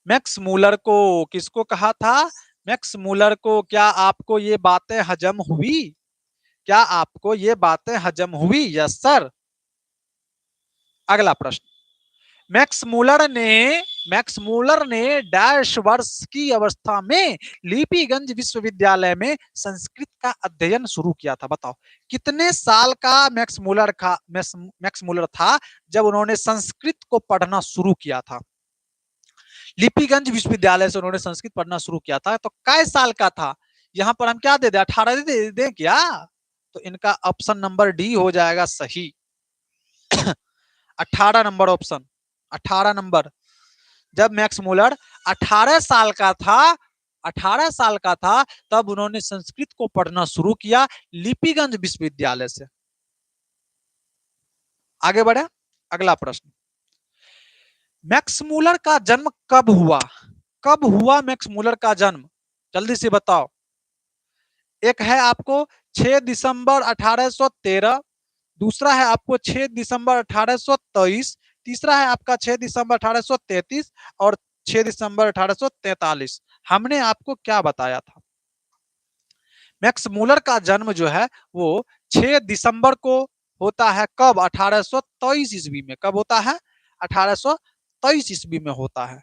मैक्स मूलर को। किसको कहा था? मैक्स मूलर को। क्या आपको ये बातें हजम हुई? क्या आपको ये बातें हजम हुई? Yes sir. अगला प्रश्न, मैक्स मूलर ने डैश वर्ष की अवस्था में लिपिगंज विश्वविद्यालय में संस्कृत का अध्ययन शुरू किया था? बताओ कितने साल का मैक्स मूलर था जब उन्होंने संस्कृत को पढ़ना शुरू किया था? लिपिगंज विश्वविद्यालय से उन्होंने संस्कृत पढ़ना शुरू किया था तो कै साल का था? यहां पर हम क्या दे दें? 18 दे क्या? तो इनका ऑप्शन नंबर डी हो जाएगा सही। 18 नंबर ऑप्शन, 18 नंबर। जब मैक्स मूलर 18 साल का था, 18 साल का था तब उन्होंने संस्कृत को पढ़ना शुरू किया लिपिगंज विश्वविद्यालय से। आगे बढ़े, अगला प्रश्न, मैक्स मूलर का जन्म कब हुआ? कब हुआ मैक्स मूलर का जन्म? जल्दी से बताओ। एक है आपको 6 दिसंबर 1813, दूसरा है आपको 6 दिसंबर 1823, तीसरा है आपका 6 दिसंबर 1833 और 6 दिसंबर 1843। हमने आपको क्या बताया था? मैक्स मूलर का जन्म जो है वो 6 दिसंबर को होता है। कब? 1823 ईस्वी में। कब होता है? 1823 ईस्वी में होता है।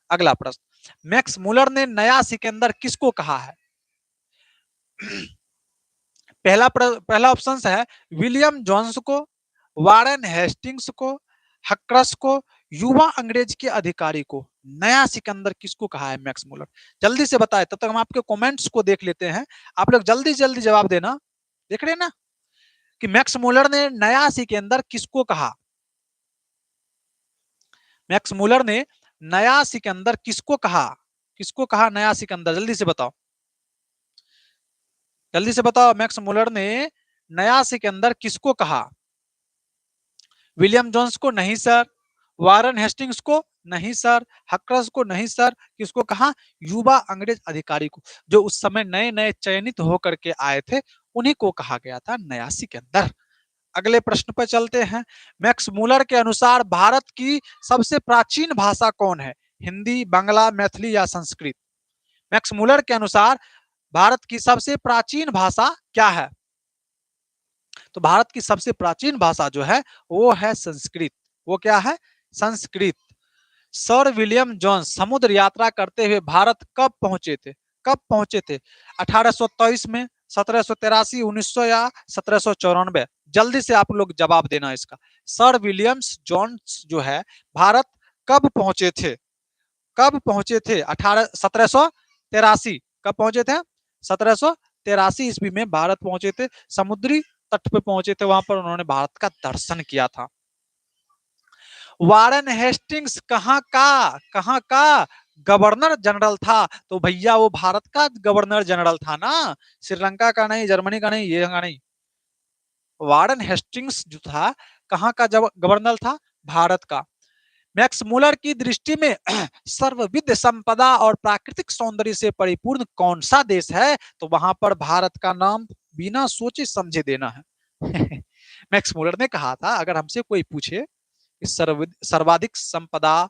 अगला प्रश्न, मैक्स मूलर ने नया सिकंदर किसको कहा है? पहला ऑप्शन है विलियम जोन्स को, वारेन हेस्टिंग्स को, हक्रस को, युवा अंग्रेज के अधिकारी को। नया सिकंदर किसको कहा है मैक्स मूलर? जल्दी से बताए, तब तक हम आपके कमेंट्स को देख लेते हैं। आप लोग जल्दी जल्दी जवाब देना। देख रहे हैं ना कि मैक्स मूलर ने नया सिकंदर किसको कहा? मैक्स मूलर ने नया सिकंदर किसको कहा? किसको कहा नया सिकंदर? जल्दी से बताओ, जल्दी से बताओ। मैक्स मूलर ने नया सिकंदर किसको कहा? विलियम जोन्स को नहीं सर, वारन हेस्टिंग्स को नहीं सर, हक्रस को नहीं सर। किसको कहा? युवा अंग्रेज अधिकारी को, जो उस समय नए नए चयनित होकर के आए थे, उन्हीं को कहा गया था नया सिकंदर। अगले प्रश्न पर चलते हैं। मैक्स मूलर के अनुसार भारत की सबसे प्राचीन भाषा कौन है? हिंदी, बांग्ला, मैथिली या संस्कृत? मैक्स मूलर के अनुसार भारत की सबसे प्राचीन भाषा क्या है? तो भारत की सबसे प्राचीन भाषा जो है वो है संस्कृत। वो क्या है? संस्कृत। सर विलियम जोन्स समुद्र यात्रा करते हुए भारत कब पहुंचे थे? कब पहुंचे थे? 1823 में, 1783, 1900 या 1794? जल्दी से आप लोग जवाब देना इसका। सर विलियम्स जोन्स जो है भारत कब पहुंचे थे? कब पहुंचे थे? 1783। कब पहुंचे थे? 1783 ईस्वी में भारत पहुंचे थे। समुद्री तट पे पहुंचे थे, वहां पर उन्होंने भारत का दर्शन किया था। वारेन हेस्टिंग्स कहां का गवर्नर जनरल था? तो भैया वो भारत का गवर्नर जनरल था ना, श्रीलंका का नहीं, जर्मनी का नहीं, ये का नहीं। वारेन हेस्टिंग्स जो था कहां का गवर्नर था? भारत का। मैक्स मूलर की दृष्टि में सर्वविध संपदा और प्राकृतिक सौंदर्य से परिपूर्ण कौन सा देश है? तो वहां पर भारत का नाम बिना सोचे समझे देना है। मैक्स मूलर ने कहा था अगर हमसे कोई पूछे सर्वाधिक संपदा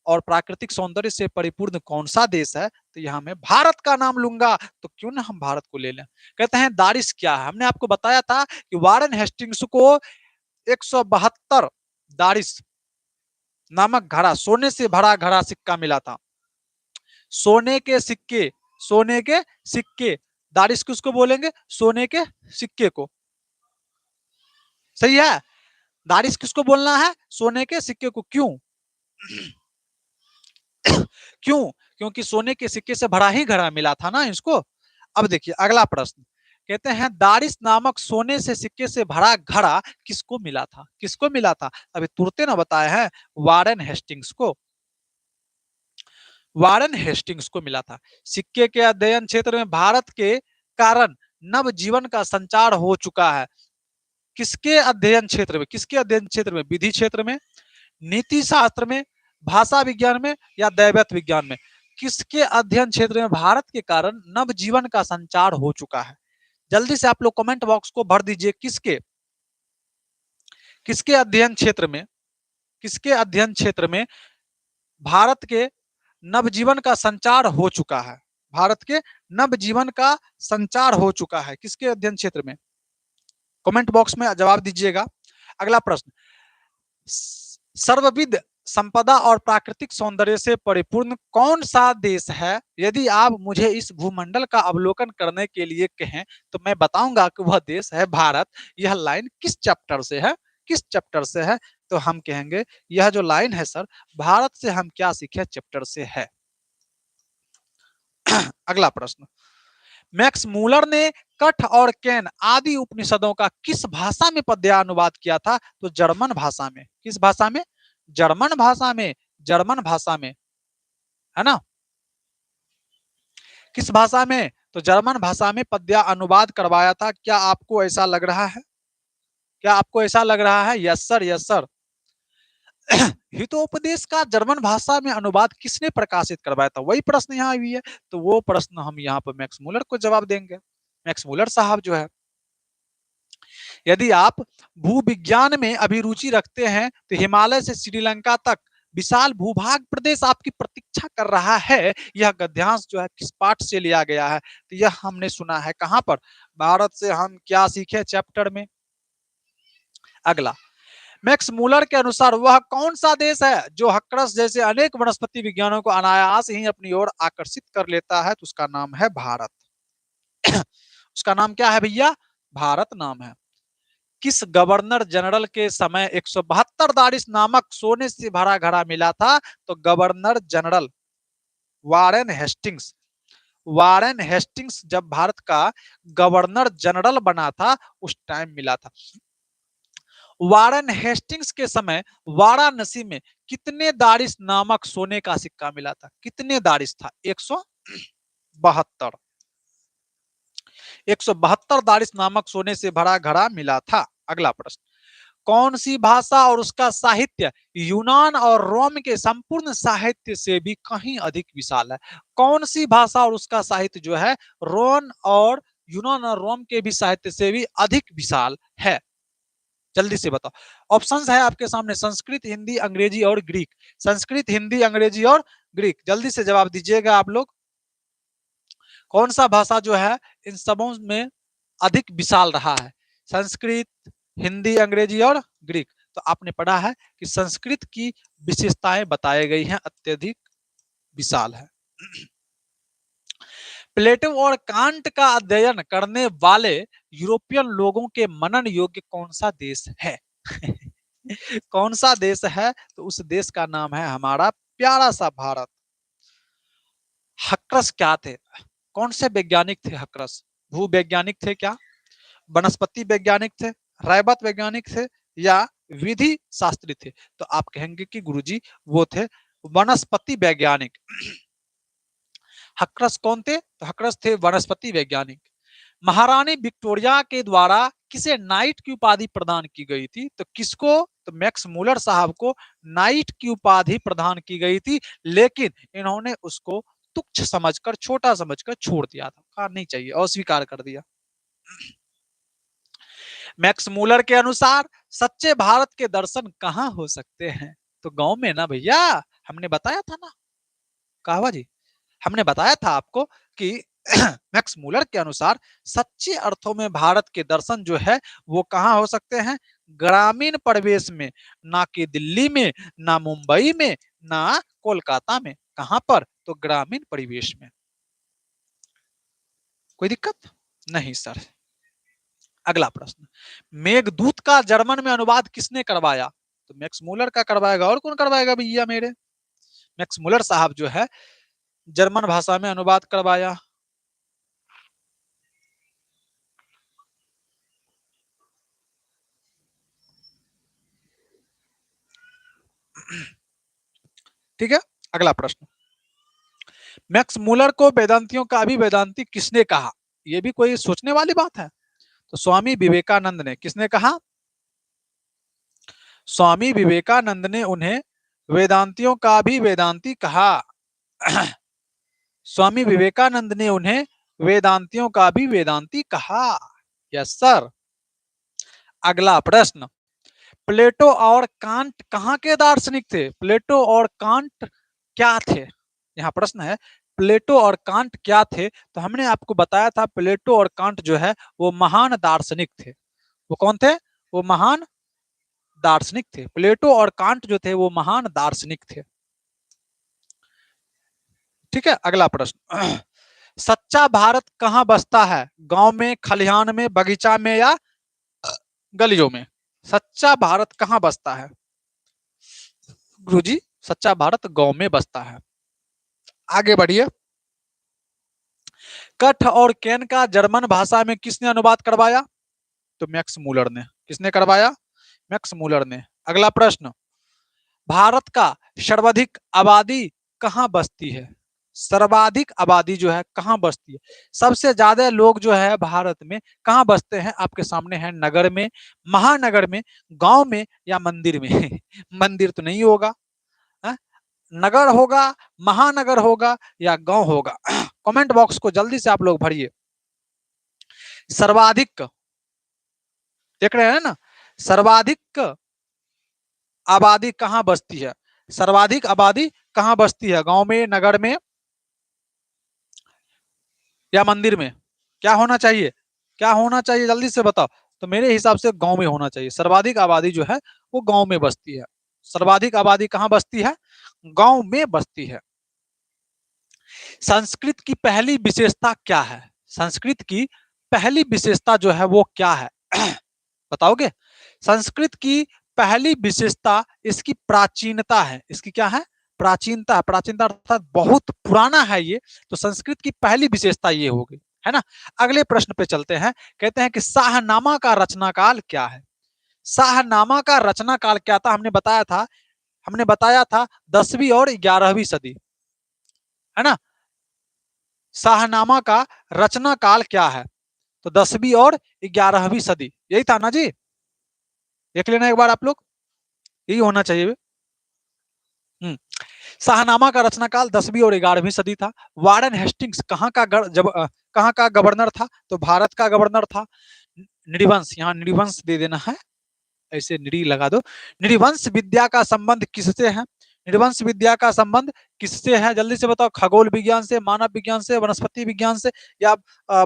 और प्राकृतिक सौंदर्य से परिपूर्ण कौन सा देश है, तो यहां मैं भारत का नाम लूंगा। तो क्यों ना हम भारत को ले लें। कहते हैं दारिश क्या है? हमने आपको बताया था कि वारेन हेस्टिंग्स को 172 दारिश नामक घड़ा, सोने से भरा घड़ा सिक्का मिला था। सोने के सिक्के, सोने के सिक्के, दारिश किसको बोलेंगे? सोने के सिक्के को। सही है, दारिश किसको बोलना है? सोने के सिक्के को। क्यों? क्यों? क्योंकि सोने के सिक्के से भरा ही घड़ा मिला था ना इसको। अब देखिए अगला प्रश्न, कहते हैं दारिश नामक सोने से सिक्के से भरा घड़ा किसको मिला था? किसको मिला था? अभी तुरते ना बताए हैं, वारेन हेस्टिंग्स को। वारेन हेस्टिंग्स को मिला था। सिक्के के अध्ययन क्षेत्र में भारत के कारण नव जीवन का संचार हो चुका है। किसके अध्ययन क्षेत्र में? किसके अध्ययन क्षेत्र में? विधि क्षेत्र में, नीति शास्त्र में, भाषा विज्ञान में या दैवत विज्ञान में? किसके अध्ययन क्षेत्र में भारत के कारण नव जीवन का संचार हो चुका है? जल्दी से आप लोग कमेंट बॉक्स को भर दीजिए। किसके किसके अध्ययन क्षेत्र में, किसके अध्ययन क्षेत्र में भारत के नवजीवन का संचार हो चुका है? भारत के नवजीवन का संचार हो चुका है किसके अध्ययन क्षेत्र में? कमेंट बॉक्स में जवाब दीजिएगा। अगला प्रश्न, सर्वविध संपदा और प्राकृतिक सौंदर्य से परिपूर्ण कौन सा देश है? यदि आप मुझे इस भूमंडल का अवलोकन करने के लिए कहें तो मैं बताऊंगा कि वह देश है भारत। यह लाइन किस चैप्टर से है? किस चैप्टर से है? तो हम कहेंगे यह जो लाइन है सर, भारत से हम क्या सीखे चैप्टर से है। अगला प्रश्न, मैक्स मूलर ने कठ और कैन आदि उपनिषदों का किस भाषा में पद्यानुवाद किया था? तो जर्मन भाषा में। किस भाषा में? जर्मन भाषा में। जर्मन भाषा में, है ना? किस भाषा में? तो जर्मन भाषा में पद्या अनुवाद करवाया था। क्या आपको ऐसा लग रहा है? क्या आपको ऐसा लग रहा है? Yes sir, yes sir. Hitopadesha का जर्मन भाषा में अनुवाद किसने प्रकाशित करवाया था? वही प्रश्न यहाँ भी है। तो वो प्रश्न हम यहाँ पर मैक्स मूलर को जवाब देंगे। मैक्स मूलर साहब जो है, यदि आप भूविज्ञान में अभिरुचि रखते हैं तो हिमालय से श्रीलंका तक विशाल भूभाग प्रदेश आपकी प्रतीक्षा कर रहा है। यह गद्यांश जो है किस पाठ से लिया गया है? तो यह हमने सुना है कहां पर? भारत से हम क्या सीखे चैप्टर में। अगला, मैक्स मूलर के अनुसार वह कौन सा देश है जो हक्रस जैसे अनेक वनस्पति विज्ञानों को अनायास ही अपनी ओर आकर्षित कर लेता है? तो उसका नाम है भारत। उसका नाम क्या है भैया? भारत नाम है। किस गवर्नर जनरल के समय 172 दारिश नामक सोने से भरा घड़ा मिला था? तो governor general Warren Hastings. Warren Hastings जब भारत का गवर्नर जनरल बना था उस टाइम मिला था। वारेन हेस्टिंग्स के समय वाराणसी में कितने दारिश नामक सोने का सिक्का मिला था? कितने दारिश था? 172। 172 दारिश नामक सोने से भरा घड़ा मिला था। अगला प्रश्न, कौन सी भाषा और उसका साहित्य यूनान और रोम के संपूर्ण साहित्य से भी कहीं अधिक विशाल है? कौन सी भाषा और उसका साहित्य जो है रोम और यूनान और रोम के भी साहित्य से भी अधिक विशाल है? जल्दी से बताओ। ऑप्शंस है आपके सामने, संस्कृत, हिंदी, अंग्रेजी और ग्रीक। संस्कृत, हिंदी, अंग्रेजी और ग्रीक। जल्दी से जवाब दीजिएगा आप लोग। कौन सा भाषा जो है इन सबों में अधिक विशाल रहा है? संस्कृत, हिंदी, अंग्रेजी और ग्रीक। तो आपने पढ़ा है कि संस्कृत की विशेषताएं बताई गई हैं, अत्यधिक विशाल है। प्लेटो और कांट का अध्ययन करने वाले यूरोपियन लोगों के मनन योग्य कौन सा देश है? कौन सा देश है? तो उस देश का नाम है हमारा प्यारा सा भारत। हक्रस क्या थे? कौन से वैज्ञानिक थे हक्रस? भूवैज्ञानिक थे क्या? वनस्पति वैज्ञानिक थे? रैबत वैज्ञानिक थे? या विधि शास्त्री थे? तो आप कहेंगे कि गुरुजी वो थे वनस्पति वैज्ञानिक। हक्रस कौन थे? तो हक्रस थे वनस्पति वैज्ञानिक। महारानी विक्टोरिया के द्वारा किसे नाइट की उपाधि प्रदान की गई थी? तो किसको? तो मैक्स मूलर साहब को नाइट की उपाधि प्रदान की गई थी, लेकिन इन्होंने उसको तुच्छ समझकर, छोटा समझकर छोड़ दिया था। कहा नहीं चाहिए, अस्वीकार कर दिया। मैक्स मूलर के अनुसार सच्चे भारत के दर्शन कहां हो सकते हैं? तो गांव में ना भैया, हमने बताया था ना कहवा जी, हमने बताया था आपको कि मैक्स मूलर के अनुसार सच्चे अर्थों में भारत के दर्शन जो है वो कहां हो सकते हैं? ग्रामीण परिवेश में, ना कि दिल्ली में, ना मुंबई में, ना कोलकाता में। कहां पर? तो ग्रामीण परिवेश में। कोई दिक्कत नहीं सर। अगला प्रश्न, मेघदूत का जर्मन में अनुवाद किसने करवाया? तो मैक्स मूलर का करवाएगा, और कौन करवाएगा भैया मेरे? मैक्स मूलर साहब जो है जर्मन भाषा में अनुवाद करवाया। ठीक है। अगला प्रश्न, मैक्स मूलर को वेदांतियों का भी वेदांती किसने कहा? ये भी कोई सोचने वाली बात है। तो स्वामी विवेकानंद ने, किसने कहा? स्वामी विवेकानंद ने उन्हें वेदांतियों का भी वेदांती कहा। स्वामी विवेकानंद ने उन्हें वेदांतियों का भी वेदांती कहा। Yes sir. अगला प्रश्न, प्लेटो और कांट कहाँ के दार्शनिक थे? प्लेटो और कांट क्या थे? यहाँ प्रश्न है, प्लेटो और कांट क्या थे? तो हमने आपको बताया था प्लेटो और कांट जो है वो महान दार्शनिक थे। वो कौन थे? वो महान दार्शनिक थे। प्लेटो और कांट जो थे वो महान दार्शनिक थे। ठीक है, अगला प्रश्न, सच्चा भारत कहाँ बसता है? गांव में, खलिहान में, बगीचा में या गलियों में? सच्चा भारत कहाँ बसता है? गुरुजी, सच्चा भारत गांव में बसता है। आगे बढ़िए। कठ और कैन का जर्मन भाषा में किसने अनुवाद करवाया? तो मैक्स मूलर ने। किसने करवाया? मैक्स मूलर ने। अगला प्रश्न, भारत का सर्वाधिक आबादी कहाँ बसती है? सर्वाधिक आबादी जो है कहाँ बसती है? सबसे ज्यादा लोग जो है भारत में कहाँ बसते हैं? आपके सामने है, नगर में, महानगर में, गांव में या मंदिर में? मंदिर तो नहीं होगा, है? नगर होगा, महानगर होगा या गांव होगा? कमेंट बॉक्स को जल्दी से आप लोग भरिए। सर्वाधिक, देख रहे हैं ना, सर्वाधिक आबादी कहाँ बसती है? सर्वाधिक आबादी कहाँ बसती है? गांव में, नगर में या मंदिर में? क्या होना चाहिए? क्या होना चाहिए, जल्दी से बताओ। तो मेरे हिसाब से गांव में होना चाहिए। सर्वाधिक आबादी जो है वो गांव में बसती है। सर्वाधिक आबादी कहाँ बसती है? गांव में बसती है। संस्कृत की पहली विशेषता क्या है? संस्कृत की पहली विशेषता जो है वो क्या है? बताओगे? संस्कृत की पहली विशेषता इसकी प्राचीनता है। इसकी क्या है? प्राचीनता। प्राचीनता अर्थात बहुत पुराना है ये। तो संस्कृत की पहली विशेषता ये होगी, है ना। अगले प्रश्न पे चलते हैं। कहते हैं कि शाहनामा का रचनाकाल क्या है? शाहनामा का रचनाकाल क्या था? हमने बताया था 10वीं और 11वीं सदी, है ना। शाहनामा का रचना काल क्या है? तो 10वीं और 11वीं सदी, यही था ना जी। देख लेना एक बार आप लोग, यही होना चाहिए। शाहनामा का रचना काल 10वीं और 11वीं सदी था। वारेन हेस्टिंग्स कहाँ का गवर्नर था? तो भारत का गवर्नर था। नृवंश, यहाँ नृवंश दे देना है, ऐसे निरी लगा दो। नृवंश विद्या का संबंध किससे है? नृवंश विद्या का संबंध किससे है? जल्दी से बताओ। खगोल विज्ञान से, मानव विज्ञान से, वनस्पति विज्ञान से या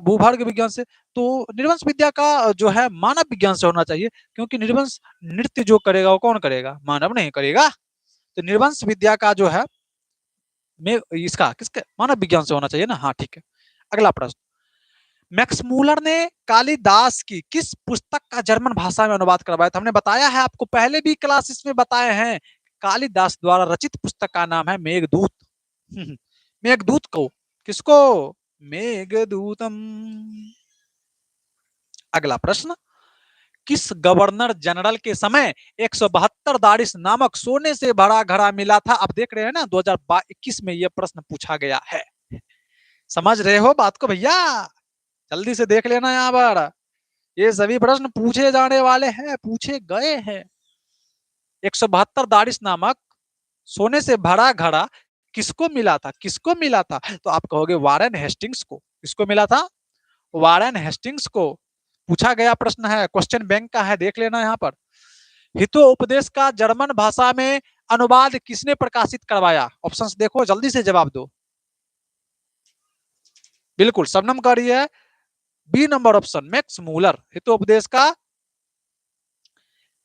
भूभार्ग विज्ञान से? तो नृवंश विद्या का जो है मानव विज्ञान से होना चाहिए, क्योंकि नृवंश नृत्य जो करेगा वो कौन करेगा? मानव नहीं करेगा। तो नृवंश विद्या का जो है में इसका किसके? मानव विज्ञान से होना चाहिए ना। हाँ ठीक है। अगला प्रश्न, मैक्स मूलर ने कालिदास की किस पुस्तक का जर्मन भाषा में अनुवाद करवाया था? हमने बताया है आपको, पहले भी क्लासेस में बताए हैं। कालिदास द्वारा रचित पुस्तक का नाम है मेघदूत। मेघदूत को, किसको? मेघदूतम। अगला प्रश्न, किस गवर्नर जनरल के समय 172 दारिश नामक सोने से भरा घड़ा मिला था? अब देख रहे हैं ना, 2021 में यह प्रश्न पूछा गया है। समझ रहे हो बात को भैया? जल्दी से देख लेना यहाँ पर, ये सभी प्रश्न पूछे जाने वाले हैं, पूछे गए हैं। 172 दारिश नामक सोने से भरा घड़ा किसको मिला था? किसको मिला था? तो आप कहोगे वारेन हेस्टिंग्स को। किसको मिला था? वारेन हेस्टिंग्स को। पूछा गया प्रश्न है, क्वेश्चन बैंक का है, देख लेना यहाँ पर। हितो उपदेश का जर्मन भाषा में अनुवाद किसने प्रकाशित करवाया? ऑप्शंस देखो, जल्दी से जवाब दो। बिल्कुल शबनम कर रही है, B number option, Max Muller.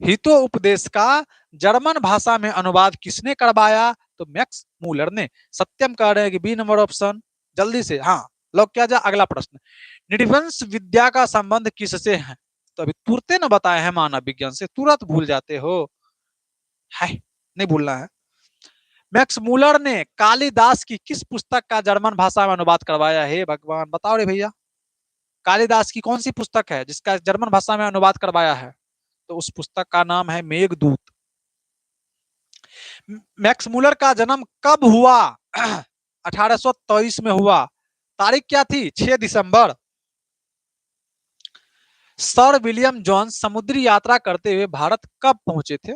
Hitopadesha का जर्मन भाषा में अनुवाद किसने करवाया? तो मैक्स मूलर ने। सत्यम कह रहे हैं कि बी नंबर ऑप्शन। जल्दी से हाँ लॉक किया जाए। अगला प्रश्न, नृवंश विद्या का संबंध किससे है? तो अभी तुरंत ना बताए हैं, मानव विज्ञान से। तुरंत भूल जाते हो, है नहीं भूलना है। मैक्स मूलर ने कालिदास की किस पुस्तक का जर्मन भाषा में अनुवाद करवाया है? भगवान बताओ रे भैया, कालिदास की कौन सी पुस्तक है जिसका जर्मन भाषा में अनुवाद करवाया है? तो उस पुस्तक का नाम है मेघदूत। मैक्स मूलर का जन्म कब हुआ? 1823 में हुआ। तारीख क्या थी? 6 दिसंबर। सर विलियम जोन्स समुद्री यात्रा करते हुए भारत कब पहुंचे थे?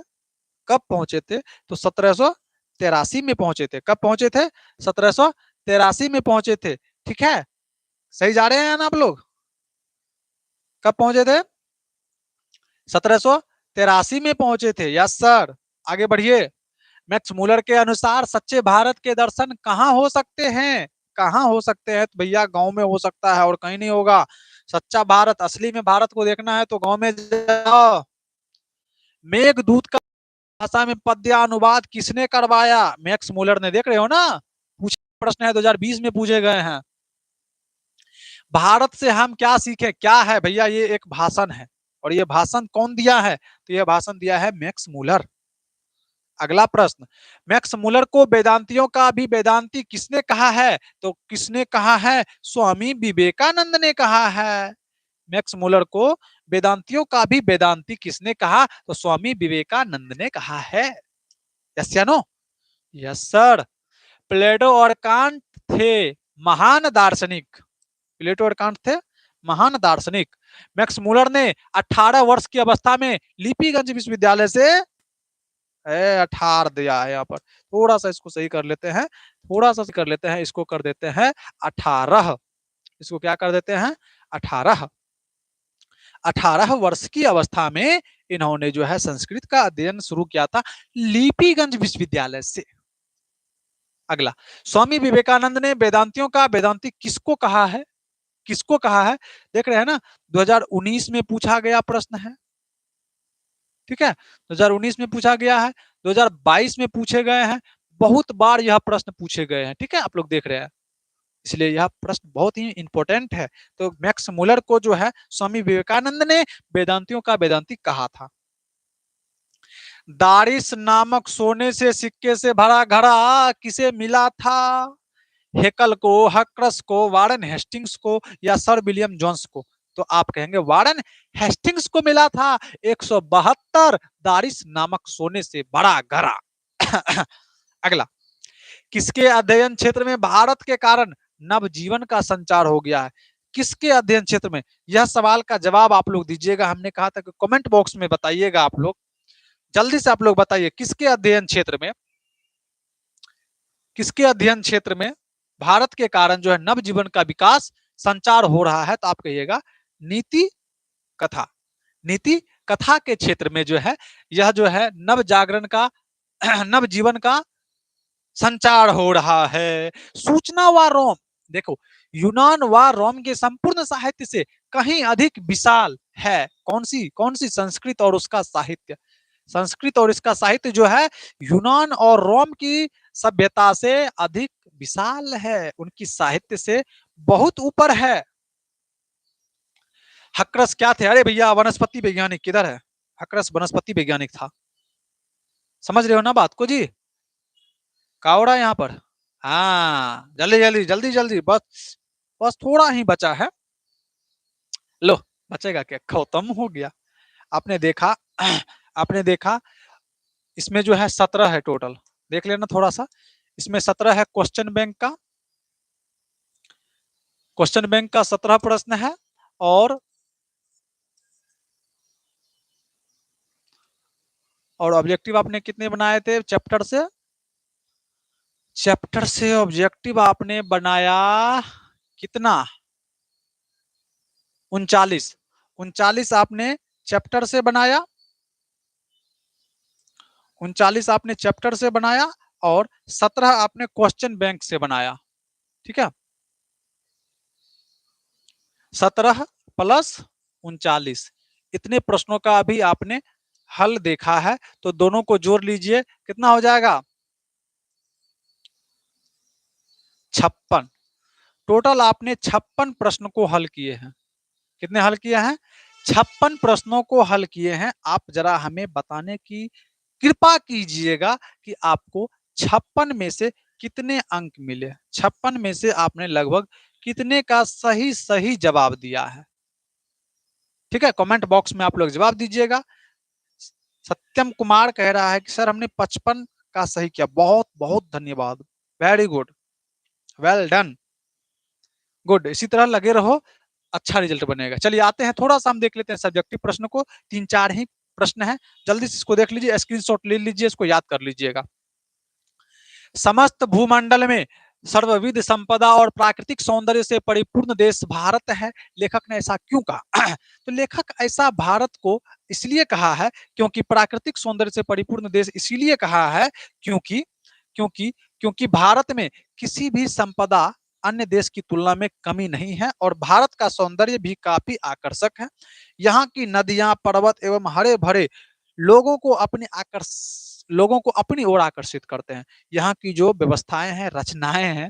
कब पहुंचे थे? तो 1783 में पहुंचे थे। कब पहुंचे थे? 1783 में पहुंचे थे। ठीक है, सही जा रहे हैं ना आप लोग? कब पहुंचे थे? 1783 में पहुंचे थे। Yes sir. आगे बढ़िए। मैक्स मूलर के अनुसार सच्चे भारत के दर्शन कहाँ हो सकते हैं? कहाँ हो सकते हैं? तो भैया गांव में हो सकता है और कहीं नहीं होगा। सच्चा भारत, असली में भारत को देखना है तो गांव में जाओ। मेघदूत का भाषा में पद्यानुवाद किसने करवाया? मैक्स मूलर ने। देख रहे हो ना, पूछे प्रश्न है 2020 में पूछे गए हैं। भारत से हम क्या सीखें? क्या है भैया? ये एक भाषण है। और ये भाषण कौन दिया है? तो ये भाषण दिया है मैक्स मूलर। अगला प्रश्न, मैक्स मूलर को वेदांतियों का भी वेदांती किसने कहा है? तो किसने कहा है? स्वामी विवेकानंद ने कहा है। मैक्स मूलर को वेदांतियों का भी वेदांती किसने कहा? तो स्वामी विवेकानंद ने कहा है। यस या नो? Yes sir. प्लेटो और कांट थे महान दार्शनिक। प्लेटो और कांट थे महान दार्शनिक। मैक्स मूलर ने 18 वर्ष की अवस्था में लिपिगंज विश्वविद्यालय से 18 दिया है यहाँ पर। थोड़ा सा इसको सही कर लेते हैं, थोड़ा सा कर लेते हैं, इसको कर देते हैं 18। इसको क्या कर देते हैं? 18। 18 वर्ष की अवस्था में इन्होंने जो है संस्कृत का अध्ययन शुरू किया था लिपिगंज विश्वविद्यालय से। अगला, स्वामी विवेकानंद ने वेदांतियों का वेदांती किसको कहा है? किसको कहा है? देख रहे हैं ना, 2019 में पूछा गया प्रश्न है। ठीक है, 2019 में पूछा गया है, 2022 में पूछे गए हैं, बहुत बार यह प्रश्न पूछे गए हैं। ठीक है, आप लोग देख रहे हैं, इसलिए यह प्रश्न बहुत ही इंपॉर्टेंट है। तो मैक्स मूलर को जो है स्वामी विवेकानंद ने वेदांतियों का वेदांती कहा था। दारिस नामक सोने से सिक्के से भरा घड़ा किसे मिला था? हेकल को, हक्रस को, वारन हेस्टिंग्स को या सर विलियम जोन्स को? तो आप कहेंगे वारन हेस्टिंग्स को मिला था 172 दारिस नामक सोने से बड़ा घड़ा। अगला, किसके अध्ययन क्षेत्र में भारत के कारण नवजीवन का संचार हो गया है? किसके अध्ययन क्षेत्र में? यह सवाल का जवाब आप लोग दीजिएगा। हमने कहा था कि कमेंट बॉक्स में बताइएगा। आप लोग जल्दी से आप लोग बताइए किसके अध्ययन क्षेत्र में, किसके अध्ययन क्षेत्र में भारत के कारण जो है नवजीवन का विकास संचार हो रहा है? तो आप कहिएगा नीति कथा। नीति कथा के क्षेत्र में जो है यह जो है नव जागरण का नव जीवन का संचार हो रहा है। सूचना व रोम, देखो यूनान व रोम के संपूर्ण साहित्य से कहीं अधिक विशाल है। कौन सी? संस्कृत और उसका साहित्य। संस्कृत और इसका साहित्य जो है यूनान और रोम की सभ्यता से अधिक विशाल है, उनकी साहित्य से बहुत ऊपर है। हक्रस क्या थे? अरे भैया वनस्पति वैज्ञानिक किधर है? हक्रस वनस्पति वैज्ञानिक था। समझ रहे हो ना बात को जी? कावड़ा यहाँ पर। हाँ, जल्दी जल्दी जल्दी जल्दी, बस बस थोड़ा ही बचा है। लो, बचेगा क्या? खत्म हो गया। आपने देखा आपने देखा इसमें जो है 17 है टोटल। देख लेना थोड़ा सा, इसमें 17 है क्वेश्चन बैंक का। क्वेश्चन बैंक का 17 प्रश्न है। और ऑब्जेक्टिव आपने कितने बनाए थे चैप्टर से? चैप्टर से ऑब्जेक्टिव आपने बनाया कितना? 39। 39 आपने चैप्टर से बनाया। 39 आपने चैप्टर से बनाया और 17 आपने क्वेश्चन बैंक से बनाया। ठीक है, 17 प्लस 39, इतने प्रश्नों का अभी आपने हल देखा है। तो दोनों को जोड़ लीजिए, कितना हो जाएगा? 56। टोटल आपने 56 प्रश्न को हल किए हैं। कितने हल किए हैं? 56 प्रश्नों को हल किए हैं। आप जरा हमें बताने की कृपा कीजिएगा कि आपको 56 में से कितने अंक मिले। 56 में से आपने लगभग कितने का सही सही जवाब दिया है? ठीक है, कमेंट बॉक्स में आप लोग जवाब दीजिएगा। सत्यम कुमार कह रहा है कि सर हमने 55 का सही किया। बहुत बहुत धन्यवाद, very good. Well done, good, इसी तरह लगे रहो, अच्छा रिजल्ट बनेगा। चलिए आते हैं, थोड़ा सा हम देख लेते हैं सब्जेक्टिव प्रश्न को, 3-4 ही प्रश्न है, जल्दी से इसको देख लीजिए, स्क्रीनशॉट ले लीजिए, इसको याद कर लीजिएगा। समस्त भूमंडल में सर्वविध संपदा और प्राकृतिक सौंदर्य से परिपूर्ण देश भारत है। लेखक ने ऐसा क्यों कहा? तो लेखक ऐसा भारत को इसलिए कहा है क्योंकि प्राकृतिक सौंदर्य से परिपूर्ण देश इसीलिए कहा है क्योंकि क्योंकि क्योंकि भारत में किसी भी संपदा अन्य देश की तुलना में कमी नहीं है और भारत का सौंदर्य भी काफी आकर्षक है। यहाँ की नदियां, पर्वत एवं हरे भरे लोगों को लोगों को अपनी ओर आकर्षित करते हैं। यहाँ की जो व्यवस्थाएं हैं, रचनाएं हैं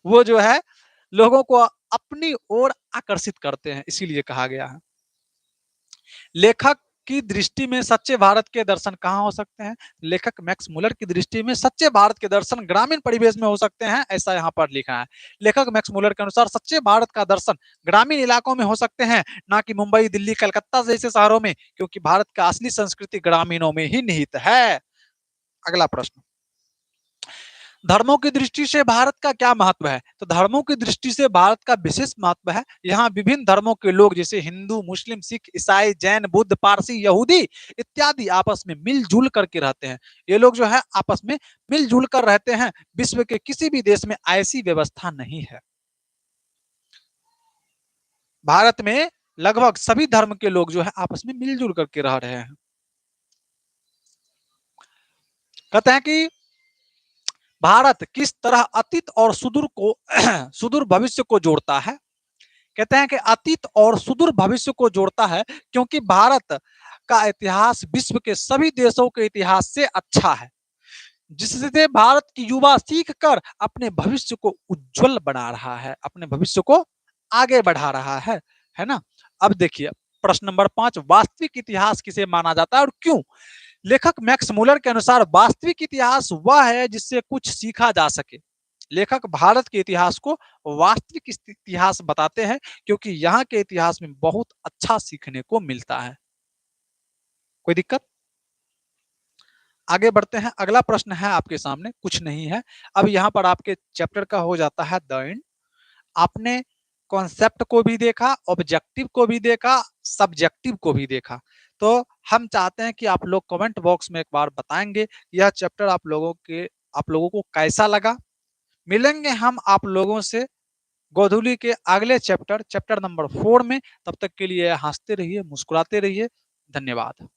वो जो है लोगों को अपनी ओर आकर्षित करते हैं, इसीलिए कहा गया है। लेखक की दृष्टि में सच्चे भारत के दर्शन कहाँ हो सकते हैं? लेखक मैक्स मुलर की दृष्टि में सच्चे भारत के दर्शन ग्रामीण परिवेश में हो सकते हैं, ऐसा यहाँ पर लिखा है। लेखक मैक्स मुलर के अनुसार सच्चे भारत का दर्शन ग्रामीण इलाकों में हो सकते हैं, ना कि मुंबई, दिल्ली, कलकत्ता जैसे शहरों में, क्योंकि भारत का असली संस्कृति ग्रामीणों में ही निहित है। अगला प्रश्न, धर्मों की दृष्टि से भारत का क्या महत्व है? तो धर्मों की दृष्टि से भारत का विशेष महत्व है। यहाँ विभिन्न धर्मों के लोग जैसे हिंदू, मुस्लिम, सिख, ईसाई, जैन, बुद्ध, पारसी, यहूदी इत्यादि आपस में मिलजुल करके रहते हैं। ये लोग जो है आपस में मिलजुल कर रहते हैं। विश्व के किसी भी देश में ऐसी व्यवस्था नहीं है। भारत में लगभग सभी धर्म के लोग जो है आपस में मिलजुल करके रह रहे हैं। कहते हैं कि भारत किस तरह अतीत और सुदूर को सुदूर भविष्य को जोड़ता है? कहते हैं कि अतीत और सुदूर भविष्य को जोड़ता है क्योंकि भारत का इतिहास विश्व के सभी देशों के इतिहास से अच्छा है, जिससे भारत की युवा सीख कर अपने भविष्य को उज्जवल बना रहा है, अपने भविष्य को आगे बढ़ा रहा है ना। अब देखिए प्रश्न नंबर 5, वास्तविक इतिहास किसे माना जाता है और क्यों? लेखक मैक्स मुलर के अनुसार वास्तविक इतिहास वह है जिससे कुछ सीखा जा सके। लेखक भारत के इतिहास को वास्तविक इतिहास बताते हैं क्योंकि यहाँ के इतिहास में बहुत अच्छा सीखने को मिलता है। कोई दिक्कत? आगे बढ़ते हैं, अगला प्रश्न है आपके सामने, कुछ नहीं है। अब यहाँ पर आपके चैप्टर का हो जाता है द एंड। आपने कॉन्सेप्ट को भी देखा, ऑब्जेक्टिव को भी देखा, सब्जेक्टिव को भी देखा। तो हम चाहते हैं कि आप लोग कमेंट बॉक्स में एक बार बताएंगे यह चैप्टर आप लोगों को कैसा लगा। मिलेंगे हम आप लोगों से गोधूली के अगले चैप्टर नंबर 4 में। तब तक के लिए हंसते रहिए, मुस्कुराते रहिए। धन्यवाद।